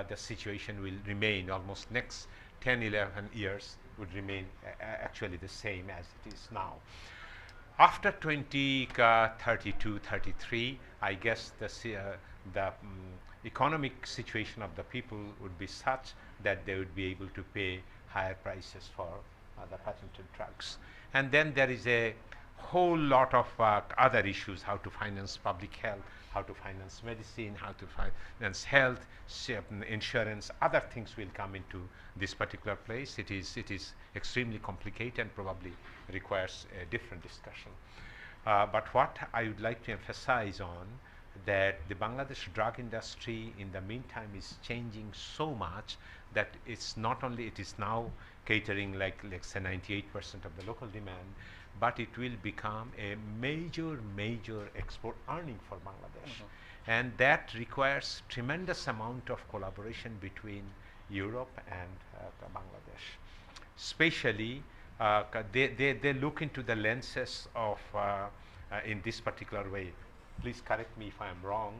[SPEAKER 9] the situation will remain almost next 10, 11 years would remain actually the same as it is now. After 2032, 33, I guess the economic situation of the people would be such that they would be able to pay higher prices for the patented drugs. And then there is a whole lot of other issues, how to finance public health, how to finance medicine, how to finance health, insurance, other things will come into this particular place. It is extremely complicated and probably requires a different discussion. But what I would like to emphasize on, that the Bangladesh drug industry in the meantime is changing so much that it's not only, it is now catering like say 98% of the local demand, but it will become a major export earning for Bangladesh. And that requires tremendous amount of collaboration between Europe and Bangladesh. Especially, they look into the lenses of, in this particular way. Please correct me if I am wrong,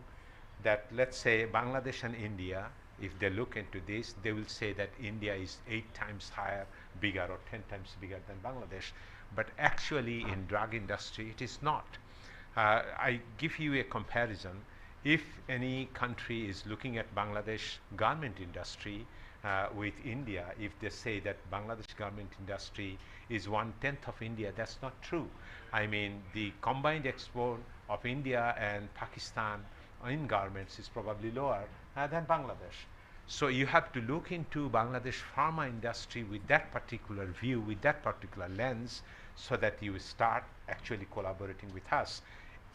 [SPEAKER 9] that let's say Bangladesh and India, if they look into this, they will say that India is 8 times higher, bigger, or 10 times bigger than Bangladesh. But actually in drug industry, it is not. I give you a comparison. If any country is looking at Bangladesh garment industry with India, if they say that Bangladesh garment industry is 1/10 of India, that's not true. I mean, the combined export of India and Pakistan in garments is probably lower than Bangladesh. So you have to look into Bangladesh pharma industry with that particular view, with that particular lens, so that you start actually collaborating with us.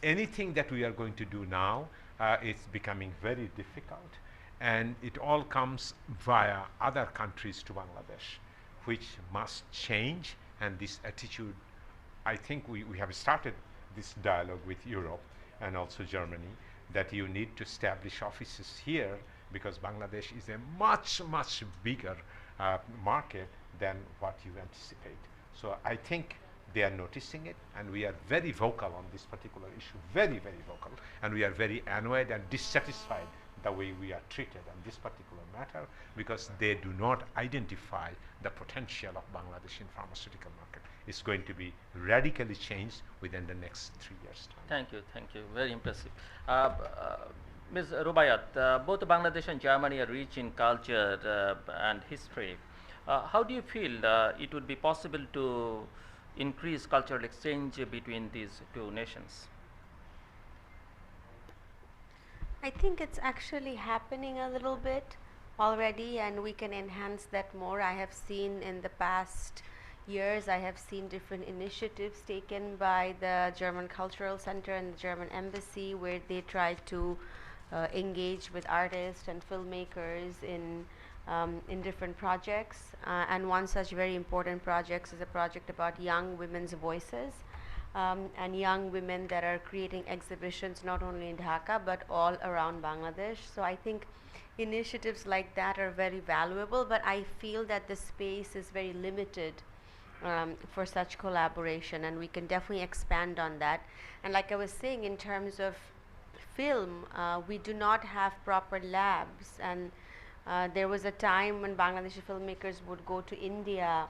[SPEAKER 9] Anything that we are going to do now is becoming very difficult, and it all comes via other countries to Bangladesh, which must change. And this attitude, I think we have started this dialogue with Europe and also Germany, that you need to establish offices here, because Bangladesh is a much bigger market than what you anticipate. So I think they are noticing it, and we are very vocal on this particular issue, very vocal, and we are very annoyed and dissatisfied the way we are treated on this particular matter, because they do not identify the potential of Bangladesh in pharmaceutical market. It's going to be radically changed within the next 3 years' time.
[SPEAKER 7] Thank you, very impressive. Ms. Rubaiyat, both Bangladesh and Germany are rich in culture and history. How do you feel it would be possible to increase cultural exchange between these two nations?
[SPEAKER 12] I think it's actually happening a little bit already, and we can enhance that more. I have seen in the past years, I have seen different initiatives taken by the German Cultural Center and the German Embassy, where they try to engage with artists and filmmakers in different projects. And one such very important project is a project about young women's voices. And young women that are creating exhibitions not only in Dhaka but all around Bangladesh. So I think initiatives like that are very valuable, but I feel that the space is very limited for such collaboration, and we can definitely expand on that. And like I was saying, in terms of film, we do not have proper labs, and there was a time when Bangladeshi filmmakers would go to India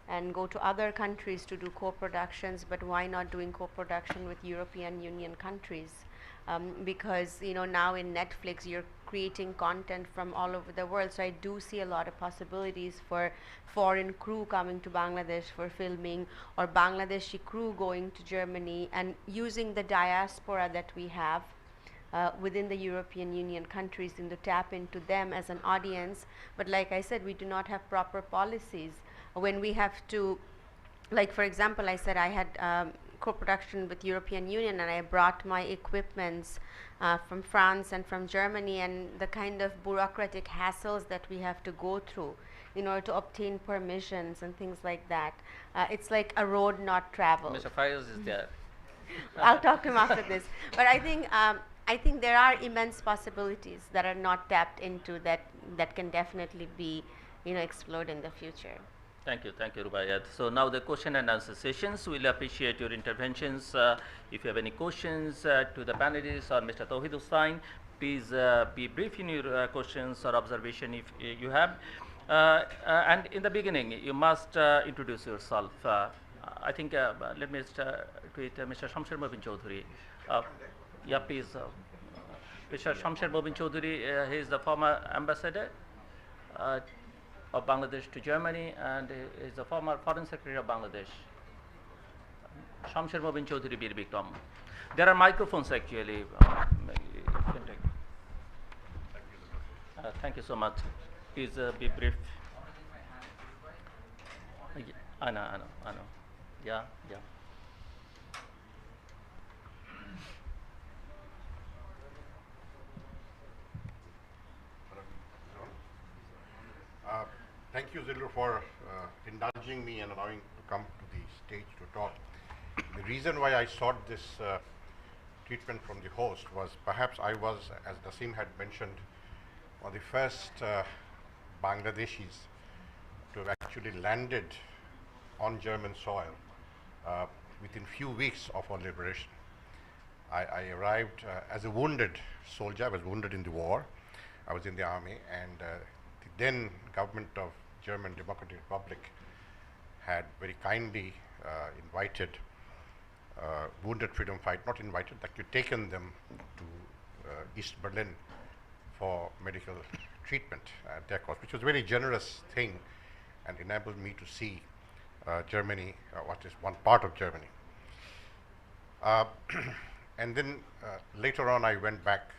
[SPEAKER 12] and go to other countries to do co-productions, but why not doing co-production with European Union countries? Because now in Netflix you're creating content from all over the world, so I do see a lot of possibilities for foreign crew coming to Bangladesh for filming, or Bangladeshi crew going to Germany and using the diaspora that we have within the European Union countries and to tap into them as an audience. But like I said, we do not have proper policies. When we have to, like for example, I said I had co-production with European Union, and I brought my equipments from France and from Germany, and the kind of bureaucratic hassles that we have to go through in order to obtain permissions and things like that. It's like a road not traveled.
[SPEAKER 7] Mr. Faiz is there.
[SPEAKER 12] I'll talk to him after this. But I think there are immense possibilities that are not tapped into that can definitely be explored in the future.
[SPEAKER 7] Thank you, Rubaiyat. So now the question and answer sessions. We'll appreciate your interventions. If you have any questions to the panelists or Mr. Tawhid Hussain, please be brief in your questions or observation if you have. And in the beginning, you must introduce yourself. I think, let me start with Mr. Shamsher Mobin Chaudhuri. Yeah, please. Mr. Shamsher Mobin Chaudhuri, he is the former ambassador of Bangladesh to Germany, and is the former Foreign Secretary of Bangladesh. Shamsher Mobin Chaudhary Bir Bikram. There are microphones actually. You can take. Thank you so much. Please be brief. I know. Yeah.
[SPEAKER 13] Thank you, Zillu, for indulging me and allowing to come to the stage to talk. The reason why I sought this treatment from the host was perhaps I was, as Naseem had mentioned, one of the first Bangladeshis to have actually landed on German soil within few weeks of our liberation. I arrived as a wounded soldier. I was wounded in the war. I was in the army, and the then government of German Democratic Republic had very kindly invited wounded freedom fight, not invited, actually taken them to East Berlin for medical treatment at their cost, which was a very generous thing and enabled me to see Germany, what is one part of Germany. And then later on I went back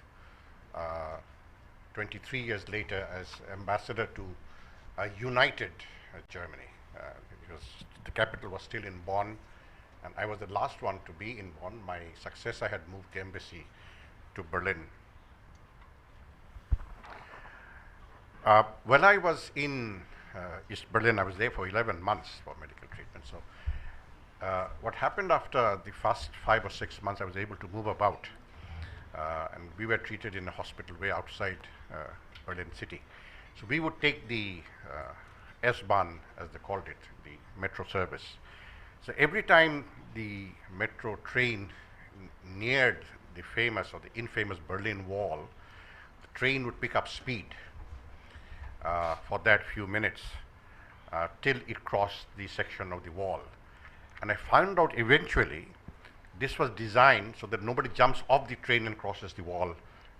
[SPEAKER 13] 23 years later as ambassador to united Germany, because the capital was still in Bonn, and I was the last one to be in Bonn. My successor had moved the embassy to Berlin. When I was in East Berlin, I was there for 11 months for medical treatment. So what happened after the first 5 or 6 months, I was able to move about. And we were treated in a hospital way outside Berlin city. So we would take the S-Bahn, as they called it, the metro service. So every time the metro train neared the famous or the infamous Berlin Wall, the train would pick up speed for that few minutes till it crossed the section of the wall. And I found out eventually this was designed so that nobody jumps off the train and crosses the wall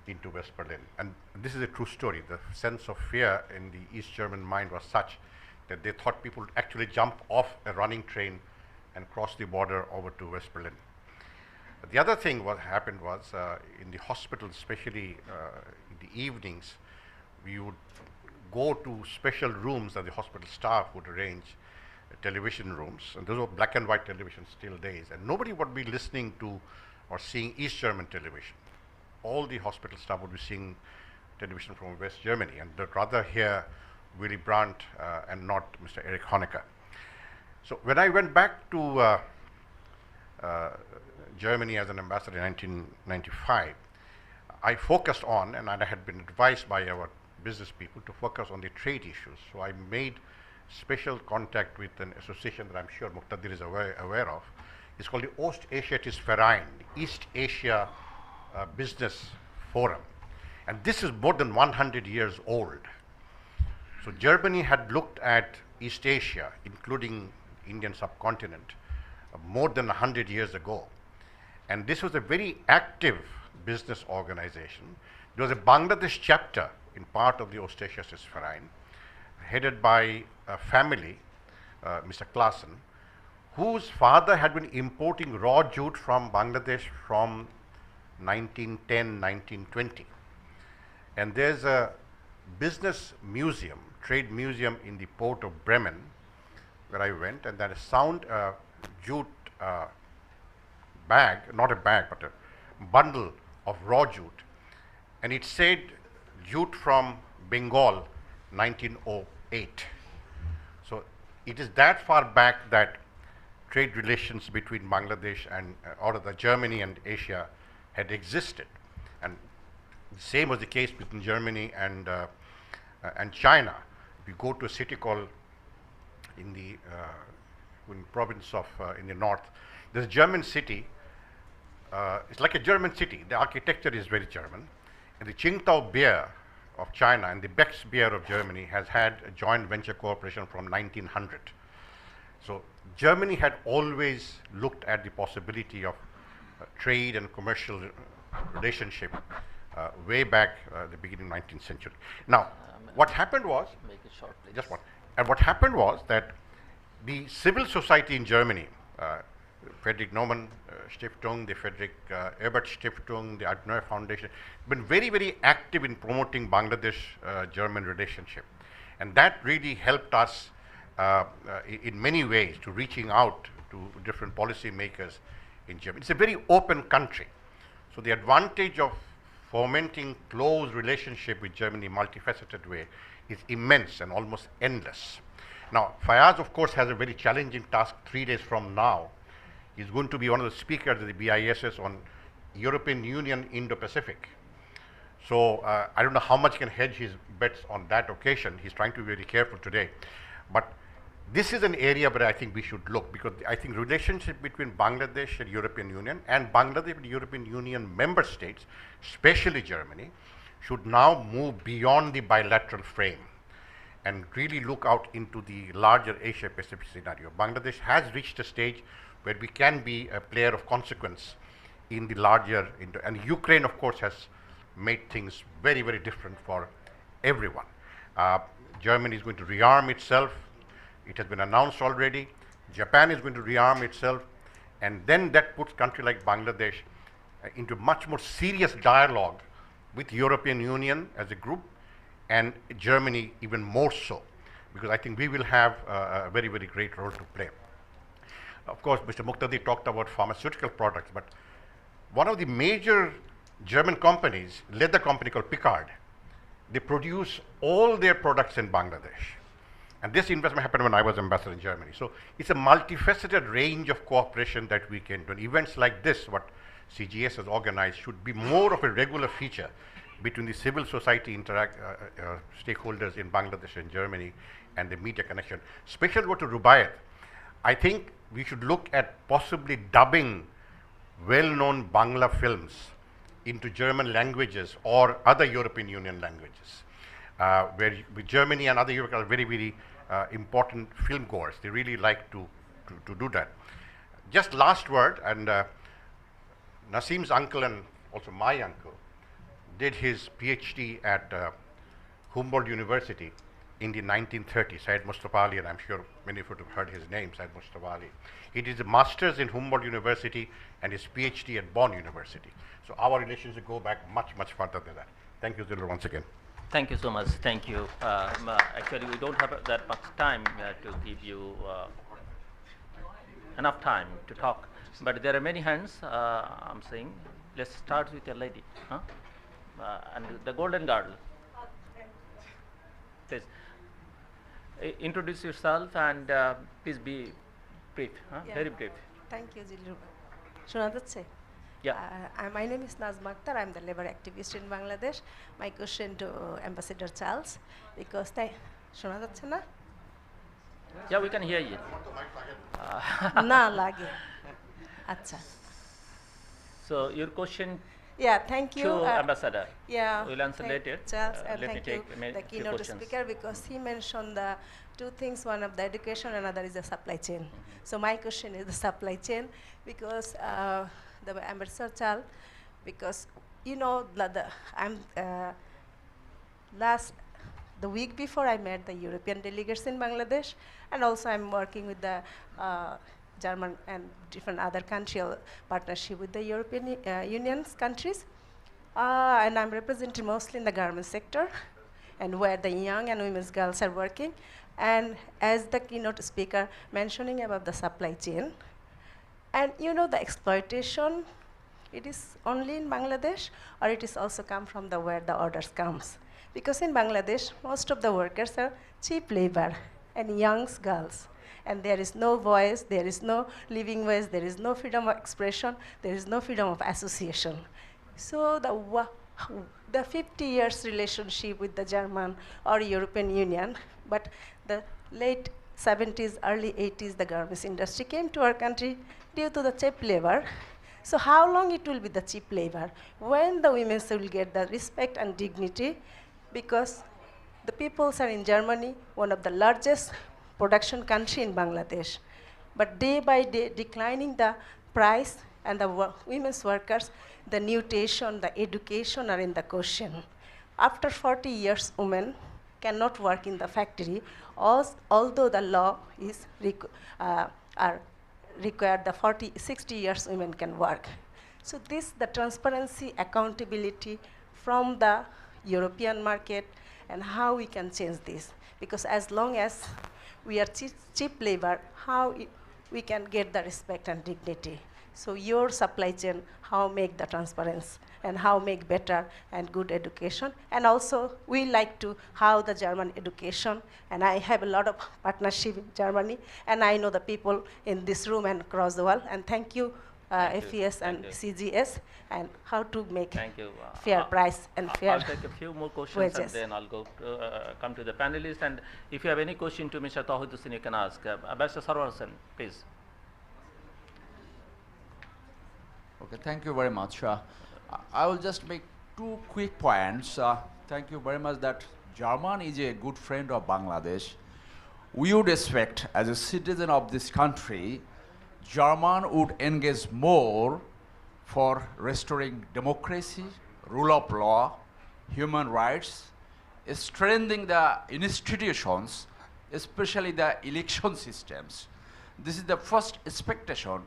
[SPEAKER 13] into West Berlin. And this is a true story. The sense of fear in the East German mind was such that they thought people would actually jump off a running train and cross the border over to West Berlin. The other thing what happened was in the hospital, especially in the evenings, we would go to special rooms that the hospital staff would arrange, television rooms, and those were black and white television still days, and nobody would be listening to or seeing East German television. All the hospital staff would be seeing television from West Germany, and they'd rather hear Willy Brandt and not Mr. Erich Honecker. So when I went back to Germany as an ambassador in 1995, I focused on, and I had been advised by our business people to focus on the trade issues. So I made special contact with an association that I'm sure Muqtadir is aware of. It's called the Ostasiatisches Verein, the East Asia Business Forum. And this is more than 100 years old. So Germany had looked at East Asia, including the Indian subcontinent, more than 100 years ago. And this was a very active business organization. There was a Bangladesh chapter in part of the Ostasiatisches Verein, headed by a family, Mr. Klassen, whose father had been importing raw jute from Bangladesh from 1910, 1920. And there's a business museum, trade museum in the port of Bremen, where I went, and there is sound jute bag, not a bag, but a bundle of raw jute. And it said jute from Bengal, 1908. So it is that far back that trade relations between Bangladesh and or the Germany and Asia had existed. And the same was the case between Germany and China. If you go to a city called in the province of in the north, there's a German city. It's like a German city. The architecture is very German. And the Qingdao beer of China and the Beck's beer of Germany has had a joint venture cooperation from 1900. So Germany had always looked at the possibility of trade and commercial relationship way back the beginning of the 19th century. Now, what happened was,
[SPEAKER 7] make it short, please.
[SPEAKER 13] just one, and what happened was that the civil society in Germany Friedrich-Ebert-Stiftung, the Friedrich-Ebert-Stiftung, the Adaptation Foundation, been very, very active in promoting Bangladesh-German relationship. And that really helped us in many ways to reaching out to different policy makers in Germany. It's a very open country. So the advantage of fomenting close relationship with Germany in a multifaceted way is immense and almost endless. Now, Fayaz, of course, has a very challenging task 3 days from now. He's going to be one of the speakers at the BISS on European Union Indo-Pacific. So I don't know how much he can hedge his bets on that occasion. He's trying to be very careful today. But this is an area where I think we should look, because I think relationship between Bangladesh and European Union and Bangladesh and European Union member states, especially Germany, should now move beyond the bilateral frame and really look out into the larger Asia-Pacific scenario. Bangladesh has reached a stage where we can be a player of consequence in the larger, and Ukraine, of course, has made things very, very different for everyone. Germany is going to rearm itself. It has been announced already. Japan is going to rearm itself. And then that puts a country like Bangladesh into much more serious dialogue with European Union as a group, and Germany even more so, because I think we will have a very, very great role to play. Of course, Mr. Muqtadi talked about pharmaceutical products, but one of the major German companies, leather company called Picard, they produce all their products in Bangladesh. And this investment happened when I was ambassador in Germany. So it's a multifaceted range of cooperation that we can do. And events like this, what CGS has organized, should be more of a regular feature between the civil society stakeholders in Bangladesh and Germany and the media connection. Special word to Rubaiyat. I think we should look at possibly dubbing well-known Bangla films into German languages or other European Union languages, where Germany and other Europe are very, very important film goers. They really like to do that. Just last word, and Nasim's uncle and also my uncle did his PhD at Humboldt University in the 1930s, Syed Mustafa Ali, and I'm sure many of you have heard his name, Syed Mustafa Ali. He did a master's in Humboldt University and his PhD at Bonn University. So our relations go back much, much further than that. Thank you, Zilur, once again.
[SPEAKER 7] Thank you so much. Thank you. Actually, we don't have that much time to give you enough time to talk. But there are many hands, I'm saying. Let's start with a lady. Huh? And the golden girl. Please. Introduce yourself and please be brief, huh?
[SPEAKER 14] Yeah.
[SPEAKER 7] Very brief.
[SPEAKER 14] Thank you, Zilur. Shona jaচ্ছে?
[SPEAKER 7] Yeah.
[SPEAKER 14] My name is Nazma Akhtar. I'm the labor activist in Bangladesh. My question to Ambassador Charles, because শোনা যাচ্ছে না?
[SPEAKER 7] Yeah, we can hear you.
[SPEAKER 14] না লাগে। আচ্ছা।
[SPEAKER 7] So your question.
[SPEAKER 14] Yeah, thank you.
[SPEAKER 7] To Ambassador.
[SPEAKER 14] Yeah.
[SPEAKER 7] We'll answer later.
[SPEAKER 14] Charles,
[SPEAKER 7] let me
[SPEAKER 14] thank
[SPEAKER 7] take
[SPEAKER 14] you, the keynote speaker, because he mentioned the two things. One of the education, another is the supply chain. So my question is the supply chain, because the Ambassador Charles, because you know I'm the week before I met the European delegates in Bangladesh, and also I'm working with the German and different other country partnership with the European Union's countries. And I'm representing mostly in the garment sector, and where the young and women's girls are working. And as the keynote speaker mentioning about the supply chain, and you know the exploitation, it is only in Bangladesh, or it is also come from the where the orders comes. Because in Bangladesh, most of the workers are cheap labor and young girls. And there is no voice, there is no living voice, there is no freedom of expression, there is no freedom of association. So the 50 years relationship with the German or European Union, but the late 70s, early 80s, the garments industry came to our country due to the cheap labor. So how long it will be the cheap labor? When the women will get the respect and dignity, because the peoples are in Germany, one of the largest production country in Bangladesh. But day by day, declining the price and the women's workers, the nutrition, the education are in the question. After 40 years, women cannot work in the factory, although the law is are required the 40, 60 years women can work. So this, the transparency, accountability from the European market, and how we can change this. Because as long as we are cheap labor, how we can get the respect and dignity. So your supply chain, how make the transparency and how make better and good education. And also we like to how the German education, and I have a lot of partnership in Germany, and I know the people in this room and across the world, and thank you, FES and CGS, and how to make fair price and fair
[SPEAKER 7] I'll take a few more questions
[SPEAKER 14] wages.
[SPEAKER 7] and then I'll go to, come to the panelists. And if you have any question to Mr. Tawhid Hussain, you can ask. Ambassador Sarwar Hussain, please.
[SPEAKER 15] Okay, thank you very much. I will just make two quick points. Thank you very much that German is a good friend of Bangladesh. We would expect, as a citizen of this country, German would engage more for restoring democracy, rule of law, human rights, strengthening the institutions, especially the election systems. This is the first expectation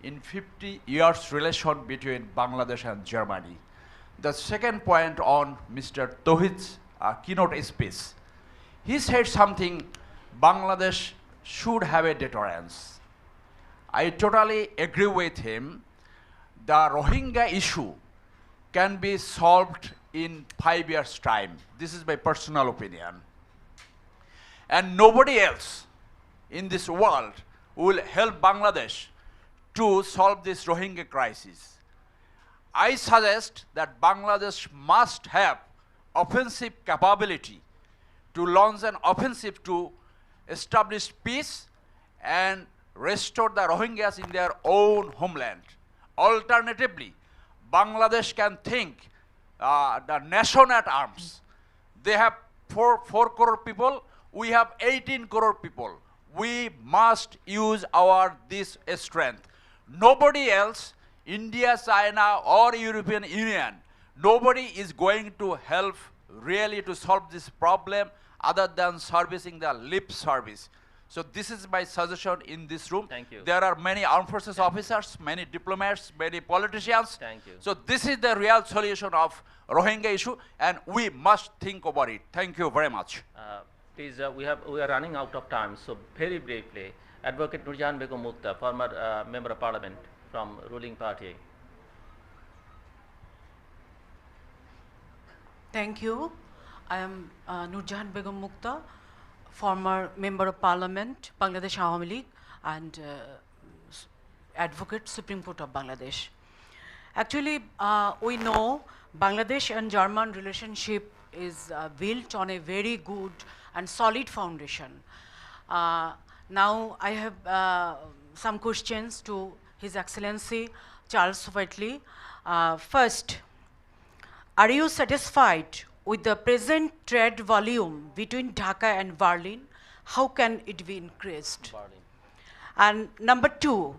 [SPEAKER 15] in 50 years relation between Bangladesh and Germany. The second point on Mr. Tawhid's keynote speech, he said something, Bangladesh should have a deterrence. I totally agree with him. The Rohingya issue can be solved in 5 years' time. This is my personal opinion. And nobody else in this world will help Bangladesh to solve this Rohingya crisis. I suggest that Bangladesh must have offensive capability to launch an offensive to establish peace and restore the Rohingyas in their own homeland. Alternatively, Bangladesh can think the nation at arms. They have 4 crore people, we have 18 crore people. We must use this strength. Nobody else, India, China, or European Union, nobody is going to help really to solve this problem other than servicing the lip service. So this is my suggestion in this room.
[SPEAKER 7] Thank you.
[SPEAKER 15] There are many armed forces officers, many diplomats, many politicians.
[SPEAKER 7] Thank you.
[SPEAKER 15] So this is the real solution of Rohingya issue, and we must think about it. Thank you very much.
[SPEAKER 7] Please, we are running out of time, so very briefly, Advocate Nurjahan Begum Mukta, former Member of Parliament from ruling party.
[SPEAKER 16] Thank you. I am Nurjahan Begum Mukta, former Member of Parliament, Bangladesh Awami League, and Advocate, Supreme Court of Bangladesh. Actually, we know Bangladesh and German relationship is built on a very good and solid foundation. Now I have some questions to His Excellency Charles Whiteley. First, are you satisfied with the present trade volume between Dhaka and Berlin? How can it be increased? And number two,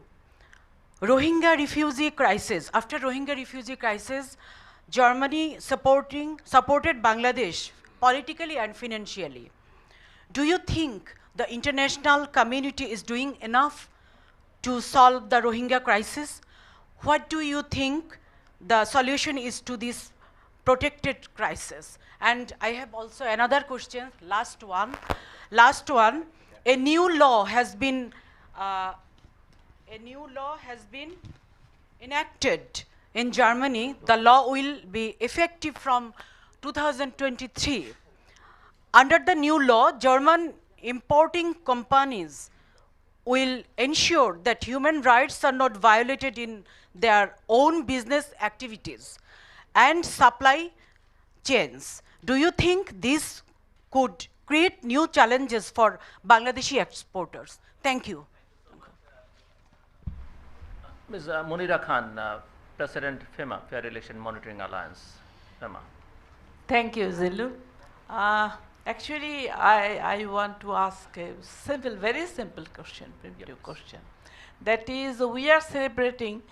[SPEAKER 16] Rohingya refugee crisis. After Rohingya refugee crisis, Germany supported Bangladesh politically and financially. Do you think the international community is doing enough to solve the Rohingya crisis? What do you think the solution is to this protected crisis? And I have also another question, last one. A new law has been enacted in Germany. The law will be effective from 2023. Under the new law, German importing companies will ensure that human rights are not violated in their own business activities and supply chains. Do you think this could create new challenges for Bangladeshi exporters? Thank you.
[SPEAKER 7] Ms. Munira Khan, President FEMA, Fair Relation Monitoring Alliance. FEMA.
[SPEAKER 17] Thank you, Zilu. Actually, I want to ask a simple, very simple question, primitive question. That is, we are celebrating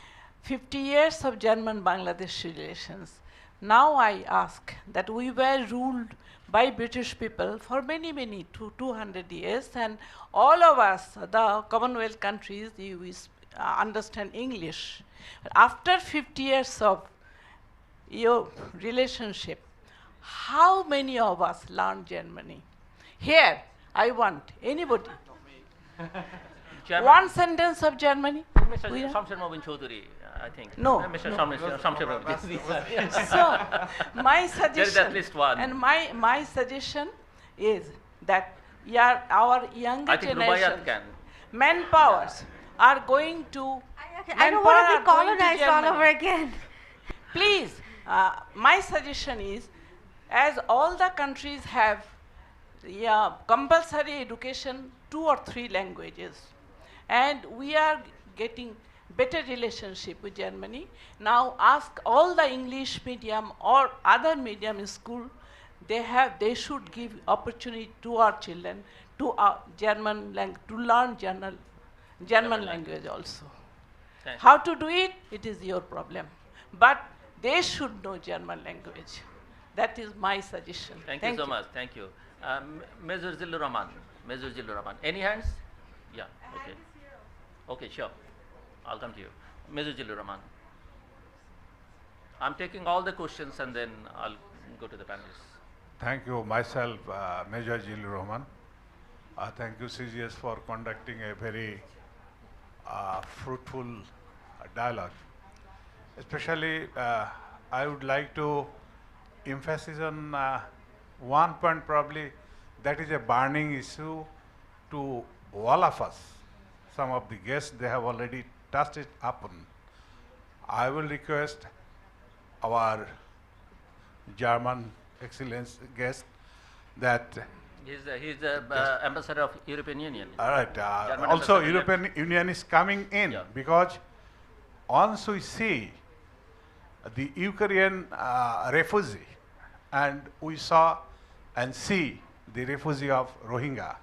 [SPEAKER 17] 50 years of German-Bangladesh relations. Now I ask that we were ruled by British people for many, 200 years, and all of us, the Commonwealth countries, we understand English. After 50 years of your relationship, how many of us learn Germany? Here, I want anybody. One sentence of Germany.
[SPEAKER 7] Mr. Shamsher Mobin Chaudhary, I think.
[SPEAKER 17] No.
[SPEAKER 7] Mr.
[SPEAKER 17] No.
[SPEAKER 7] Shamsher Mobin.
[SPEAKER 17] So, my suggestion,
[SPEAKER 7] there is at least one.
[SPEAKER 17] and my suggestion is that our younger
[SPEAKER 7] I think
[SPEAKER 17] generation,
[SPEAKER 7] Rubaiyat can.
[SPEAKER 17] manpowers are going to.
[SPEAKER 12] I don't want to be
[SPEAKER 17] manpower are going to
[SPEAKER 12] colonized all
[SPEAKER 17] Germany.
[SPEAKER 12] over again.
[SPEAKER 17] Please, my suggestion is, as all the countries have compulsory education, 2 or 3 languages, and we are getting better relationship with Germany. Now ask all the English medium or other medium school, they should give opportunity to our children to to learn German language also.
[SPEAKER 7] Thanks.
[SPEAKER 17] How to do it? It is your problem. But they should know German language. That is my suggestion.
[SPEAKER 7] Thank you so much. Thank you. Major Zillur Rahman. Major Zillur Rahman. Any hands? Yeah. Okay. Okay, sure. I'll come to you. Major Zillur Rahman. I'm taking all the questions and then I'll go to the panelists.
[SPEAKER 18] Thank you. Myself, Major Zillur Rahman. Thank you, CGS, for conducting a very fruitful dialogue. Especially, I would like to emphasize on one point probably that is a burning issue to all of us. Some of the guests, they have already touched it upon. I will request our German excellence guest that
[SPEAKER 7] He's the ambassador of European Union.
[SPEAKER 18] all right.
[SPEAKER 7] German
[SPEAKER 18] Also,
[SPEAKER 7] ambassador.
[SPEAKER 18] European Union is coming in because once we see the Ukrainian refugee, and we saw and see the refugee of Rohingya,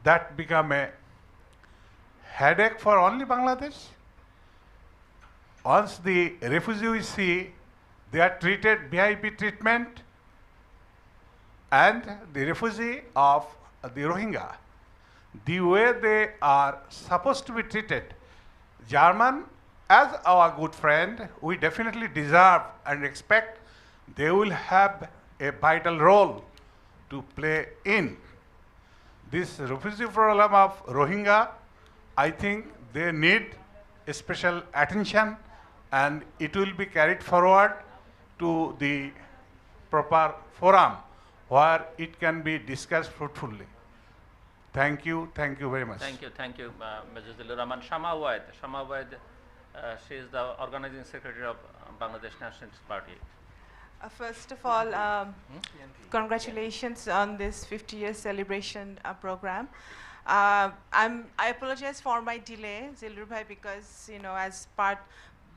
[SPEAKER 18] that become a headache for only Bangladesh. Once the refugees see they are treated VIP treatment, and the refugee of the Rohingya, the way they are supposed to be treated, German, as our good friend, we definitely deserve and expect they will have a vital role to play in this refugee problem of Rohingya. I think they need a special attention, and it will be carried forward to the proper forum where it can be discussed fruitfully. Thank you very much.
[SPEAKER 7] Thank you, Major Zillur Rahman. Shama Waid. Shama Waid, she is the organizing secretary of Bangladesh Nationalist Party.
[SPEAKER 19] First of all, congratulations on this 50-year celebration program. I apologize for my delay, Zillur Bhai, because as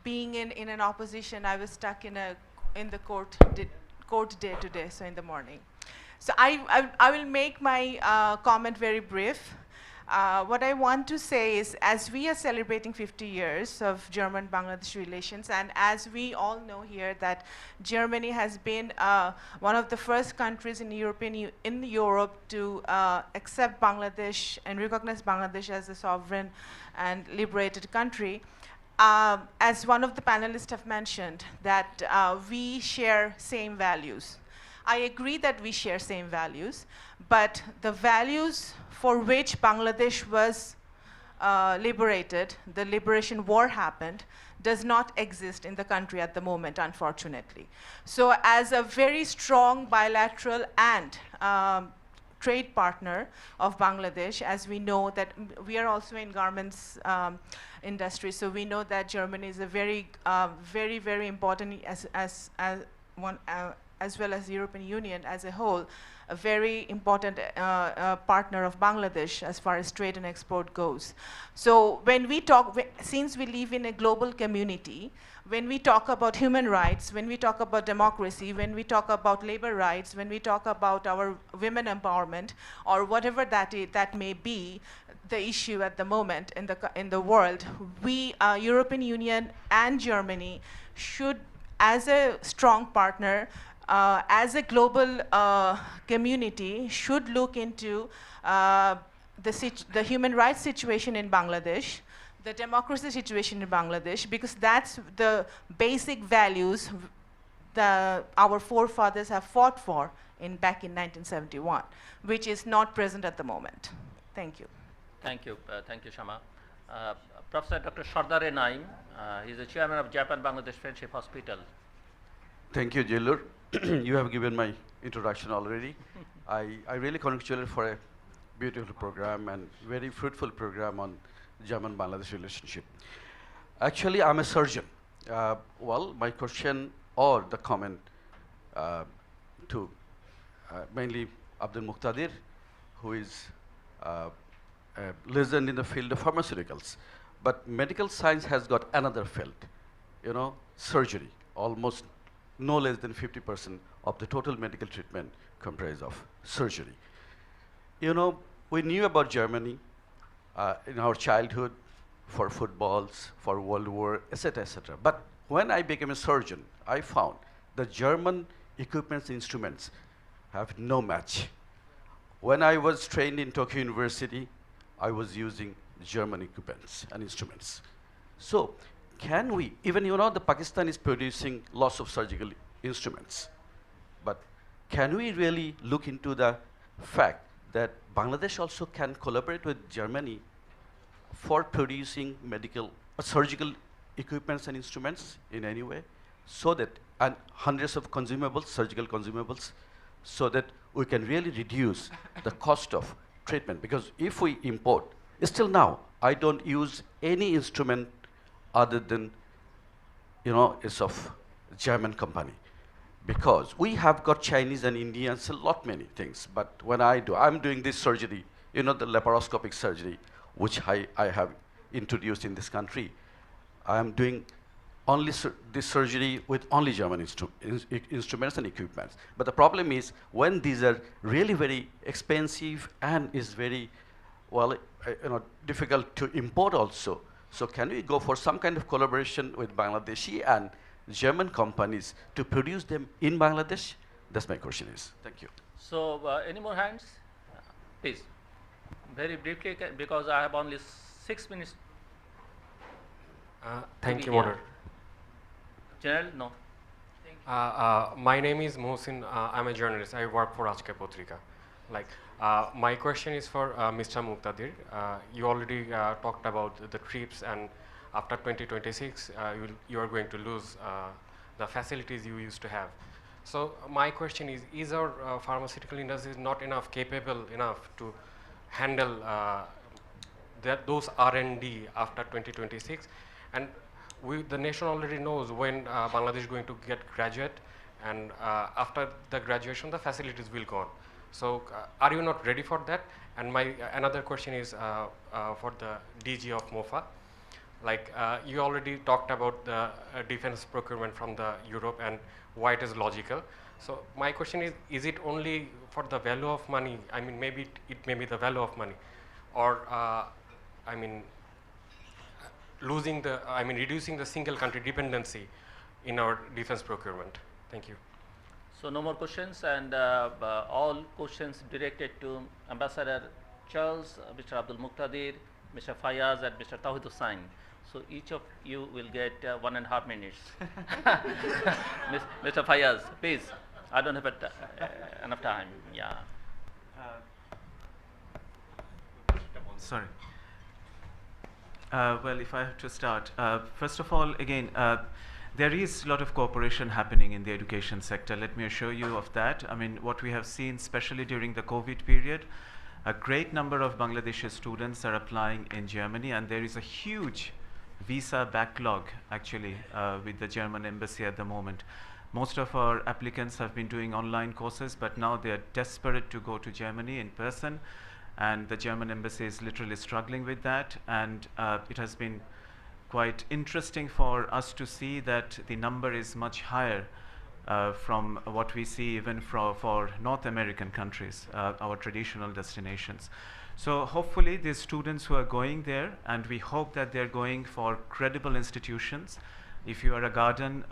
[SPEAKER 19] being in an opposition, I was stuck in the court day today, so in the morning. So I will make my comment very brief. What I want to say is, as we are celebrating 50 years of German-Bangladesh relations, and as we all know here that Germany has been one of the first countries in Europe to accept Bangladesh and recognize Bangladesh as a sovereign and liberated country, as one of the panelists have mentioned, that we share same values. I agree that we share same values, but the values for which Bangladesh was liberated, the liberation war happened, does not exist in the country at the moment, unfortunately. So as a very strong bilateral and trade partner of Bangladesh, as we know that we are also in garments industry, so we know that Germany is a very, very important as well as the European Union as a whole, a very important partner of Bangladesh as far as trade and export goes. So when we talk, since we live in a global community, when we talk about human rights, when we talk about democracy, when we talk about labor rights, when we talk about our women empowerment, or whatever that may be, the issue at the moment in the world, we, European Union and Germany, should, as a strong partner, as a global community, should look into the human rights situation in Bangladesh, the democracy situation in Bangladesh, because that's the basic values our forefathers have fought for back in 1971, which is not present at the moment. Thank you.
[SPEAKER 7] Thank you, Shama. Professor Dr. Sardar Naim, he is the chairman of Japan-Bangladesh Friendship Hospital.
[SPEAKER 20] Thank you, Jillur. You have given my introduction already. I really congratulate for a beautiful program and very fruitful program on German-Bangladesh relationship. Actually, I'm a surgeon. Well, my question or the comment to mainly Abdul Muqtadir, who is a legend in the field of pharmaceuticals. But medical science has got another field, you know, surgery. Almost no less than 50% of the total medical treatment comprised of surgery. You know, we knew about Germany in our childhood for footballs, for World War, etc., etc. But when I became a surgeon, I found the German equipments instruments have no match. When I was trained in Tokyo University, I was using German equipments and instruments. So can we, even you know the Pakistan is producing lots of surgical instruments, but can we really look into the fact that Bangladesh also can collaborate with Germany for producing surgical equipments and instruments in any way, so that, and hundreds of consumables, surgical consumables, so that we can really reduce the cost of treatment. Because if we import, still now, I don't use any instrument other than, you know, it's of German company. Because we have got Chinese and Indians, a lot many things. But when I'm doing this surgery, you know, the laparoscopic surgery, which I have introduced in this country. I am doing only this surgery with only German instruments and equipments. But the problem is when these are really very expensive and is very, well, you know, difficult to import also. So can we go for some kind of collaboration with Bangladeshi and German companies to produce them in Bangladesh? That's my question is. Thank you.
[SPEAKER 7] So any more hands? Please. Very briefly, because I have only 6 minutes.
[SPEAKER 21] Thank you, Honor.
[SPEAKER 7] General, no.
[SPEAKER 21] My name is Mohsin. I'm a journalist. I work for Ajke Potrika. My question is for Mr. Muqtadir. You already talked about the trips, and after 2026, you are going to lose the facilities you used to have. So my question is our pharmaceutical industry not capable enough to handle those R&D after 2026? And the nation already knows when Bangladesh is going to get graduate, and after the graduation, the facilities will go on. So are you not ready for that? And my another question is for the DG of MOFA. You already talked about the defense procurement from the Europe and why it is logical. So my question is it only for the value of money? I mean, maybe it may be the value of money, or I mean, reducing the single country dependency in our defense procurement. Thank you.
[SPEAKER 7] So no more questions, and all questions directed to Ambassador Charles, Mr. Abdul Muqtadir, Mr. Fayaz, and Mr. Tawhid Hussain. So each of you will get 1.5 minutes. Mr. Fayaz, please. I don't have enough time. Yeah.
[SPEAKER 11] Sorry. Well, if I have to start, first of all, again, there is a lot of cooperation happening in the education sector. Let me assure you of that. I mean, what we have seen, especially during the COVID period, a great number of Bangladeshi students are applying in Germany, and there is a huge visa backlog, actually, with the German embassy at the moment. Most of our applicants have been doing online courses, but now they are desperate to go to Germany in person, and the German embassy is literally struggling with that. And it has been quite interesting for us to see that the number is much higher from what we see even for North American countries, our traditional destinations. So hopefully these students who are going there, and we hope that they're going for credible institutions. If you are a guardian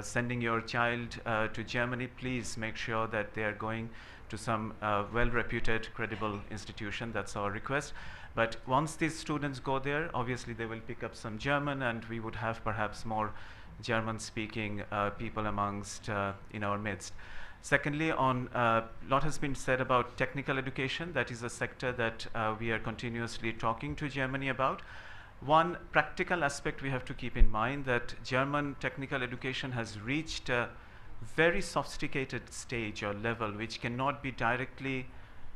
[SPEAKER 11] sending your child to Germany, please make sure that they are going to some well-reputed, credible institution. That's our request. But once these students go there, obviously they will pick up some German, and we would have perhaps more German-speaking people amongst in our midst. Secondly, a lot has been said about technical education. That is a sector that we are continuously talking to Germany about. One practical aspect we have to keep in mind that German technical education has reached a very sophisticated stage or level which cannot be directly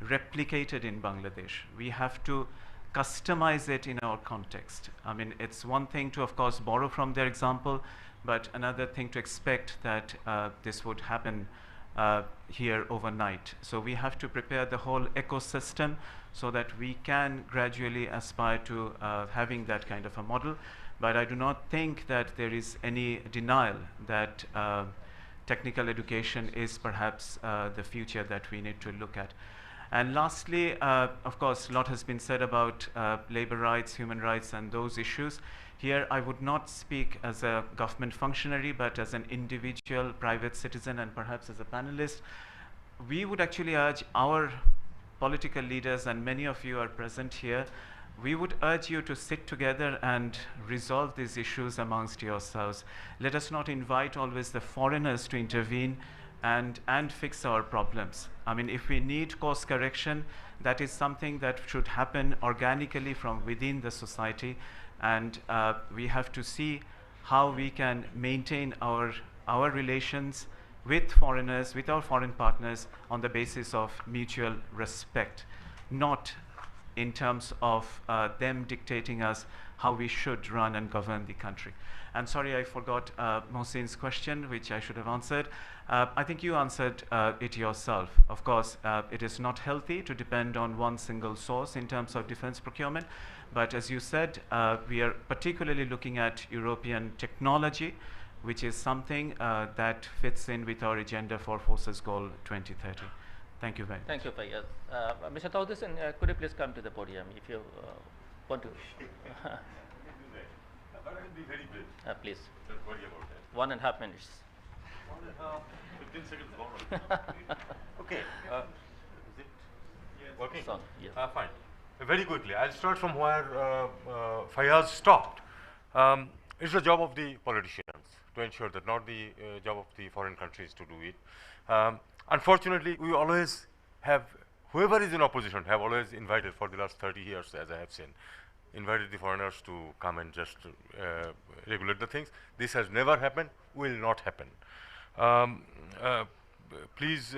[SPEAKER 11] replicated in Bangladesh. We have to customize it in our context. I mean, it's one thing to, of course, borrow from their example, but another thing to expect that this would happen here overnight. So we have to prepare the whole ecosystem so that we can gradually aspire to having that kind of a model. But I do not think that there is any denial that technical education is perhaps the future that we need to look at. And lastly, of course, a lot has been said about labor rights, human rights, and those issues. Here, I would not speak as a government functionary, but as an individual private citizen and perhaps as a panelist. We would actually urge our political leaders, and many of you are present here, we would urge you to sit together and resolve these issues amongst yourselves. Let us not invite always the foreigners to intervene and fix our problems. I mean, if we need course correction, that is something that should happen organically from within the society. And we have to see how we can maintain our relations with foreigners, with our foreign partners, on the basis of mutual respect, not in terms of them dictating us how we should run and govern the country. And sorry, I forgot Mohsin's question, which I should have answered. I think you answered it yourself. Of course, it is not healthy to depend on one single source in terms of defense procurement. But as you said, we are particularly looking at European technology, which is something that fits in with our agenda for Forces Goal 2030. Thank you very much.
[SPEAKER 7] Thank you, Fayyaz. Mr. Taudusin, could you please come to the podium if you want to?
[SPEAKER 5] But I will be very brief.
[SPEAKER 7] Please.
[SPEAKER 5] Don't worry about that.
[SPEAKER 7] 1.5 minutes.
[SPEAKER 5] 15 seconds gone. Okay. Is it working?
[SPEAKER 7] Yes.
[SPEAKER 5] Fine. Very quickly, I'll start from where Fayyaz stopped. It's the job of the politicians to ensure that, not the job of the foreign countries to do it. Unfortunately, we always have, whoever is in opposition have always invited for the last 30 years, as I have seen, invited the foreigners to come and just regulate the things. This has never happened, will not happen. Please,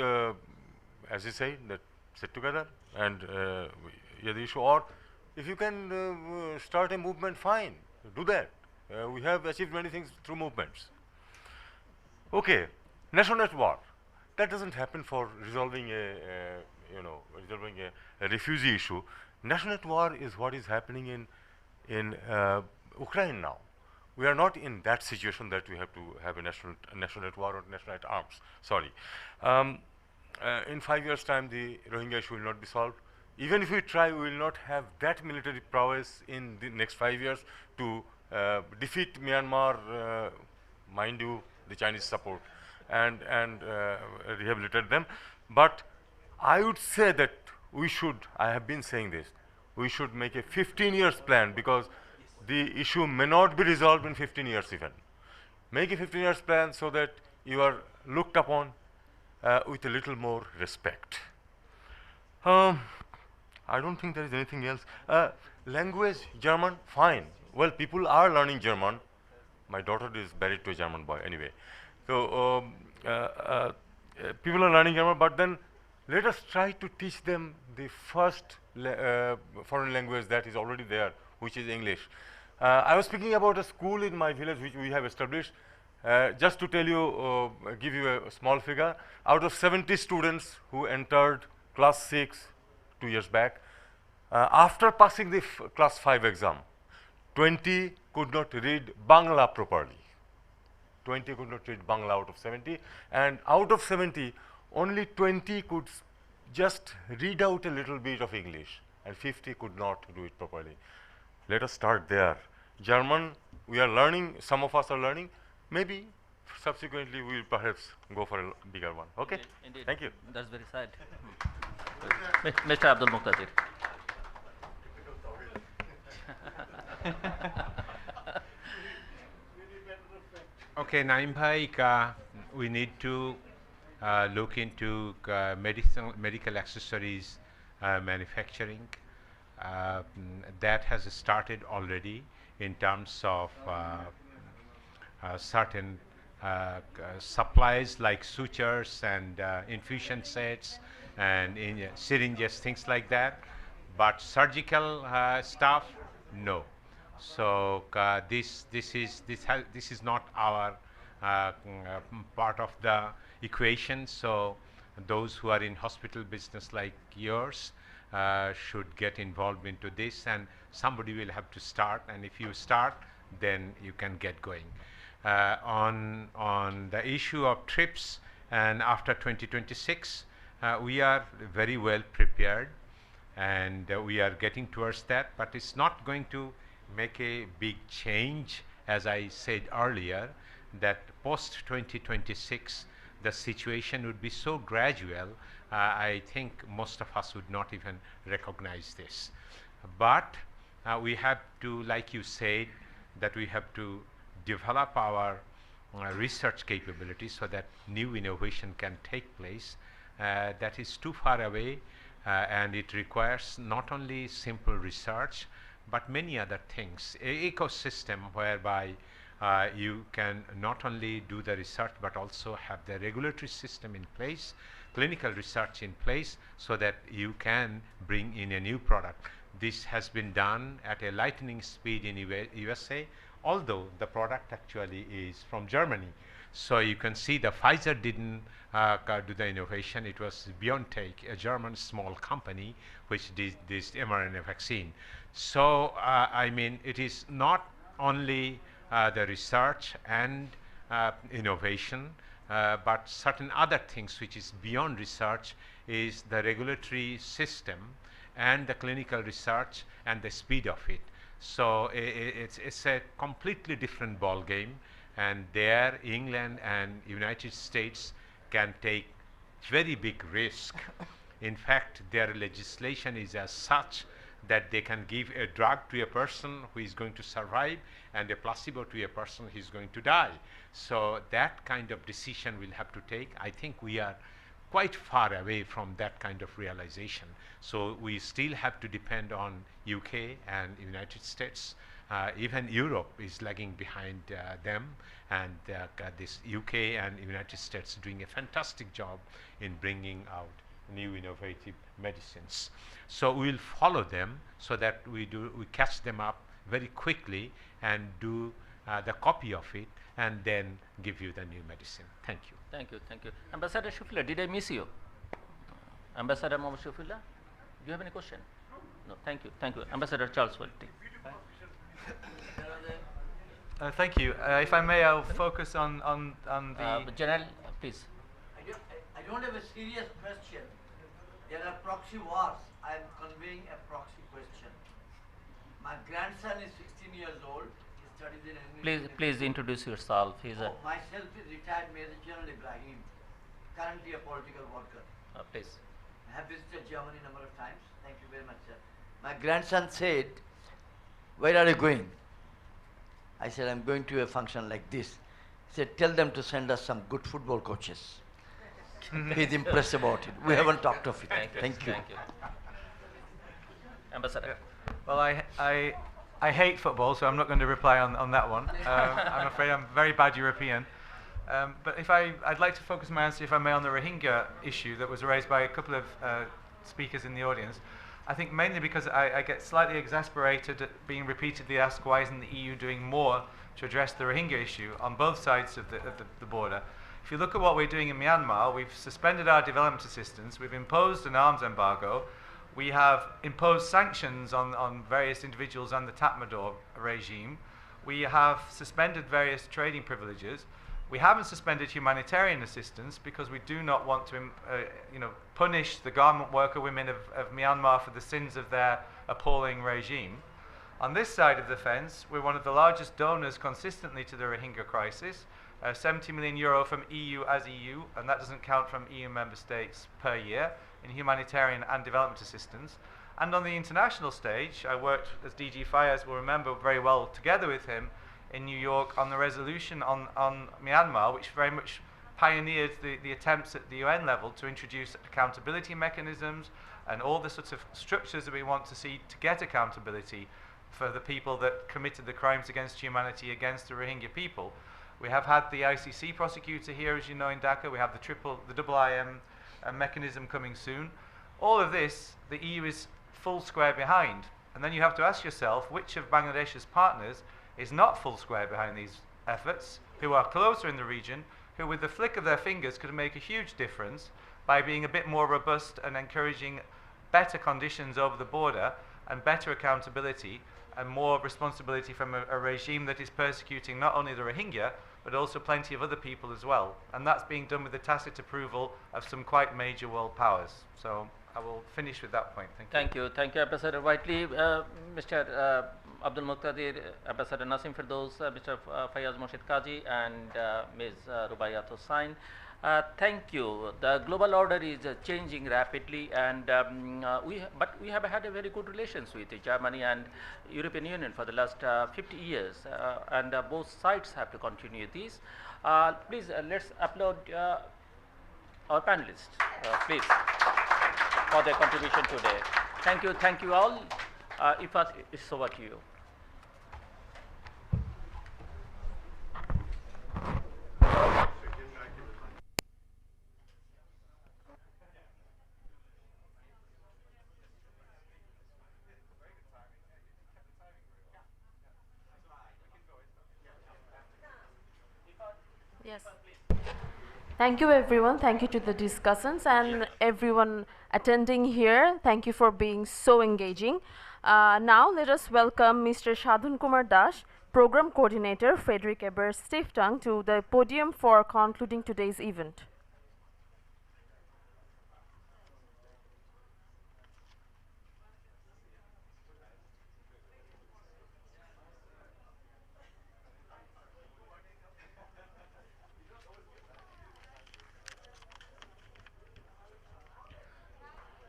[SPEAKER 5] as you say, that sit together and hear the issue, or if you can start a movement, fine, do that. We have achieved many things through movements. Okay, national war. That doesn't happen for resolving a refugee issue. National war is what is happening in Ukraine now. We are not in that situation that we have to have a national war or national arms. Sorry. In 5 years' time, the Rohingya issue will not be solved. Even if we try, we will not have that military prowess in the next 5 years to defeat Myanmar, mind you, the Chinese support, and rehabilitate them. But I would say that we should, I have been saying this, we should make a 15 years plan, because the issue may not be resolved in 15 years even. Make a 15 years plan so that you are looked upon with a little more respect. I don't think there is anything else. Language, German, fine. Well, people are learning German. My daughter is married to a German boy anyway. So people are learning German, but then let us try to teach them the first foreign language that is already there, which is English. I was speaking about a school in my village which we have established. Just to tell you, give you a small figure, out of 70 students who entered class 6 2 years back, after passing the class 5 exam, 20 could not read Bangla properly. 20 could not read Bangla out of 70, and out of 70, only 20 could just read out a little bit of English, and 50 could not do it properly. Let us start there. German, we are learning, some of us are learning. Maybe subsequently we will perhaps go for a bigger one. Okay?
[SPEAKER 7] Indeed.
[SPEAKER 5] Thank you.
[SPEAKER 7] That's very sad. Mr. Abdul Muqtadir.
[SPEAKER 9] Okay, Naim Bhai, we need to look into medical accessories manufacturing. That has started already in terms of certain supplies like sutures and infusion sets and syringes, things like that. But surgical stuff, no. So this is not our part of the equation. So those who are in hospital business like yours should get involved into this, and somebody will have to start. And if you start, then you can get going. On the issue of trips, and after 2026, we are very well prepared, and we are getting towards that, but it's not going to make a big change. As I said earlier, that post 2026 the situation would be so gradual, I think most of us would not even recognize this. But we have to, like you said, that we have to develop our research capabilities so that new innovation can take place. That is too far away, and it requires not only simple research but many other things. An ecosystem whereby you can not only do the research but also have the regulatory system in place, clinical research in place, so that you can bring in a new product. This has been done at a lightning speed in USA, although the product actually is from Germany. So you can see the Pfizer didn't do the innovation. It was BioNTech, a German small company, which did this mRNA vaccine. So I mean, it is not only the research and innovation, but certain other things which is beyond research is the regulatory system and the clinical research and the speed of it. So it's a completely different ball game, and there England and United States can take very big risk. In fact, their legislation is as such that they can give a drug to a person who is going to survive and a placebo to a person who is going to die. So that kind of decision we'll have to take. I think we are quite far away from that kind of realization. So we still have to depend on UK and United States. Even Europe is lagging behind them, and this UK and United States doing a fantastic job in bringing out new innovative medicines. So we'll follow them so that we catch them up very quickly and do the copy of it and then give you the new medicine. Thank you.
[SPEAKER 7] Thank you, thank you. Ambassador Shufila, did I miss you? Ambassador Mohammad Shufila, do you have any question? No, thank you, thank you. Ambassador Charles Welty.
[SPEAKER 8] Thank you. If I may, I'll focus on the...
[SPEAKER 7] General, please.
[SPEAKER 2] I don't have a serious question. There are proxy wars. I am conveying a proxy question. My grandson is 16 years old. He studies in English.
[SPEAKER 7] Please introduce yourself.
[SPEAKER 2] Myself is retired Major General Ibrahim, currently a political worker.
[SPEAKER 7] Please.
[SPEAKER 2] I have visited Germany a number of times. Thank you very much, sir. My grandson said, "Where are you going?" I said, "I'm going to a function like this." He said, "Tell them to send us some good football coaches." He's impressed about it. We haven't talked of it. Thank you.
[SPEAKER 7] Thank you. Ambassador.
[SPEAKER 8] Well, I hate football, so I'm not going to reply on that one. I'm afraid I'm a very bad European. But I'd like to focus my answer, if I may, on the Rohingya issue that was raised by a couple of speakers in the audience. I think mainly because I get slightly exasperated at being repeatedly asked why isn't the EU doing more to address the Rohingya issue on both sides of the border. If you look at what we're doing in Myanmar, we've suspended our development assistance, we've imposed an arms embargo, we have imposed sanctions on various individuals and the Tatmadaw regime, we have suspended various trading privileges, we haven't suspended humanitarian assistance because we do not want to punish the garment worker women of Myanmar for the sins of their appalling regime. On this side of the fence, we're one of the largest donors consistently to the Rohingya crisis, 70 million euro from EU as EU, and that doesn't count from EU member states per year, in humanitarian and development assistance. And on the international stage, I worked, as DG Fayez will remember very well, together with him in New York on the resolution on Myanmar, which very much pioneered the attempts at the UN level to introduce accountability mechanisms and all the sorts of structures that we want to see to get accountability for the people that committed the crimes against humanity against the Rohingya people. We have had the ICC prosecutor here, as you know, in Dhaka. We have the double IM mechanism coming soon. All of this, the EU is full square behind. And then you have to ask yourself, which of Bangladesh's partners is not full square behind these efforts, who are closer in the region, who with the flick of their fingers could make a huge difference by being a bit more robust and encouraging better conditions over the border and better accountability and more responsibility from a regime that is persecuting not only the Rohingya, but also plenty of other people as well. And that's being done with the tacit approval of some quite major world powers. So I will finish with that point. Thank you.
[SPEAKER 7] Thank you, Ambassador Whiteley. Mr. Abdul Muqtadir, Ambassador Nasim Firdaus, Mr. Fayaz Moshid Kaji, and Ms. Rubaiyat Hussain. Thank you. The global order is changing rapidly, and but we have had a very good relations with Germany and European Union for the last 50 years, and both sides have to continue this. Please, let's applaud our panelists, please, for their contribution today. Thank you all. Ifat, it's over to you.
[SPEAKER 1] Yes. Thank you, everyone. Thank you to the discussants and everyone attending here. Thank you for being so engaging. Now let us welcome Mr. Shadhun Kumar Das, Program Coordinator, Friedrich-Ebert-Stiftung, to the podium for concluding today's event.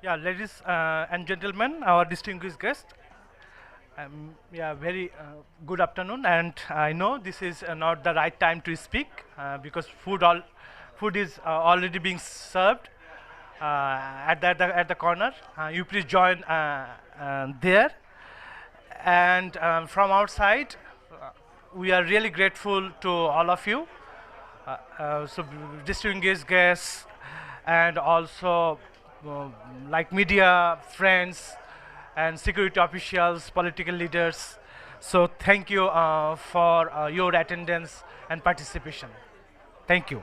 [SPEAKER 3] Yeah, ladies and gentlemen, our distinguished guest. Yeah, very good afternoon, and I know this is not the right time to speak because food is already being served at the corner. You please join there. And from outside, we are really grateful to all of you, so distinguished guests, and also like media, friends, and security officials, political leaders. So thank you for your attendance and participation. Thank you.